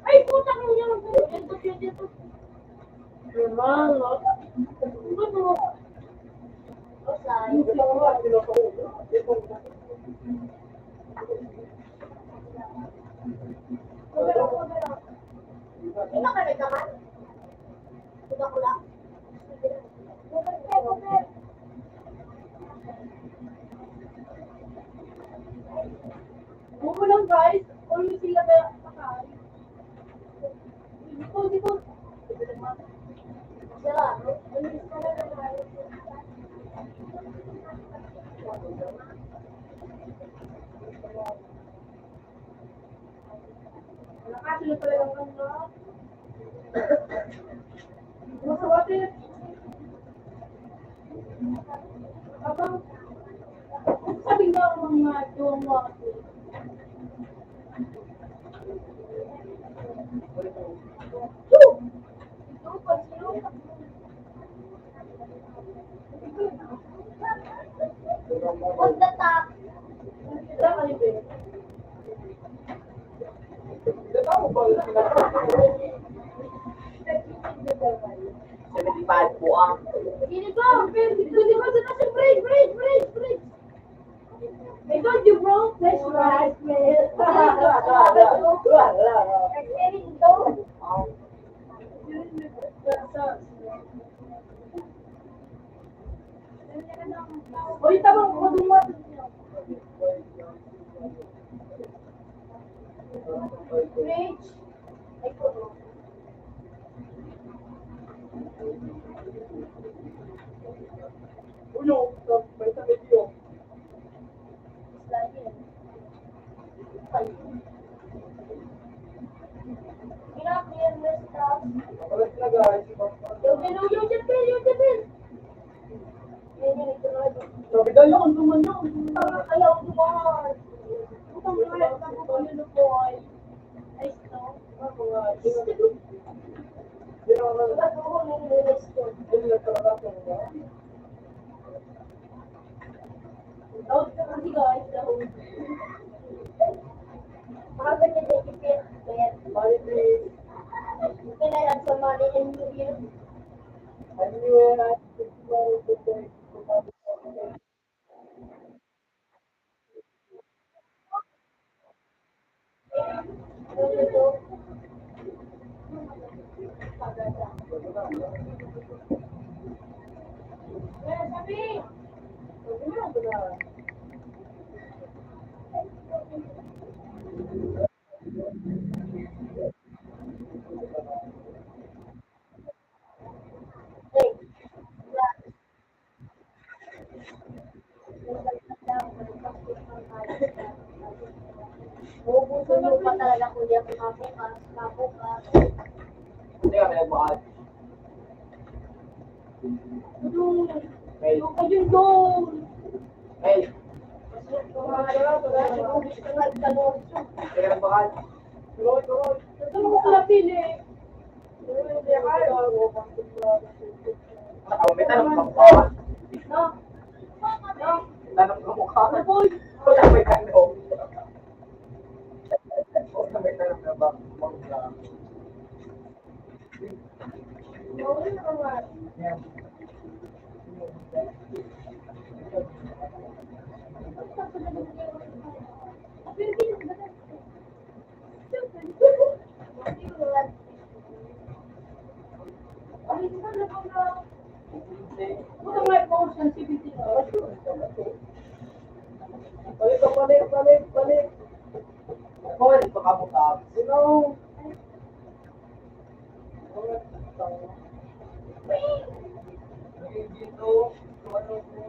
Ay, putang ina mo. Dito. Hermano. Ikaw ka nagkaman? Ikaw ko lang. Buko lang guys. Always sila kaya makain. Dito. Sila. Lakas sila pala yung ano. Masawate. Abang. Sabi nga ang mga jowa ko. On the top. Natawa ba yung pinaka- 75 po ang. Ini ko, di ba sila si break. I told you bro, fresh rice, man. Oy, tabang ko dumat. Bridge. Ay, ko. Ulo, may sabi niyo. Kapalit na guys. Yung dyan. Sabi daw yun, tuman yun. Ayaw dumaan. Utang na, tapos ko yun po ay. Ay, no. Hindi naman Diba dugo ng linis ko? hindi na talaga ito. Out ka kasi guys. Makagal niya sa ikipit. Ayan. Kailangan sa money and new year. Susunog pa talaga kung di ako mabukas. Hindi ka pinagbukas. Mail. Ayun doon. Mail. Nagtanong. Hindi ka nagbukas. Tuloy. Nagtanong ko pala pili. May tanong ka mukha. No? No? Tanong ka mukha. Boy. Wala may tanong. Wala may tanong na ba? Yeah. Balik. Balik, baka mukha. Sino? Dito, ano po?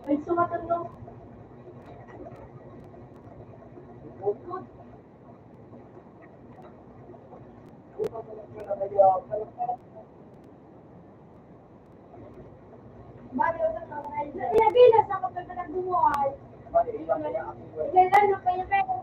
Ay, sumatan no. Pinabilas ako pag nagbuhay. Kailan na kayo pero?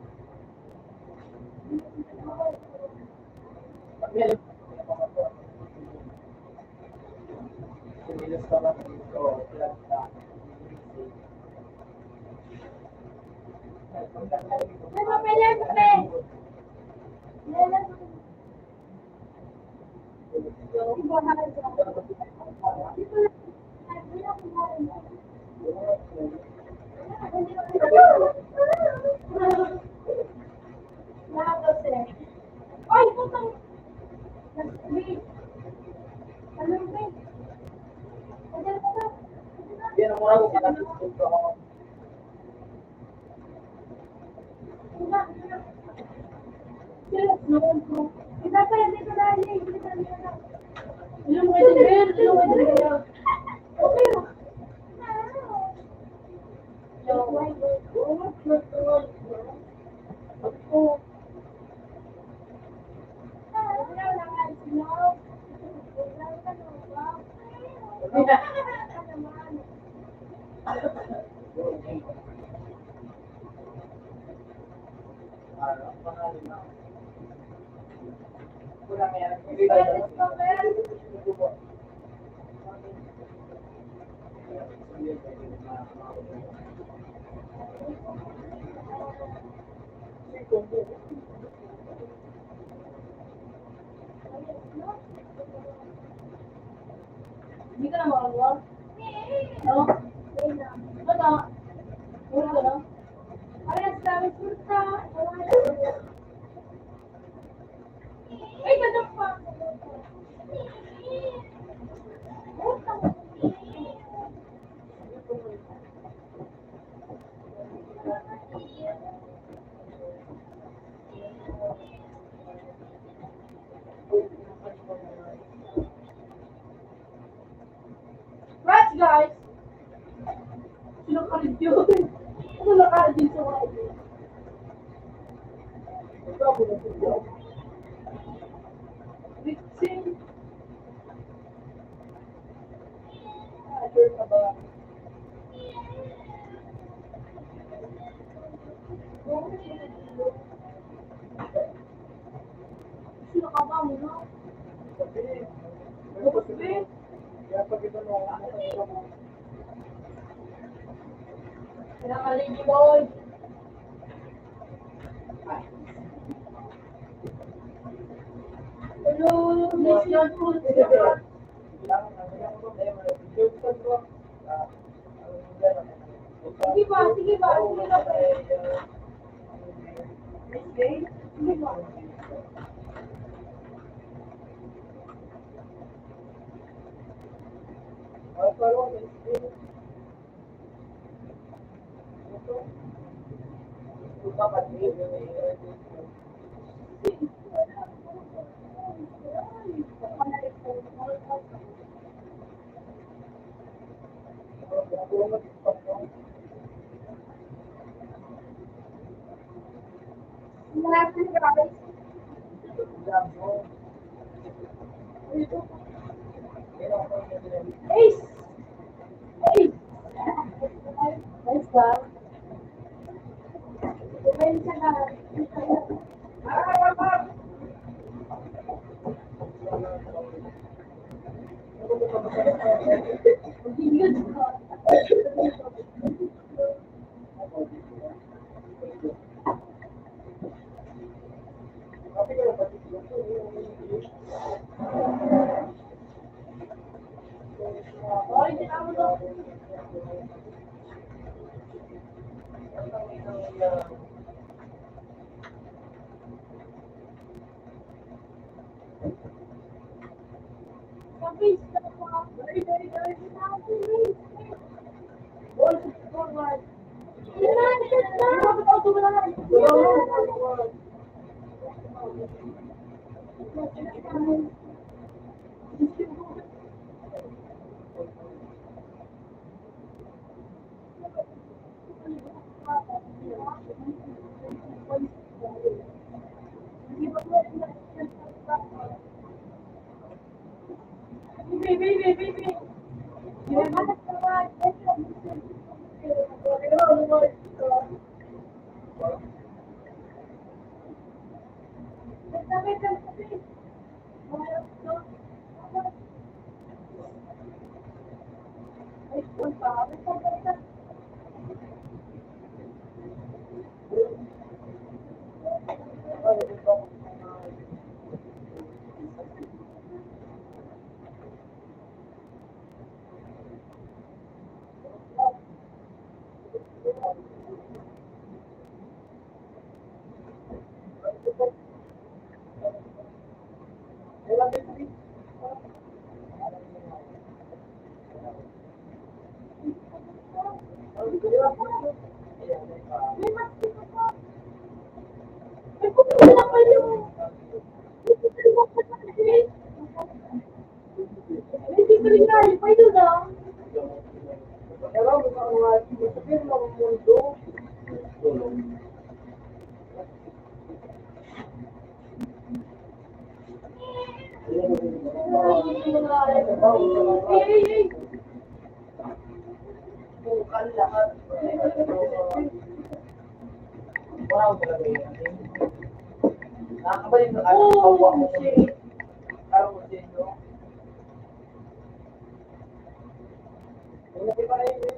May papel, papel. Ay, putang. Ano ba? Yan ang mura ko kinatututo ako. Hindi ka na makagawa? Oo. Ano? Ulo ka na? Parang sabi kurta. Ay, gadang pa. Mixing. Sure ka ba? Sino ka ba mo, no? Sabi, ano ba sabi? Kaya pag ito nung Pinaka-lady boy. Hello, Miss Young. Sige ba, sige ba, sige ba. Miss Gay, sige ba. Lahat ng guys. Ace! Ace! Nice ba? Kumain sa lahat. Good. Oh, hindi na mo. Kapis ka pa. Very. Ball forward. Yan, yan lang. Baby. Bukan lahat. Wow, talaga yun. Nakakabalik na ano, kawa mo siya. Araw mo siya, no? Wala pa rin yun.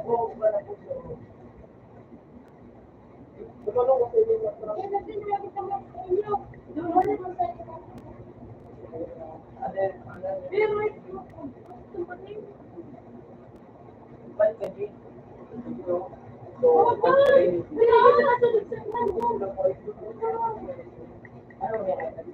Oo, ba na po siya. Tumalong ko sa inyo. Ba't ka din? So, ano yan?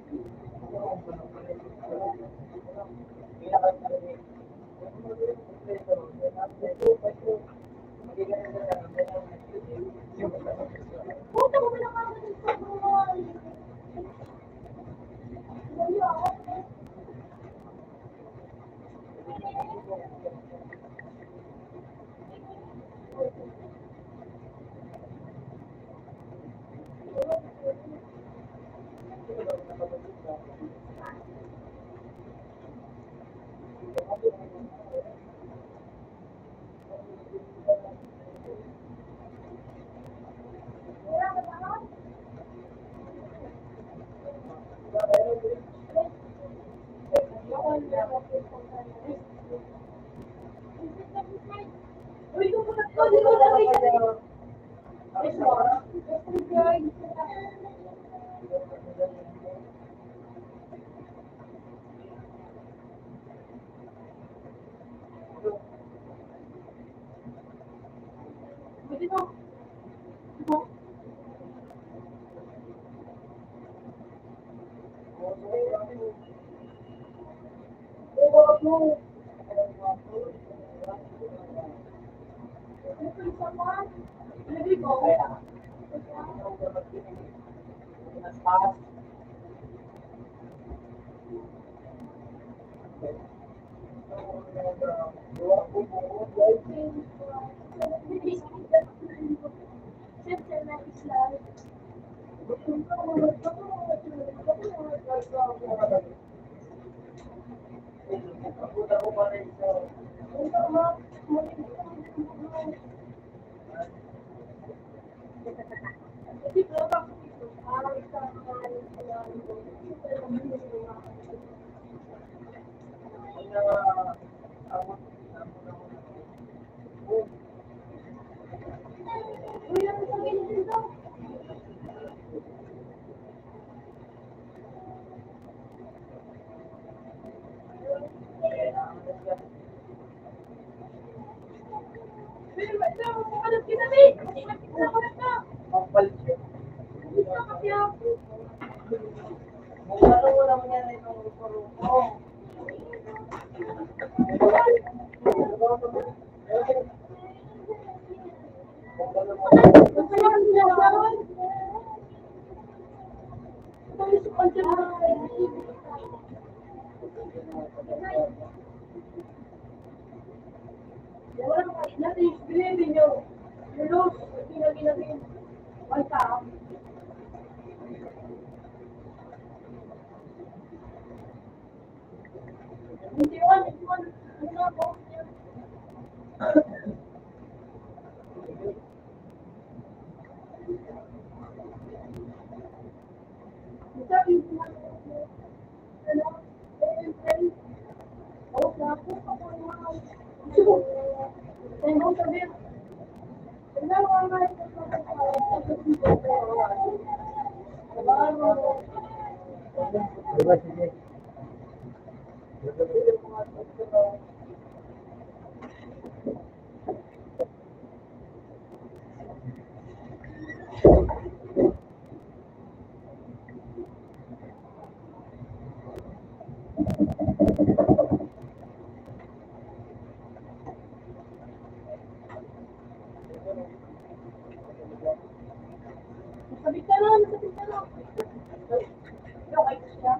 Pwede na. Ito. Lagay ko. Sabik ka lang, sabik ka lang. Okay siya.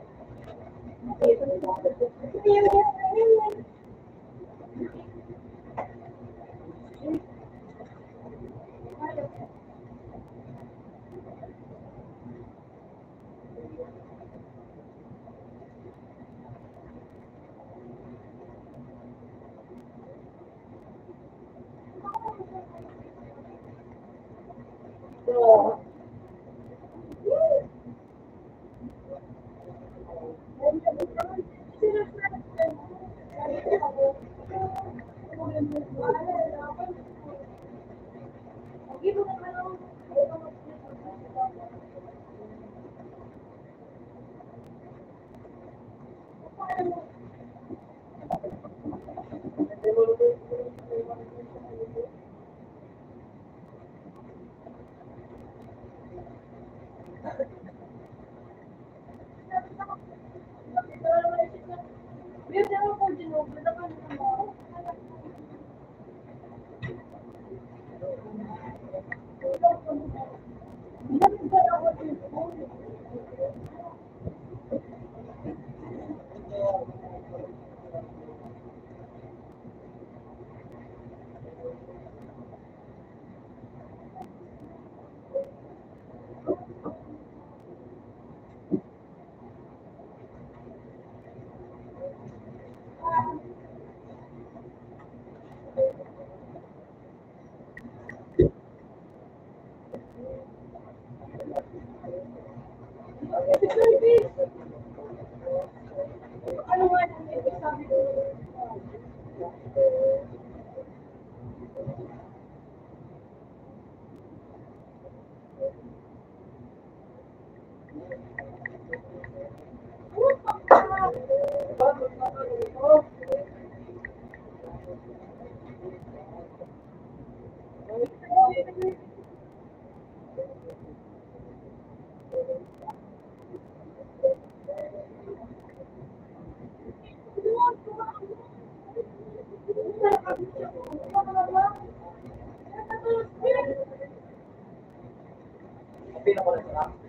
Pinakalasarap.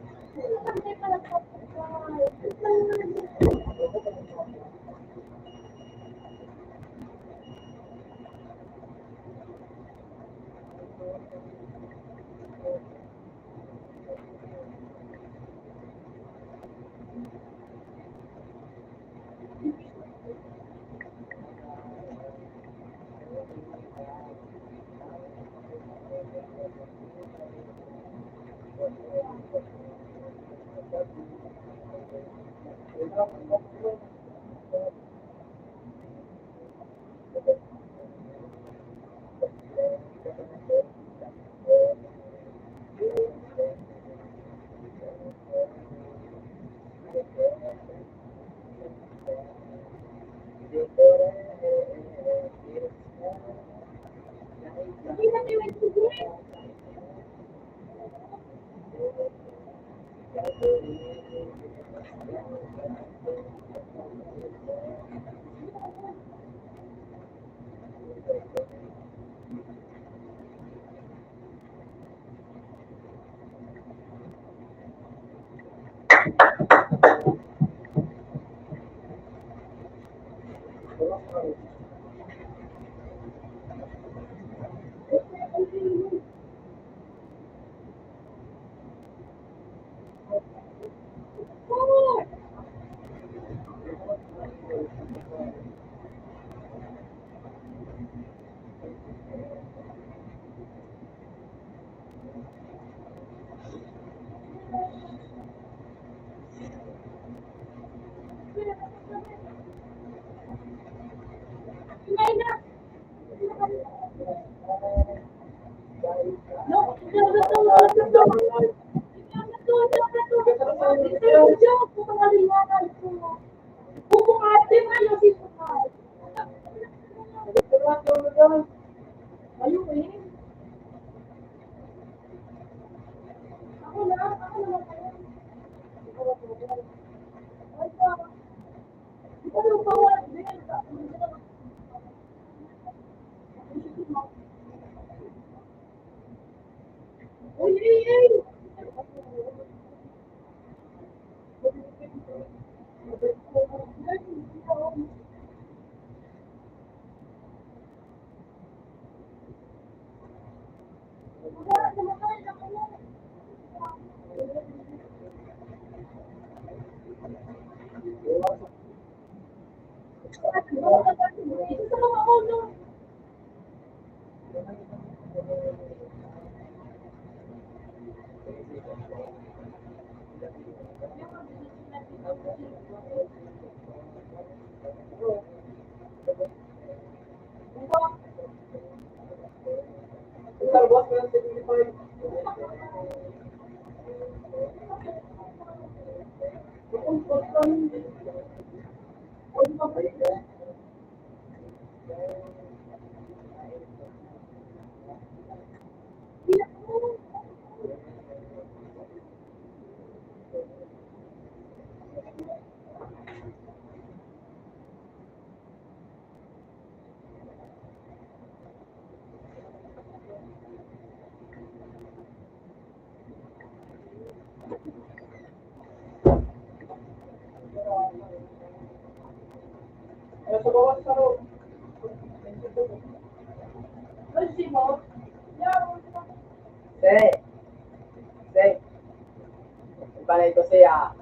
Panay ko siya.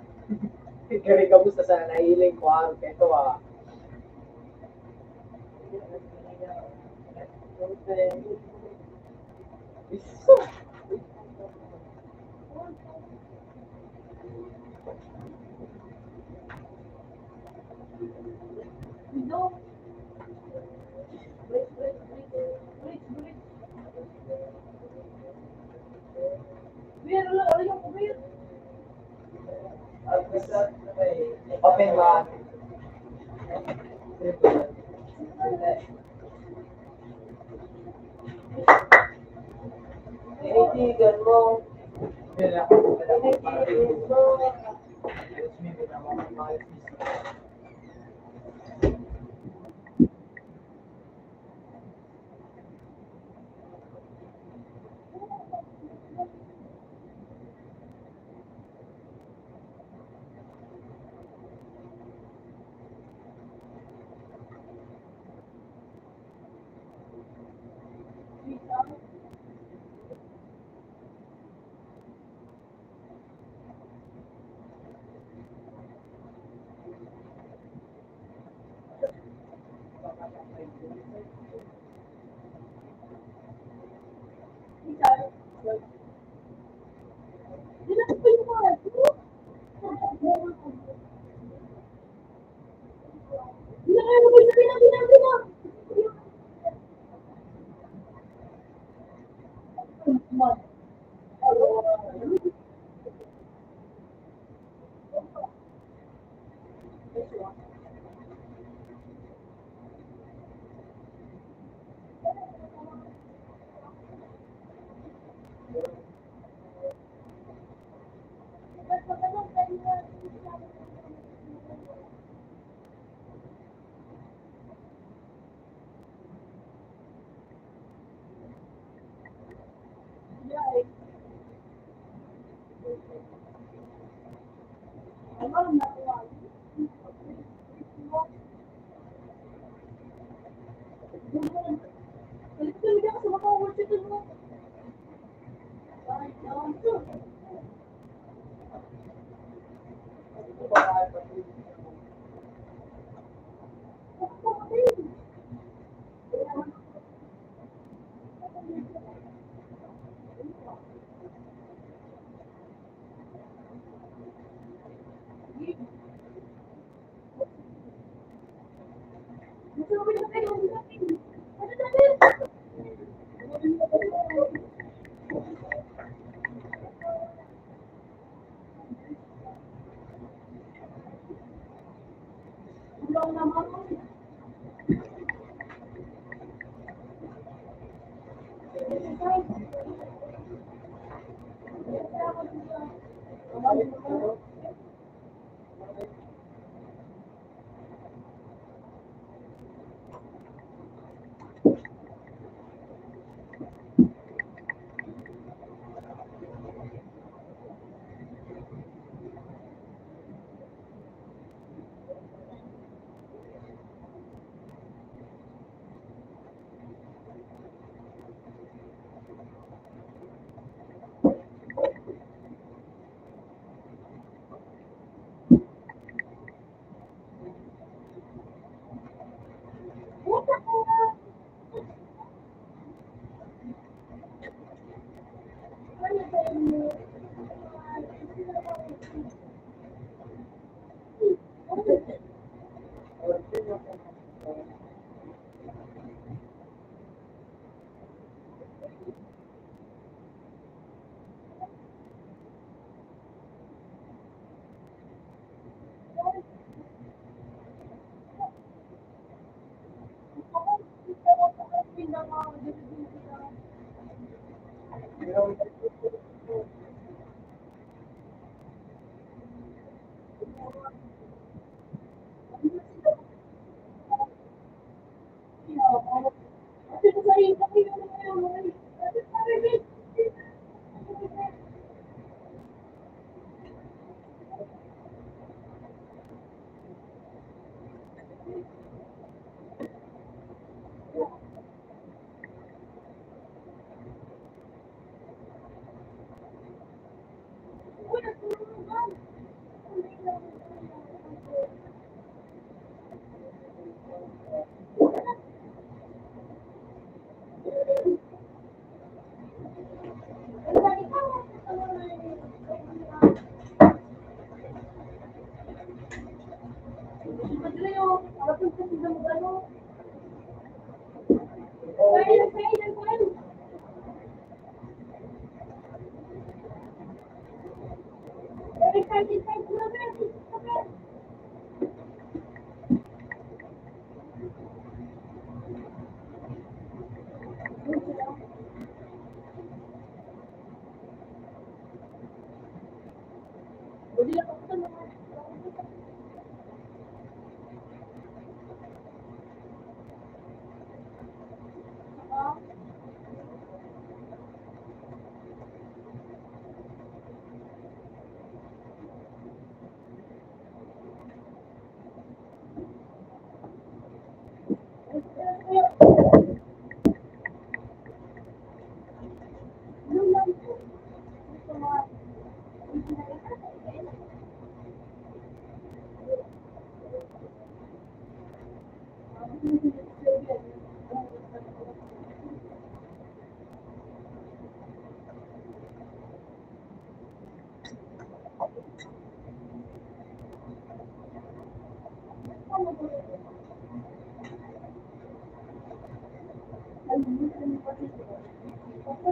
Kaya kamusta sa nahiling ko ang ito Open ba? kaibigan mo. Kaibigan mo. Hindi na ako naman.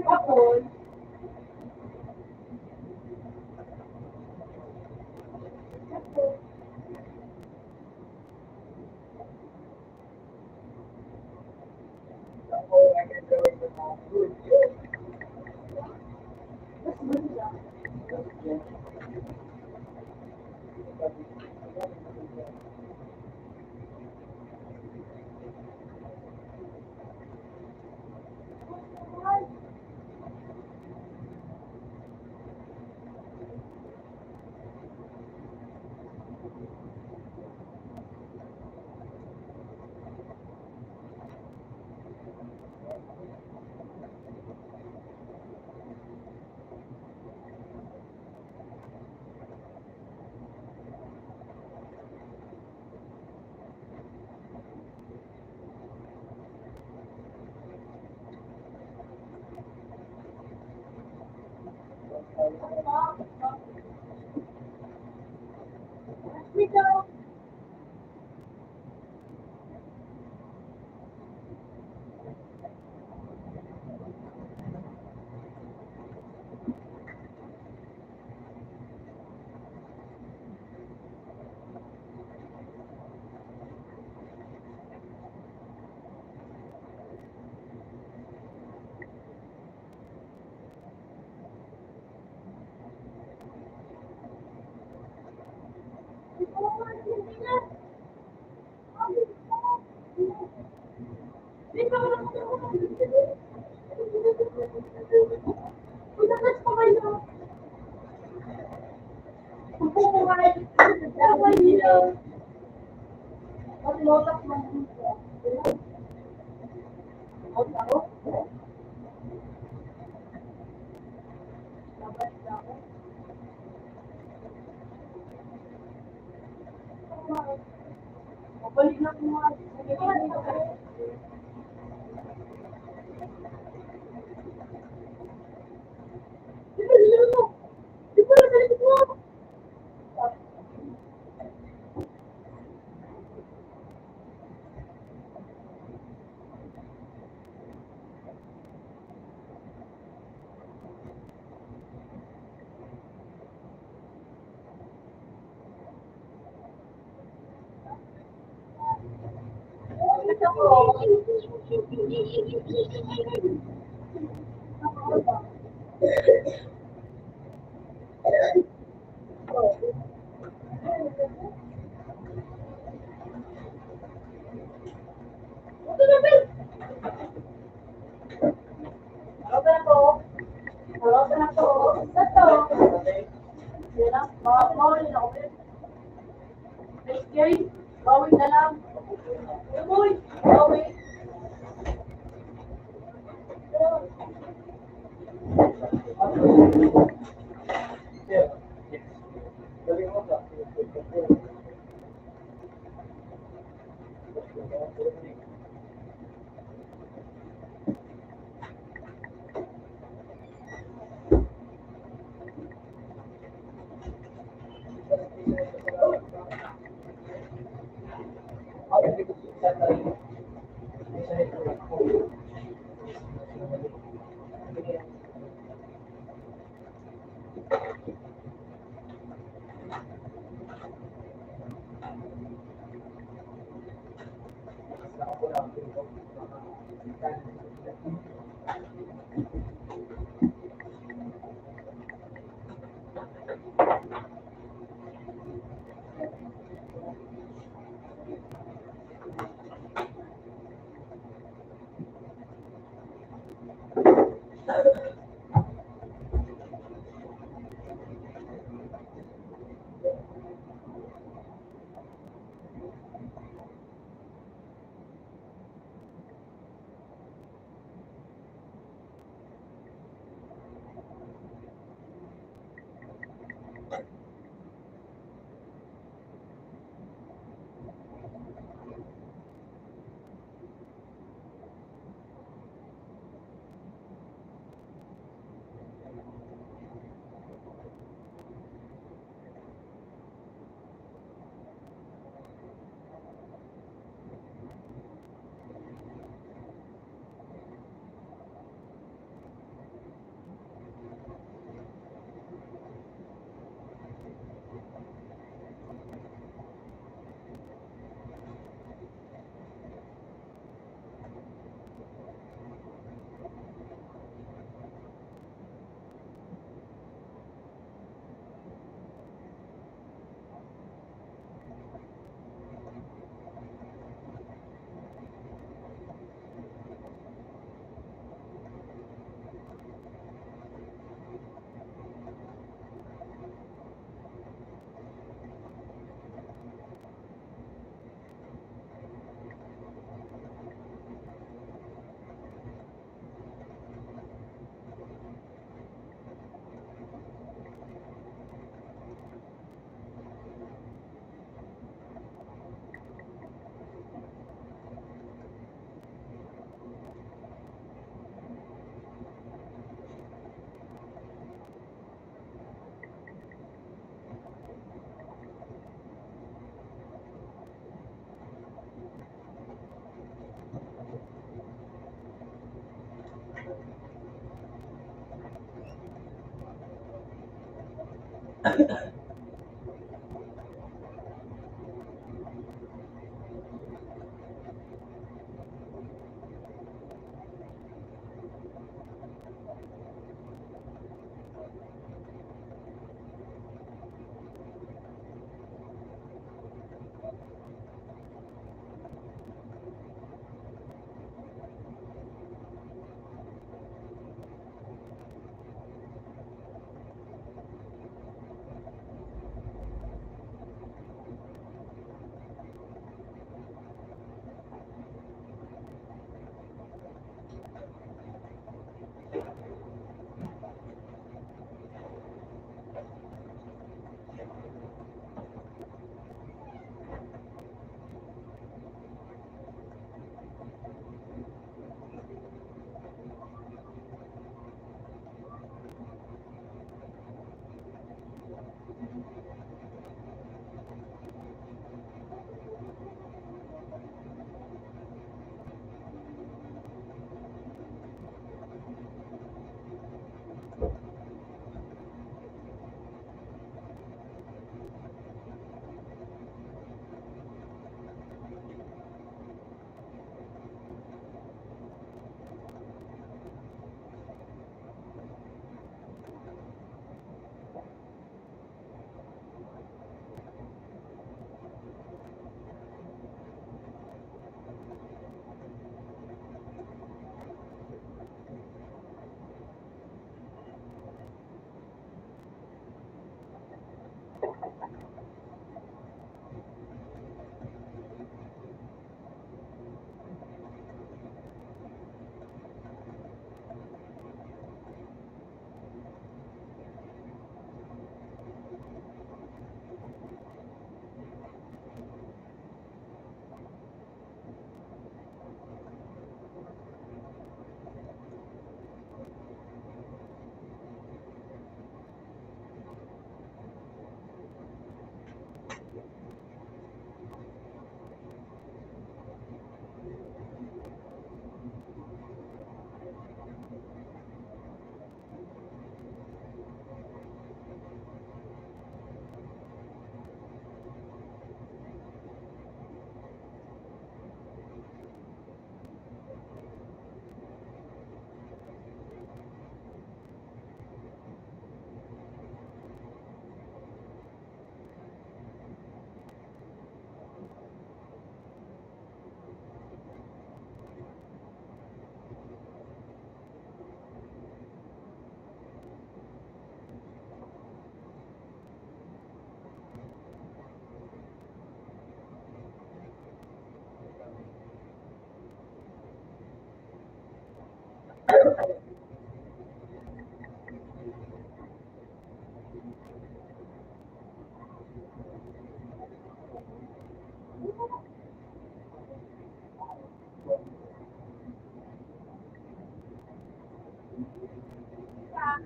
Ako, balik na kung mga bawin na lang. Uy, bawin.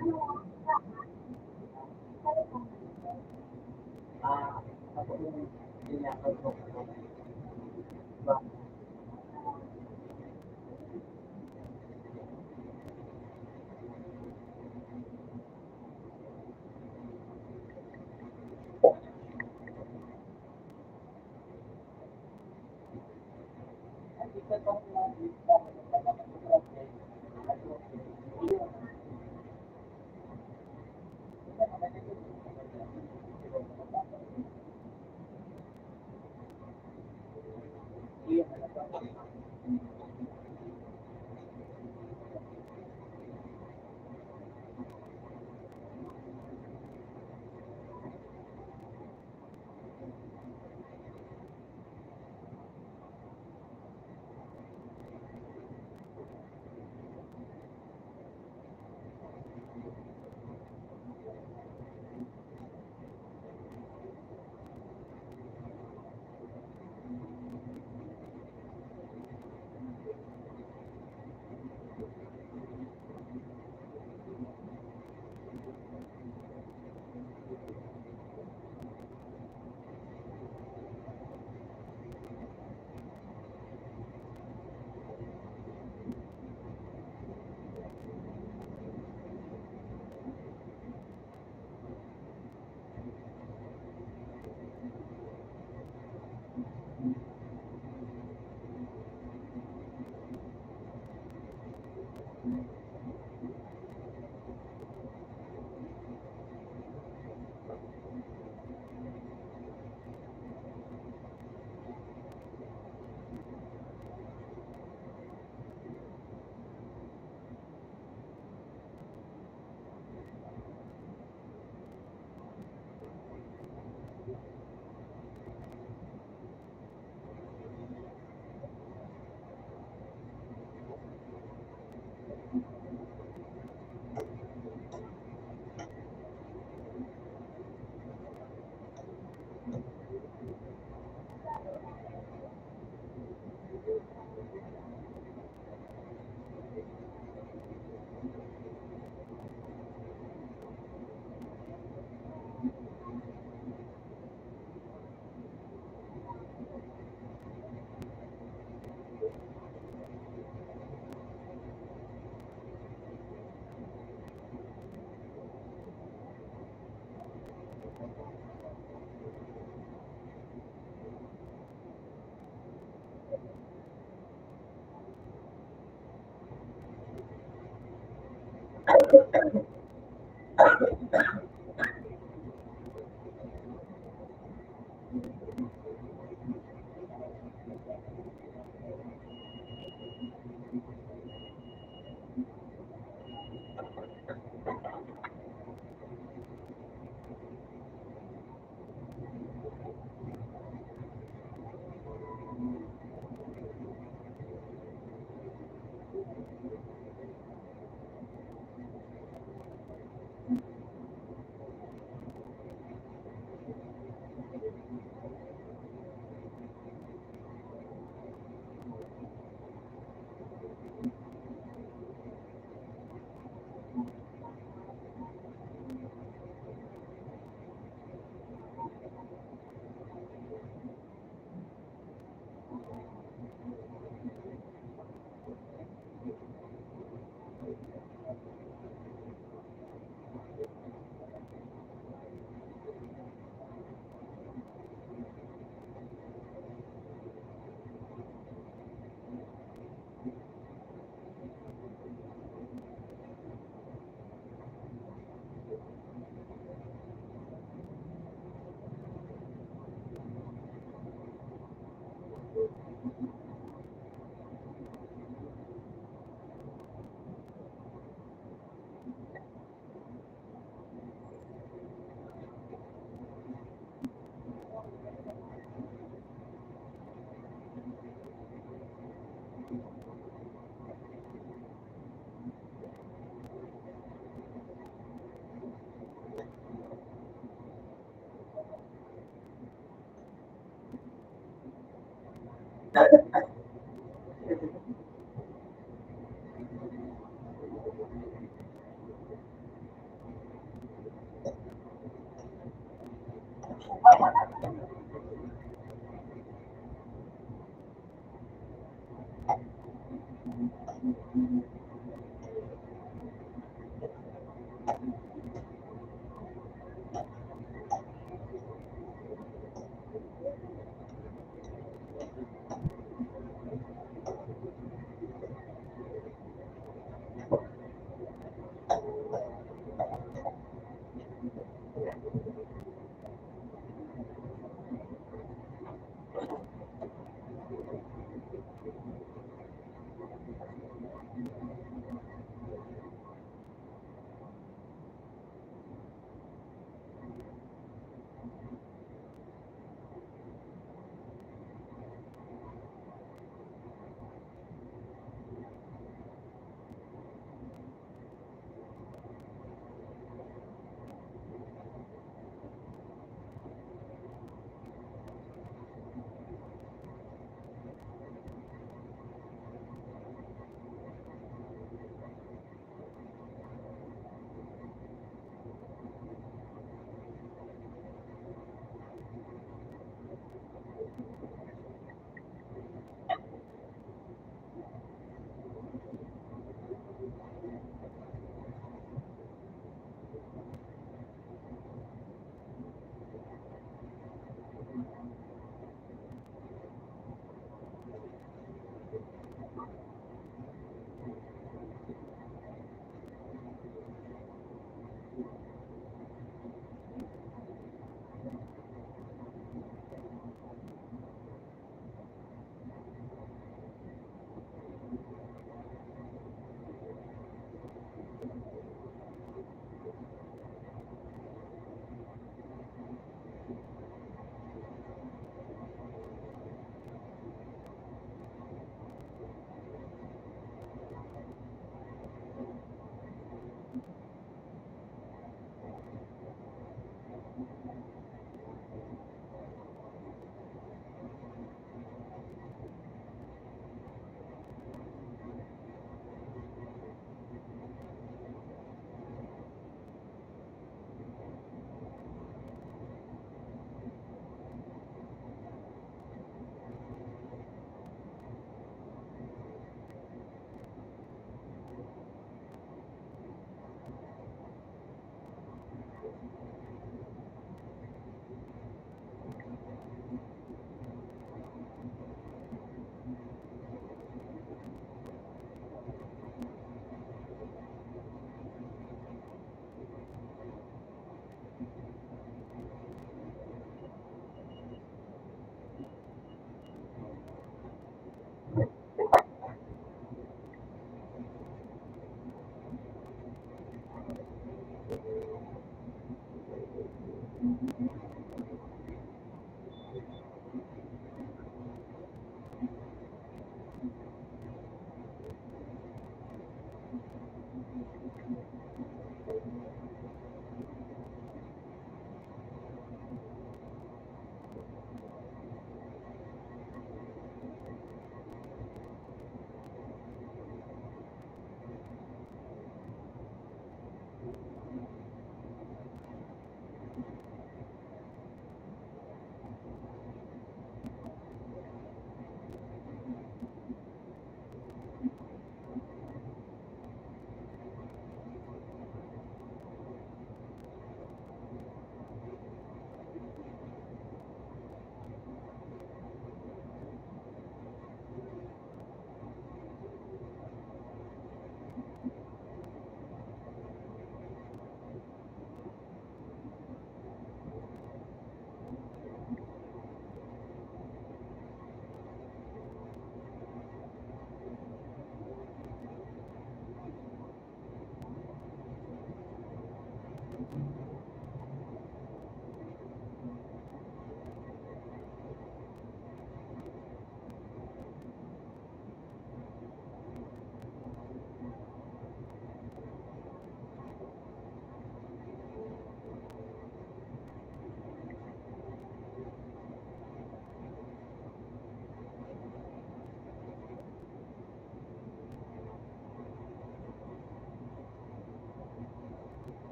Ako yung tinakal ko.